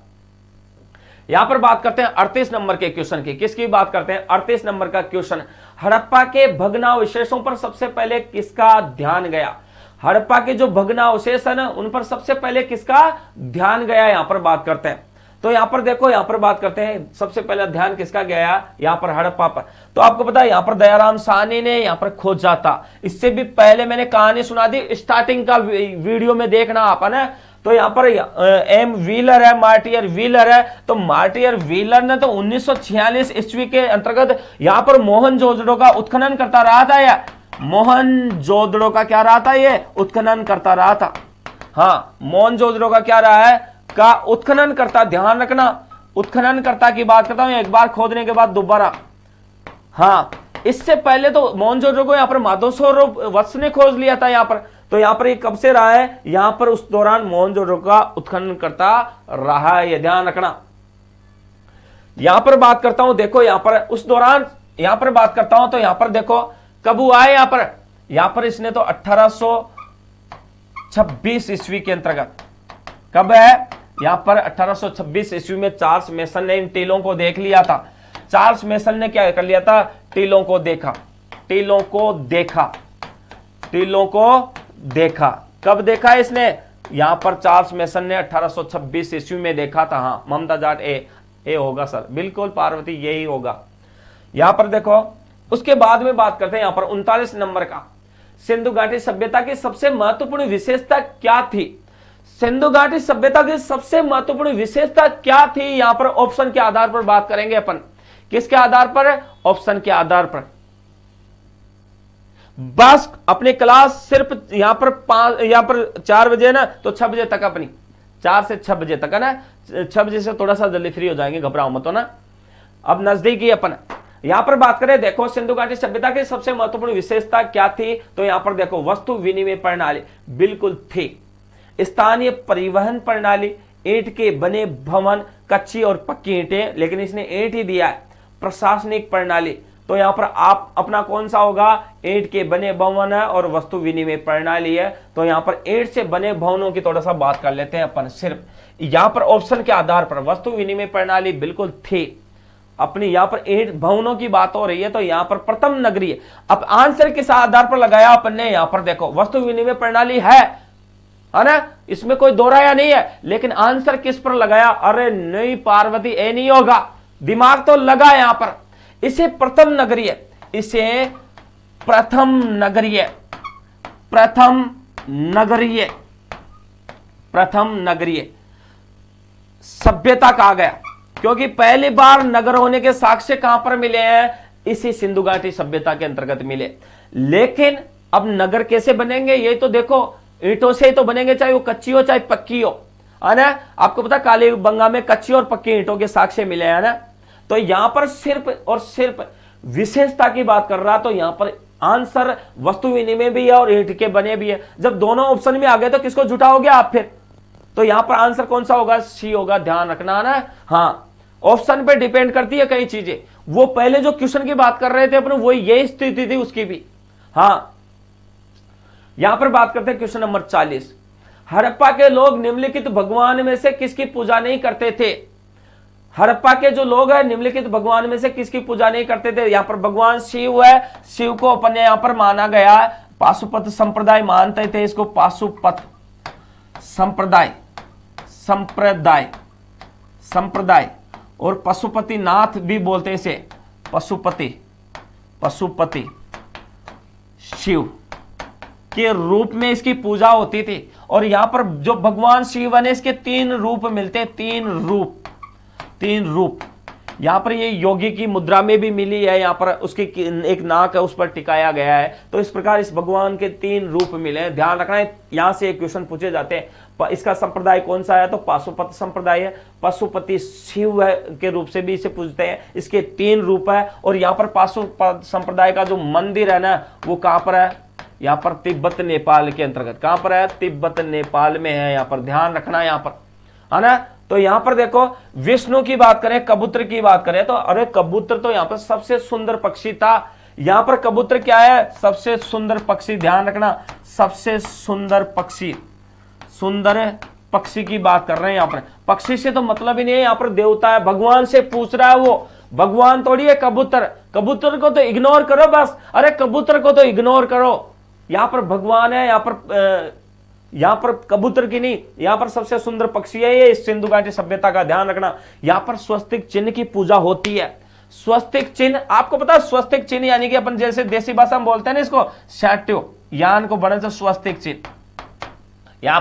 Speaker 1: यहां पर बात करते हैं 38 नंबर के क्वेश्चन की। किसकी बात करते हैं? 38 नंबर का क्वेश्चन, हड़प्पा के भग्नावशेषों पर सबसे पहले किसका ध्यान गया? हड़प्पा के जो भग्नावशेष है ना, उन पर सबसे पहले किसका ध्यान गया? यहां पर बात करते हैं। तो यहां पर देखो, यहां पर बात करते हैं, सबसे पहला ध्यान किसका गया? यहां पर हड़प्पा पर। तो आपको पता है, यहां पर दयाराम साहनी ने यहां पर खोजा था। इससे भी पहले मैंने कहानी सुना दी, स्टार्टिंग का वीडियो में देखना आप, है ना। तो यहां पर एम व्हीलर है, मार्टियर व्हीलर है। तो मार्टियर व्हीलर ने तो 1946 ईस्वी के अंतर्गत यहां पर मोहनजोदड़ो का उत्खनन करता रहा था। या मोहनजोदड़ो का क्या रहा था? ये उत्खनन करता रहा था। हाँ, मोहनजोदड़ो का क्या रहा है? का उत्खनन करता। ध्यान रखना, उत्खनन करता की बात करता हूं, एक बार खोदने के बाद दोबारा। हाँ, इससे पहले तो मोहनजोदड़ो को यहां पर माधोसौर वत्स ने खोज लिया था यहां पर। तो यहां पर ये कब से रहा है? यहां पर उस दौरान मोहनजोदड़ो का उत्खनन करता रहा है, ये ध्यान रखना। यहां पर बात करता हूं, देखो यहां पर उस दौरान, यहां पर बात करता हूं, तो यहां पर देखो कब हुआ है? यहां पर इसने तो 1826 ईस्वी के अंतर्गत, कब है? यहां पर 1826 ईस्वी में चार्ल्स मेसन ने इन टीलों को देख लिया था। चार्ल्स मेसन ने क्या कर लिया था? टीलों को देखा, टीलों को देखा, टीलों को देखा। कब देखा इसने? यहां पर चार्ल्स मेसन ने 1826 ईस्वी में देखा था। हाँ, ममता जाट ए होगा सर, बिल्कुल पार्वती, यही होगा। यहां पर देखो, उसके बाद में बात करते हैं यहां पर 39 नंबर का, सिंधु घाटी सभ्यता की सबसे महत्वपूर्ण विशेषता क्या थी? सिंधु घाटी सभ्यता की सबसे महत्वपूर्ण विशेषता क्या थी? यहां पर ऑप्शन के आधार पर बात करेंगे अपन। किसके आधार पर? ऑप्शन के आधार पर। बस अपनी क्लास सिर्फ यहां पर 4 बजे ना, तो 6 बजे तक अपनी, 4 से 6 बजे तक है ना। 6 बजे से थोड़ा सा जल्दी फ्री हो जाएंगे, घबराओ मत हो ना। अब नजदीकी अपन यहां पर बात करें, देखो सिंधु घाटी सभ्यता की सबसे महत्वपूर्ण विशेषता क्या थी? तो यहां पर देखो, वस्तु विनिमय प्रणाली बिल्कुल थी, स्थानीय परिवहन प्रणाली, ईंट के बने भवन, कच्ची और पक्की ईंटें, लेकिन इसने ईंट ही दिया है, प्रशासनिक प्रणाली। तो यहां पर आप अपना कौन सा होगा? ईंट के बने भवन है और वस्तु विनिमय प्रणाली है। तो यहां पर ईंट से बने भवनों की थोड़ा सा बात कर लेते हैं अपन। सिर्फ यहां पर ऑप्शन के आधार पर वस्तु विनिमय प्रणाली बिल्कुल थी, अपनी यहाँ पर ईंट भवनों की बात हो रही है, तो यहाँ पर प्रथम नगरीय। अब आंसर किस आधार पर लगाया अपन ने, यहाँ पर देखो वस्तु विनिमय प्रणाली है ना, इसमें कोई दोहराया नहीं है, लेकिन आंसर किस पर लगाया, अरे नहीं पार्वती, ए नहीं होगा, दिमाग तो लगा यहां पर। इसे प्रथम नगरीय, इसे प्रथम नगरीय, प्रथम नगरीय, प्रथम नगरीय सभ्यता कहा गया, क्योंकि पहली बार नगर होने के साक्ष्य कहां पर मिले हैं, इसी सिंधु घाटी सभ्यता के अंतर्गत मिले। लेकिन अब नगर कैसे बनेंगे, ये तो देखो ईंटों से ही तो बनेंगे, चाहे वो कच्ची हो चाहे पक्की हो, है ना। आपको पता कालीबंगा में कच्ची और पक्की ईंटों के साक्ष्य मिले हैं ना। तो यहां पर सिर्फ और सिर्फ विशेषता की बात कर रहा, तो यहां पर आंसर वस्तु विनिमय भी है और ईंट के बने भी है। जब दोनों ऑप्शन में आ गए तो किसको जुटाओगे आप फिर, तो यहां पर आंसर कौन सा होगा, सी होगा, ध्यान रखना ना। हाँ, ऑप्शन पे डिपेंड करती है कई चीजें। वो पहले जो क्वेश्चन की बात कर रहे थे अपने, वो यही स्थिति थी उसकी भी। हाँ, यहां पर बात करते हैं क्वेश्चन नंबर 40। हड़प्पा के लोग निम्नलिखित भगवान में से किसकी पूजा नहीं करते थे। हड़प्पा के जो लोग हैं निम्नलिखित भगवान में से किसकी पूजा नहीं करते थे। यहां पर भगवान शिव है, शिव को अपन यहां पर माना गया है, पाशुपत संप्रदाय मानते थे इसको, पाशुपत संप्रदाय, संप्रदाय, संप्रदाय, और पशुपति नाथ भी बोलते इसे, पशुपति, पशुपति शिव के रूप में इसकी पूजा होती थी। और यहां पर जो भगवान शिव ने इसके 3 रूप मिलते हैं, 3 रूप, 3 रूप। यहां पर ये योगी की मुद्रा में भी मिली है, यहां पर उसकी एक नाक है उस पर टिकाया गया है। तो इस प्रकार इस भगवान के 3 रूप मिले हैं, ध्यान रखना है। यहां से एक क्वेश्चन पूछे जाते हैं, इसका संप्रदाय कौन सा है, तो पाशुपत संप्रदाय है। पशुपति शिव के रूप से भी इसे पूछते हैं, इसके 3 रूप है। और यहाँ पर पाशुपत संप्रदाय का जो मंदिर है ना, वो कहां पर है, यहाँ पर तिब्बत नेपाल के अंतर्गत, कहां पर है, तिब्बत नेपाल में है। यहाँ पर ध्यान रखना, यहाँ पर है ना। तो यहां पर देखो विष्णु की बात करें, कबूतर की बात करें, तो अरे कबूतर तो यहां पर सबसे सुंदर पक्षी था। यहां पर कबूतर क्या है, सबसे सुंदर पक्षी, ध्यान रखना, सबसे सुंदर पक्षी, सुंदर पक्षी की बात कर रहे हैं। यहां पर पक्षी से तो मतलब ही नहीं है, यहां पर देवता है, भगवान से पूछ रहा है वो, भगवान थोड़ी है कबूतर। कबूतर को तो इग्नोर करो बस, अरे कबूतर को तो इग्नोर करो, यहां पर भगवान है, यहां पर कबूतर की नहीं, यहां पर सबसे सुंदर पक्षी है ये इस सिंधु घाटी सभ्यता का, ध्यान रखना। यहां पर स्वस्तिक चिन्ह की पूजा होती है। स्वस्तिक चिन्ह आपको पता है, स्वस्तिक चिन्ह यानी कि अपन जैसे देसी भाषा में बोलते हैं ना इसको, शैट्यो, यान को बने से स्वस्तिक चिन्ह। यहां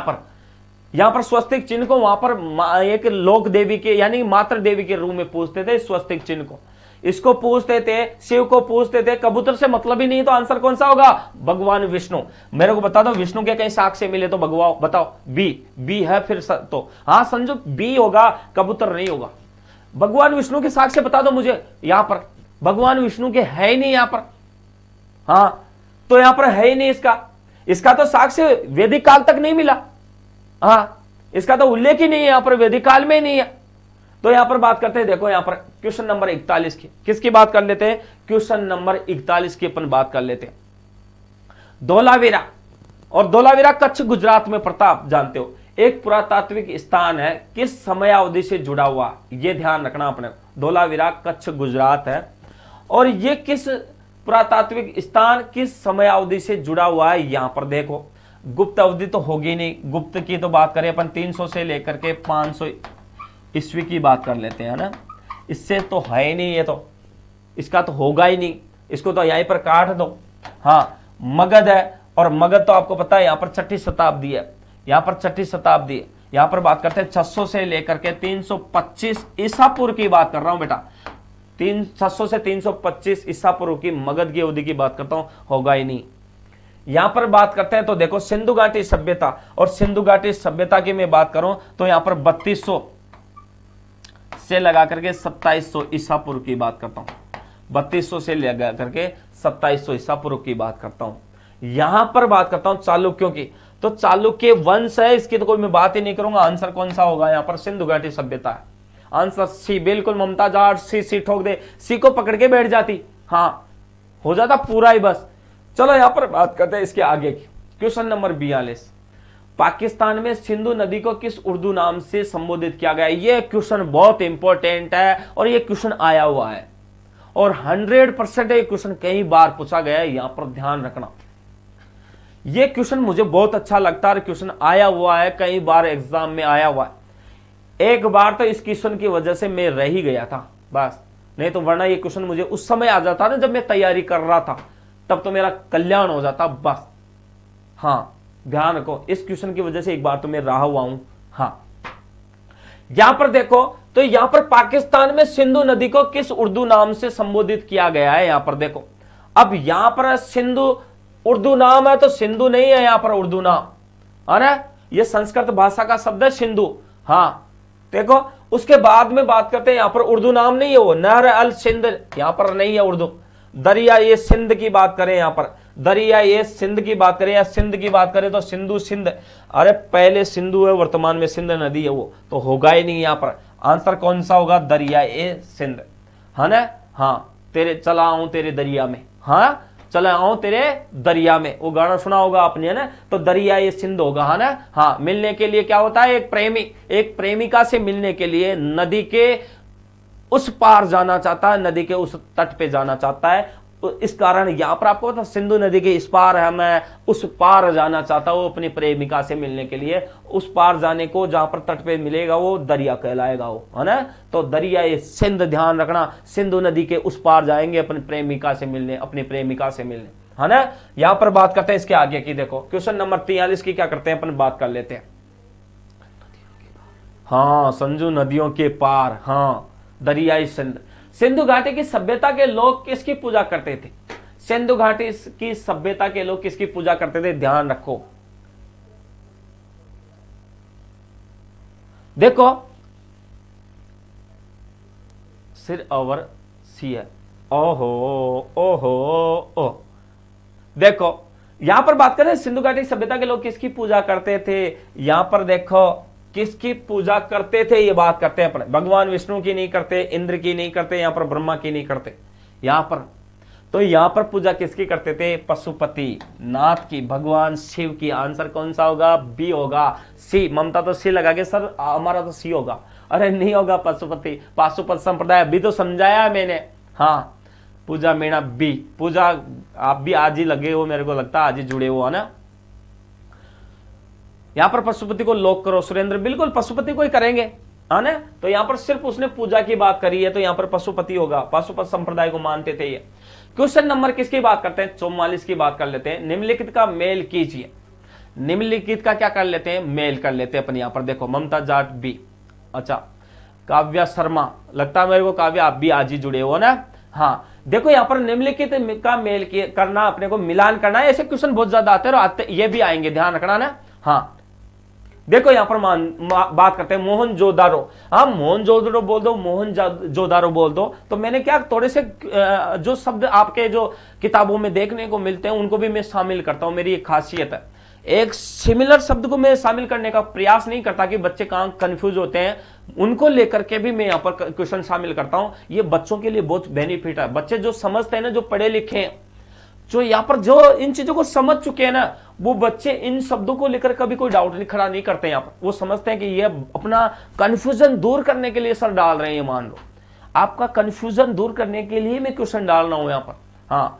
Speaker 1: पर स्वस्तिक चिन्ह को वहां पर एक लोक देवी के यानी मातृ देवी के रूप में पूछते थे स्वस्तिक चिन्ह को, इसको पूछते थे, शिव को पूछते थे। कबूतर से मतलब ही नहीं, तो आंसर कौन सा होगा, भगवान विष्णु। मेरे को बता दो विष्णु के कहीं साक्ष्य मिले तो भगवान बताओ, बी है फिर तो हाँ संजू बी होगा, कबूतर नहीं होगा। भगवान विष्णु के साक्ष्य बता दो मुझे, यहां पर भगवान विष्णु के है ही नहीं यहां पर। हाँ, तो यहां पर है ही नहीं इसका तो साक्ष्य वैदिक काल तक नहीं मिला। हाँ, इसका तो उल्लेख ही नहीं है यहां पर, वैदिक काल में ही नहीं है। तो यहां पर बात करते हैं, देखो यहां पर क्वेश्चन नंबर 41 की, किसकी बात कर लेते हैं, क्वेश्चन नंबर 41 की अपन बात कर लेते हैं। धोलावीरा, और धोलावीरा कच्छ गुजरात में प्रताप जानते हो, एक पुरातात्विक स्थान है, किस समयावधि से जुड़ा हुआ, यह ध्यान रखना अपने। धोलावीरा कच्छ गुजरात है, और यह किस पुरातात्विक स्थान किस समयावधि से जुड़ा हुआ है। यहां पर देखो गुप्त अवधि तो होगी नहीं, गुप्त की तो बात करें अपन 300 से लेकर के 500 ईस्वी की बात कर लेते हैं ना, इससे तो है ही नहीं, ये तो इसका तो होगा ही नहीं, इसको तो यहीं पर काट दो। हाँ, मगध है, और मगध तो आपको पता है यहां पर 6ठी शताब्दी है, यहां पर 6ठी शताब्दी है। यहां पर बात करते हैं 600 से लेकर के 325 ईसा पूर्व की बात कर रहा हूं बेटा, 600 से 325 ईसा पूर्व की मगध की अवधि की बात करता हूं, होगा ही नहीं। यहां पर बात करते हैं तो देखो सिंधु घाटी सभ्यता, और सिंधु घाटी सभ्यता की मैं बात करूं तो यहां पर 3200 से लगा करके 2700 ईसा पूर्व की बात करता हूं, 3200 से लगा करके 2700 ईसा पूर्व की बात करता हूं। यहां पर बात करता हूं चालुक्यों की, तो चालुक्य वंश है, इसकी तो कोई मैं बात ही नहीं करूंगा। आंसर कौन सा होगा, यहां पर सिंधु घाटी सभ्यता है, आंसर सी, बिल्कुल ममताज आठ सी ठोक दे, सी को पकड़ के बैठ जाती, हाँ हो जाता पूरा ही बस। चलो यहां पर बात करते हैं इसके आगे की, क्वेश्चन नंबर 42। पाकिस्तान में सिंधु नदी को किस उर्दू नाम से संबोधित किया गया? ये क्वेश्चन बहुत इंपॉर्टेंट है और ये क्वेश्चन आया हुआ है और 100% ये क्वेश्चन कई बार पूछा गया है, यहां पर ध्यान रखना। ये क्वेश्चन मुझे बहुत अच्छा लगता है, क्वेश्चन आया हुआ है, कई बार एग्जाम में आया हुआ है। एक बार तो इस क्वेश्चन की वजह से मैं रह ही गया था बस, नहीं तो वरना ये क्वेश्चन मुझे उस समय आ जाता ना जब मैं तैयारी कर रहा था, तब तो मेरा कल्याण हो जाता बस। हाँ ध्यान रखो, इस क्वेश्चन की वजह से एक बार तो मैं रहा हुआ हूं। हाँ यहां पर देखो, तो यहां पर पाकिस्तान में सिंधु नदी को किस उर्दू नाम से संबोधित किया गया है? यहां पर देखो, अब यहां पर सिंधु उर्दू नाम है तो सिंधु नहीं है यहां पर उर्दू नाम, है ना? यह संस्कृत भाषा का शब्द है सिंधु। हाँ देखो, उसके बाद में बात करते हैं, यहां पर उर्दू नाम नहीं है, वो नहर अल सिंध यहां पर नहीं है उर्दू। दरिया ये सिंध की बात करें, यहां पर दरिया ये सिंध की बात करें या सिंध की बात करें तो सिंधु सिंध, अरे पहले सिंधु है, वर्तमान में सिंध नदी है, वो तो होगा ही नहीं। यहां पर आंसर कौन सा होगा? दरिया ए सिंध, है ना? हाँ, तेरे चला आऊं तेरे दरिया में, हाँ चला आऊं तेरे दरिया में, वो गाना सुना होगा आपने, है ना? तो दरिया ये सिंध होगा, है ना? हाँ, मिलने के लिए क्या होता है, एक प्रेमी एक प्रेमिका से मिलने के लिए नदी के उस पार जाना चाहता है, नदी के उस तट पे जाना चाहता है, तो इस कारण यहां पर आपको पता, सिंधु नदी के इस पार है, मैं उस पार जाना चाहता हूं अपनी प्रेमिका से मिलने के लिए। उस पार जाने को जहां पर तट पे मिलेगा वो दरिया कहलाएगा, वो, है ना? तो दरिया ये सिंध, ध्यान रखना, सिंधु नदी के उस पार जाएंगे अपनी प्रेमिका से मिलने, अपनी प्रेमिका से मिलने, है ना? यहां पर बात करते हैं इसके आगे की। देखो क्वेश्चन नंबर 43 की क्या करते हैं अपन, बात कर लेते हैं। हाँ, सिंधु नदियों के पार, हाँ दरियाई सिंध। सिंधु घाटी की सभ्यता के लोग किसकी पूजा करते थे? सिंधु घाटी की सभ्यता के लोग किसकी पूजा करते थे? ध्यान रखो, देखो सिर ओवर सी है, ओहो ओहो ओ। देखो यहां पर बात करें सिंधु घाटी सभ्यता के लोग किसकी पूजा करते थे, यहां पर देखो किसकी पूजा करते थे, ये बात करते हैं अपने। भगवान विष्णु की नहीं करते, इंद्र की नहीं करते, यहां पर ब्रह्मा की नहीं करते, यहां पर तो यहां पर पूजा किसकी करते थे? पशुपति नाथ की, भगवान शिव की। आंसर कौन सा होगा? बी होगा, सी। ममता तो सी लगा के सर हमारा तो सी होगा, अरे नहीं होगा, पशुपति, पाशुपत संप्रदाय अभी तो समझाया है मैंने। हाँ, पूजा मेरा बी, पूजा आप भी आज ही लगे हो, मेरे को लगता है आज ही जुड़े हो, है ना? यहां पर पशुपति को लॉक करो सुरेंद्र, बिल्कुल पशुपति को ही करेंगे, है ना? तो यहां पर सिर्फ उसने पूजा की बात करी है तो यहां पर पशुपति होगा, पाशुपत संप्रदाय को मानते थे ये। क्वेश्चन नंबर किसकी बात करते हैं? 44 की बात कर लेते हैं। निम्नलिखित का मेल कीजिए। निम्नलिखित का क्या कर लेते हैं? मेल कर लेते हैं अपन। यहां पर देखो, ममता जाट बी, अच्छा काव्या शर्मा, लगता है मेरे को काव्या आप भी आज ही जुड़े हो ना? हाँ देखो, यहां पर निम्नलिखित का मेल करना, अपने को मिलान करना है। ऐसे क्वेश्चन बहुत ज्यादा आते हैं और आते ये भी आएंगे, ध्यान रखना ना। हाँ देखो यहां पर बात करते हैं मोहन जोदारो। हाँ, मोहन जोदारो बोल दो, मोहन जोदारो बोल दो, तो मैंने क्या थोड़े से जो शब्द आपके जो किताबों में देखने को मिलते हैं उनको भी मैं शामिल करता हूं, मेरी एक खासियत है। एक सिमिलर शब्द को मैं शामिल करने का प्रयास नहीं करता कि बच्चे कहां कंफ्यूज होते हैं, उनको लेकर के भी मैं यहां पर क्वेश्चन शामिल करता हूं। ये बच्चों के लिए बहुत बेनिफिट है। बच्चे जो समझते हैं ना, जो पढ़े लिखे हैं, जो यहाँ पर जो इन चीजों को समझ चुके हैं ना, वो बच्चे इन शब्दों को लेकर कभी कोई डाउट नहीं खड़ा नहीं करते। यहाँ पर वो समझते हैं कि ये अपना कंफ्यूजन दूर करने के लिए सर डाल रहे हैं। ये मान लो आपका कंफ्यूजन दूर करने के लिए मैं क्वेश्चन डाल रहा हूं यहाँ पर। हाँ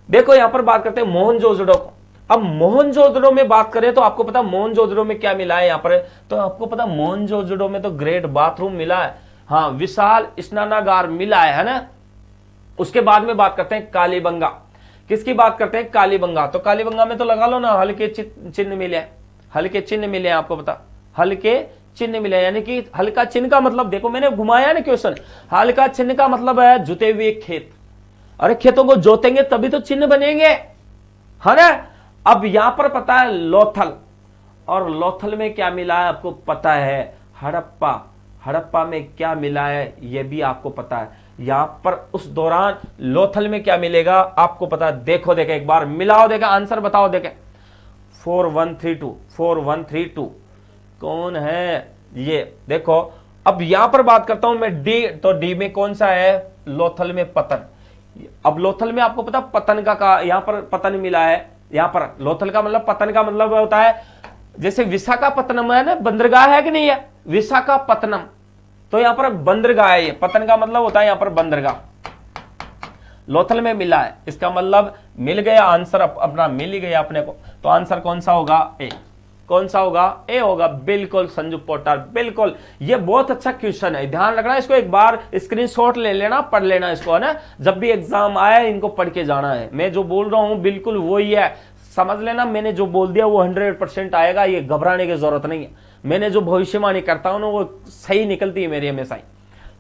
Speaker 1: देखो, यहाँ पर बात करते हैं मोहनजोदड़ो को। अब मोहनजोदड़ो में बात करें तो आपको पता मोहनजोदड़ो में क्या मिला है यहाँ पर, तो आपको पता मोहनजोदड़ो में तो ग्रेट बाथरूम मिला है, हाँ विशाल स्नानागार मिला है ना। उसके बाद में बात करते हैं कालीबंगा। किसकी बात करते हैं? कालीबंगा। तो कालीबंगा में तो लगा लो ना, हल्के चिन्ह मिले, हल्के चिन्ह मिले, आपको पता हल्के चिन्ह मिले, यानी कि हल्का चिन्ह का मतलब, देखो मैंने घुमाया ना क्वेश्चन, हल्का चिन्ह का मतलब है जुते हुए खेत। अरे खेतों को जोतेंगे तभी तो चिन्ह बनेंगे, है ना। अब यहां पर पता है लोथल, और लोथल में क्या मिला है आपको पता है? हड़प्पा। हड़प्पा में क्या मिला है यह भी आपको पता है। यहां पर उस दौरान लोथल में क्या मिलेगा आपको पता है? देखो देखे एक बार मिलाओ, देखे आंसर बताओ, देखे 4132 4132 कौन है ये? देखो अब यहां पर बात करता हूं मैं डी, तो डी में कौन सा है? लोथल में पतन। अब लोथल में आपको पता पतन का यहां पर पतन मिला है, यहाँ पर लोथल का मतलब पतन का मतलब होता है, जैसे विशाखापत्तनम है ना, बंदरगाह है कि नहीं है, विशाखापत्तनम, तो यहाँ पर बंदरगाह है, ये पतन का मतलब होता है यहाँ पर बंदरगाह। लोथल में मिला है, इसका मतलब मिल गया, आंसर अपना मिल ही गया अपने को, तो आंसर कौन सा होगा, ए। कौन सा होगा, ए होगा, बिल्कुल संजू पोटार, बिल्कुल। ये बहुत अच्छा क्वेश्चन है, ध्यान रखना इसको, एक बार स्क्रीनशॉट ले लेना, पढ़ लेना इसको, है ना, जब भी एग्जाम आए इनको पढ़ के जाना है। मैं जो बोल रहा हूं बिल्कुल वही है, समझ लेना, मैंने जो बोल दिया वो 100% आएगा, ये घबराने की जरूरत नहीं है। मैंने जो भविष्यवाणी करता हूं ना वो सही निकलती है मेरी हमेशा ही।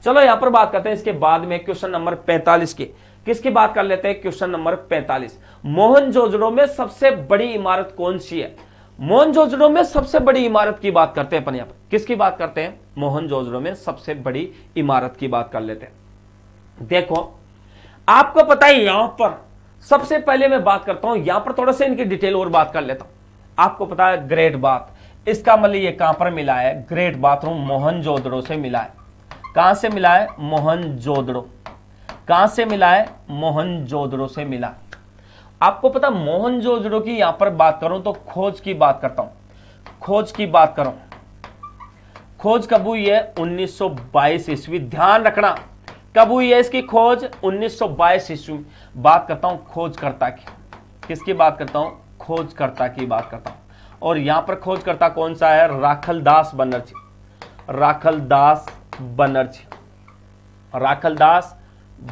Speaker 1: चलो यहां पर बात करते हैं इसके बाद में क्वेश्चन नंबर 45 की। किसकी बात कर लेते हैं, क्वेश्चन नंबर 45, मोहनजोदड़ो में सबसे बड़ी इमारत कौन सी है। मोहनजोदड़ो में सबसे बड़ी इमारत की बात करते हैं अपन यहां पर, किसकी बात करते हैं, मोहनजोदड़ो में सबसे बड़ी इमारत की बात कर लेते हैं। देखो आपको पता है, यहां पर सबसे पहले मैं बात करता हूं, यहां पर थोड़ा सा इनकी डिटेल और बात कर लेता हूं। आपको पता है ग्रेट बाथ, इसका मतलब ये कहां पर मिला है, ग्रेट बाथरूम मोहनजोदड़ो से मिला है। कहां से मिला है, मोहनजोदड़ो। कहां से मिला है, मोहनजोदड़ो से मिला। आपको पता मोहनजोदड़ो की यहां पर बात करूं तो खोज की बात करता हूं, खोज की बात करूं, खोज कब हुई है, 1922 ईस्वी। ध्यान रखना कब हुई है इसकी खोज, 1922 ईस्वी। बात करता हूं खोजकर्ता की, किसकी बात करता हूं, खोजकर्ता की बात करता हूं। और यहां पर खोजकर्ता कौन सा है, राखलदास बनर्जी, राखलदास बनर्जी, राखलदास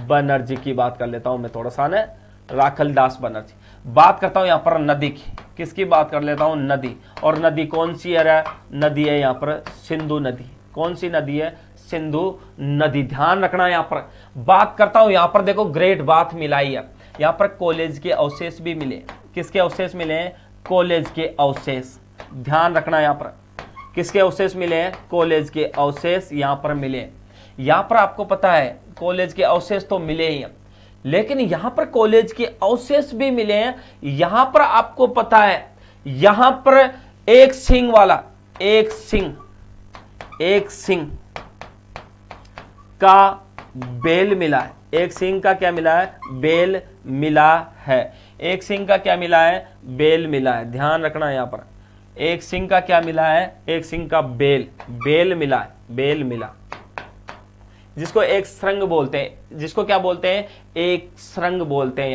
Speaker 1: बनर्जी की बात कर लेता हूं मैं थोड़ा सा ना, राखलदास बनर्जी। बात करता हूं यहां पर नदी की, किसकी बात कर लेता हूं, नदी। और नदी कौन सी है, नदी है यहां पर सिंधु नदी। कौन सी नदी है, सिंधु नदी। ध्यान रखना यहां पर बात करता हूं, यहां पर देखो ग्रेट बाथ मिलाई है, यहां पर कॉलेज के अवशेष भी मिले। किसके अवशेष मिले हैं, कॉलेज के अवशेष। ध्यान रखना यहां पर किसके अवशेष मिले हैं, कॉलेज के अवशेष यहां पर मिले। यहां पर आपको पता है कॉलेज के अवशेष तो मिले ही हैं, लेकिन यहां पर कॉलेज के अवशेष भी मिले हैं। यहां पर आपको पता है यहां पर एक सिंह वाला, एक सिंह का बेल मिला है, एक सिंह का क्या मिला है, बेल मिला है। एक सिंह का क्या मिला है, बेल मिला है। ध्यान रखना यहां पर एक सिंह का क्या मिला है, एक सिंह का बेल मिला है, बेल मिला, जिसको एक श्रृंग बोलते हैं, जिसको क्या बोलते हैं, एक श्रृंग बोलते हैं।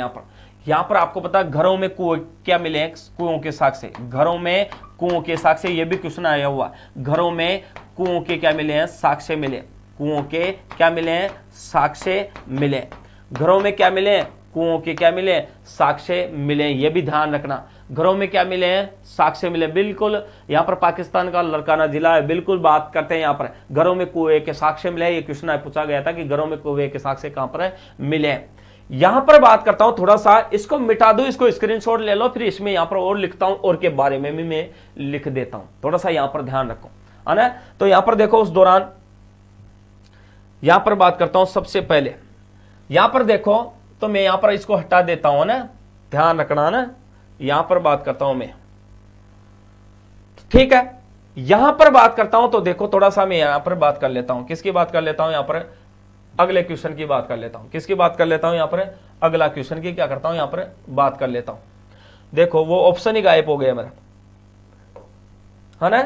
Speaker 1: यहां पर आपको पता है घरों में कुएं क्या मिले हैं, कुओं के साक्ष्य, घरों में कुओं के साक्ष्य, ये भी क्वेश्चन आया हुआ, घरों में कुओं के क्या मिले हैं, साक्ष्य मिले। कुओं के क्या मिले हैं, साक्ष्य मिले। घरों में क्या मिले, कुओं के क्या मिले, साक्ष्य मिले। ये भी ध्यान रखना, घरों में क्या मिले हैं, साक्ष्य मिले। बिल्कुल यहाँ पर पाकिस्तान का लड़काना जिला है, बिल्कुल बात करते हैं यहाँ पर घरों में कुएं के साक्ष्य मिले। ये क्वेश्चन पूछा गया था कि घरों में कुएं के साक्ष्य कहां पर है, मिले। यहां पर बात करता हूं थोड़ा सा, इसको मिटा दो, इसको स्क्रीनशॉट ले लो, फिर इसमें यहां पर और लिखता हूं और के बारे में भी मैं लिख देता हूं, थोड़ा सा यहां पर ध्यान रखो, है ना। तो यहां पर देखो उस दौरान यहां पर बात करता हूं, सबसे पहले यहां पर देखो, तो मैं यहां पर इसको हटा देता हूं ना, ध्यान रखना ना, यहां पर बात करता हूं मैं, ठीक है। यहां पर बात करता हूं तो देखो थोड़ा सा मैं यहां पर बात कर लेता हूं, किसकी बात कर लेता हूं, यहां पर अगले क्वेश्चन की बात कर लेता हूं। किसकी बात कर लेता हूं, यहां पर अगला क्वेश्चन की क्या करता हूं, यहां पर बात कर लेता हूं। देखो वो ऑप्शन ही गायब हो गया मेरा, है ना।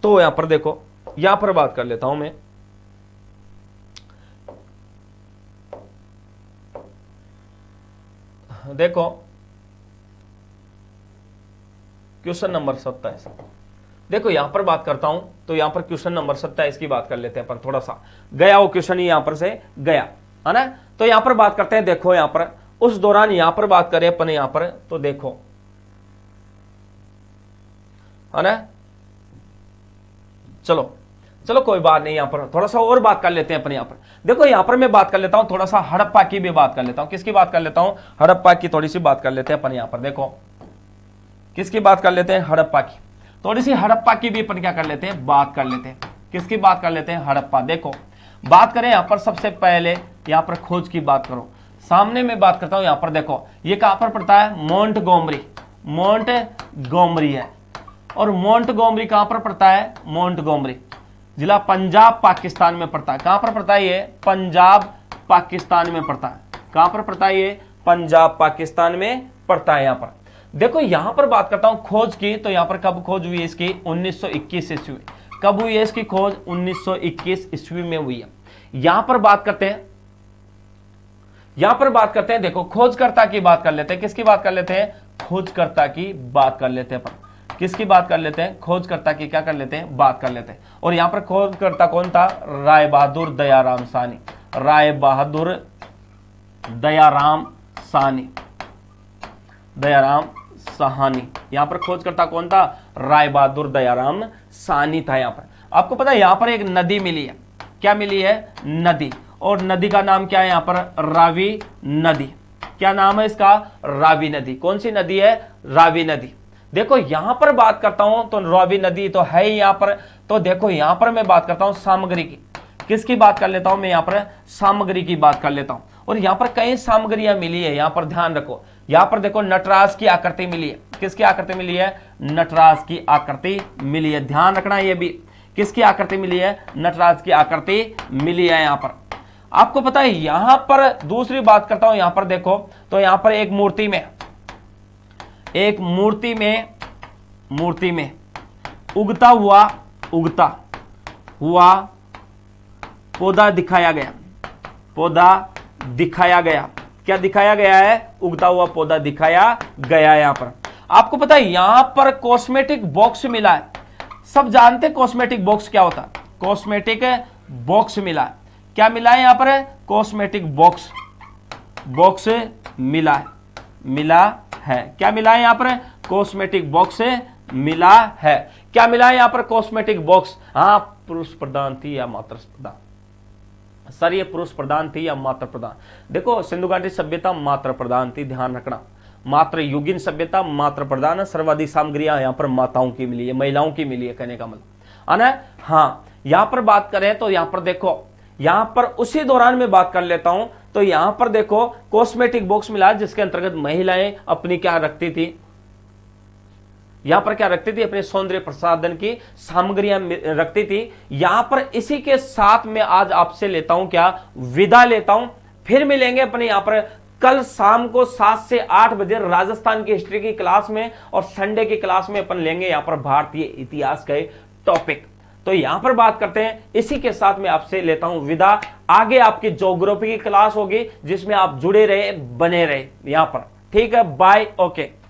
Speaker 1: तो यहां पर देखो, यहां पर बात कर लेता हूं मैं, देखो क्वेश्चन नंबर 27, देखो यहां पर बात करता हूं, तो यहां पर क्वेश्चन नंबर 27 की बात कर लेते हैं। पर थोड़ा सा गया वो क्वेश्चन ही यहां पर से गया, है ना। तो यहां पर बात करते हैं, देखो यहां पर उस दौरान यहां पर बात करें अपन यहां पर, तो देखो, है ना। चलो चलो कोई बात नहीं, यहां पर थोड़ा सा और बात कर लेते हैं अपन। यहां पर देखो, यहां पर मैं बात कर लेता हूं थोड़ा सा हड़प्पा की भी बात कर लेता हूं। किसकी बात कर लेता हूं, हड़प्पा की थोड़ी सी बात कर लेते हैं अपन। यहां पर देखो किसकी बात कर लेते हैं, हड़प्पा की, थोड़ी सी हड़प्पा की भी अपन क्या कर लेते हैं, बात कर लेते हैं। किसकी बात कर लेते हैं, हड़प्पा। देखो बात करें यहां पर, सबसे पहले यहां पर खोज की बात करो, सामने में बात करता हूं। यहां पर देखो ये कहां पर पड़ता है, मोंटगोमरी, मोंटगोमरी है। और मोंटगोमरी कहां पर पड़ता है, मोंटगोमरी जिला पंजाब पाकिस्तान में पड़ता है। कहां पर पड़ता है ये, पंजाब पाकिस्तान में पड़ता है। कहां पर पड़ता है ये, पंजाब पाकिस्तान में पड़ता है। यहां पर देखो यहां पर बात करता हूं खोज की, तो यहां पर कब खोज हुई है इसकी? 1921 ईस्वी। कब हुई है इसकी खोज? 1921 ईस्वी में हुई है। यहां पर बात करते हैं, देखो खोजकर्ता की बात कर लेते हैं। किसकी बात कर लेते हैं? खोजकर्ता की बात कर लेते हैं अपन। किसकी बात कर लेते हैं? खोजकर्ता की क्या कर लेते हैं? बात कर लेते हैं। और यहां पर खोजकर्ता कौन था? राय बहादुर दयाराम साहनी। राय बहादुर दयाराम साहनी, दयाराम साहनी। यहां पर खोजकर्ता कौन था? राय बहादुर दयाराम साहनी था। यहां पर आपको पता है यहां पर एक नदी मिली है। क्या मिली है? नदी। और नदी का नाम क्या है? यहां पर रावी नदी। क्या नाम है इसका? रावी नदी। कौन सी नदी है? रावी नदी। देखो यहां पर बात करता हूं तो रावी नदी तो है ही यहां पर। तो देखो यहां पर मैं बात करता हूं सामग्री की। किसकी बात कर लेता हूं मैं? यहां पर सामग्री की बात कर लेता हूं। और यहां पर कई सामग्रियां मिली है। यहां पर ध्यान रखो, यहां पर देखो नटराज की आकृति मिली है। किसकी आकृति मिली है? नटराज की आकृति मिली है। ध्यान रखना ये भी, किसकी आकृति मिली है? नटराज की आकृति मिली है। यहां पर आपको पता है यहां पर दूसरी बात करता हूं, यहां पर देखो तो यहां पर एक मूर्ति में उगता हुआ पौधा दिखाया गया। क्या दिखाया गया है? उगता हुआ पौधा दिखाया गया। यहां पर आपको पता है यहां पर कॉस्मेटिक बॉक्स मिला है। सब जानते हैं कॉस्मेटिक बॉक्स क्या होता है? कॉस्मेटिक बॉक्स मिला है। क्या मिला है? यहां पर कॉस्मेटिक बॉक्स मिला है। क्या मिला है? यहां पर कॉस्मेटिक बॉक्स मिला है। क्या मिला है? यहां पर कॉस्मेटिक बॉक्स। हाँ, पुरुष प्रधान थी या मातृ प्रधान? सर ये पुरुष प्रधान थी या मातृ प्रधान? देखो सिंधु घाटी सभ्यता मातृ प्रधान थी, ध्यान रखना। मातृ युगीन सभ्यता मातृ प्रधान है। सर्वाधिक सामग्रियां यहां पर माताओं की मिली है, महिलाओं की मिली है, कहने का मतलब है ना। हाँ, यहां पर बात करें तो यहां पर देखो, यहां पर उसी दौरान में बात कर लेता हूं तो यहां पर देखो कॉस्मेटिक बॉक्स मिला जिसके अंतर्गत महिलाएं अपनी क्या रखती थी? यहां पर क्या रखती थी? अपने सौंदर्य प्रसाधन की सामग्रियां रखती थी। यहां पर इसी के साथ में आज आपसे लेता हूं क्या? विदा लेता हूं। फिर मिलेंगे अपने यहां पर कल शाम को 7 से 8 बजे राजस्थान की हिस्ट्री की क्लास में, और संडे की क्लास में अपन लेंगे यहां पर भारतीय इतिहास के टॉपिक। तो यहां पर बात करते हैं, इसी के साथ में आपसे लेता हूं विदा। आगे आपकी ज्योग्राफी की क्लास होगी जिसमें आप जुड़े रहे, बने रहे यहां पर। ठीक है, बाय, ओके।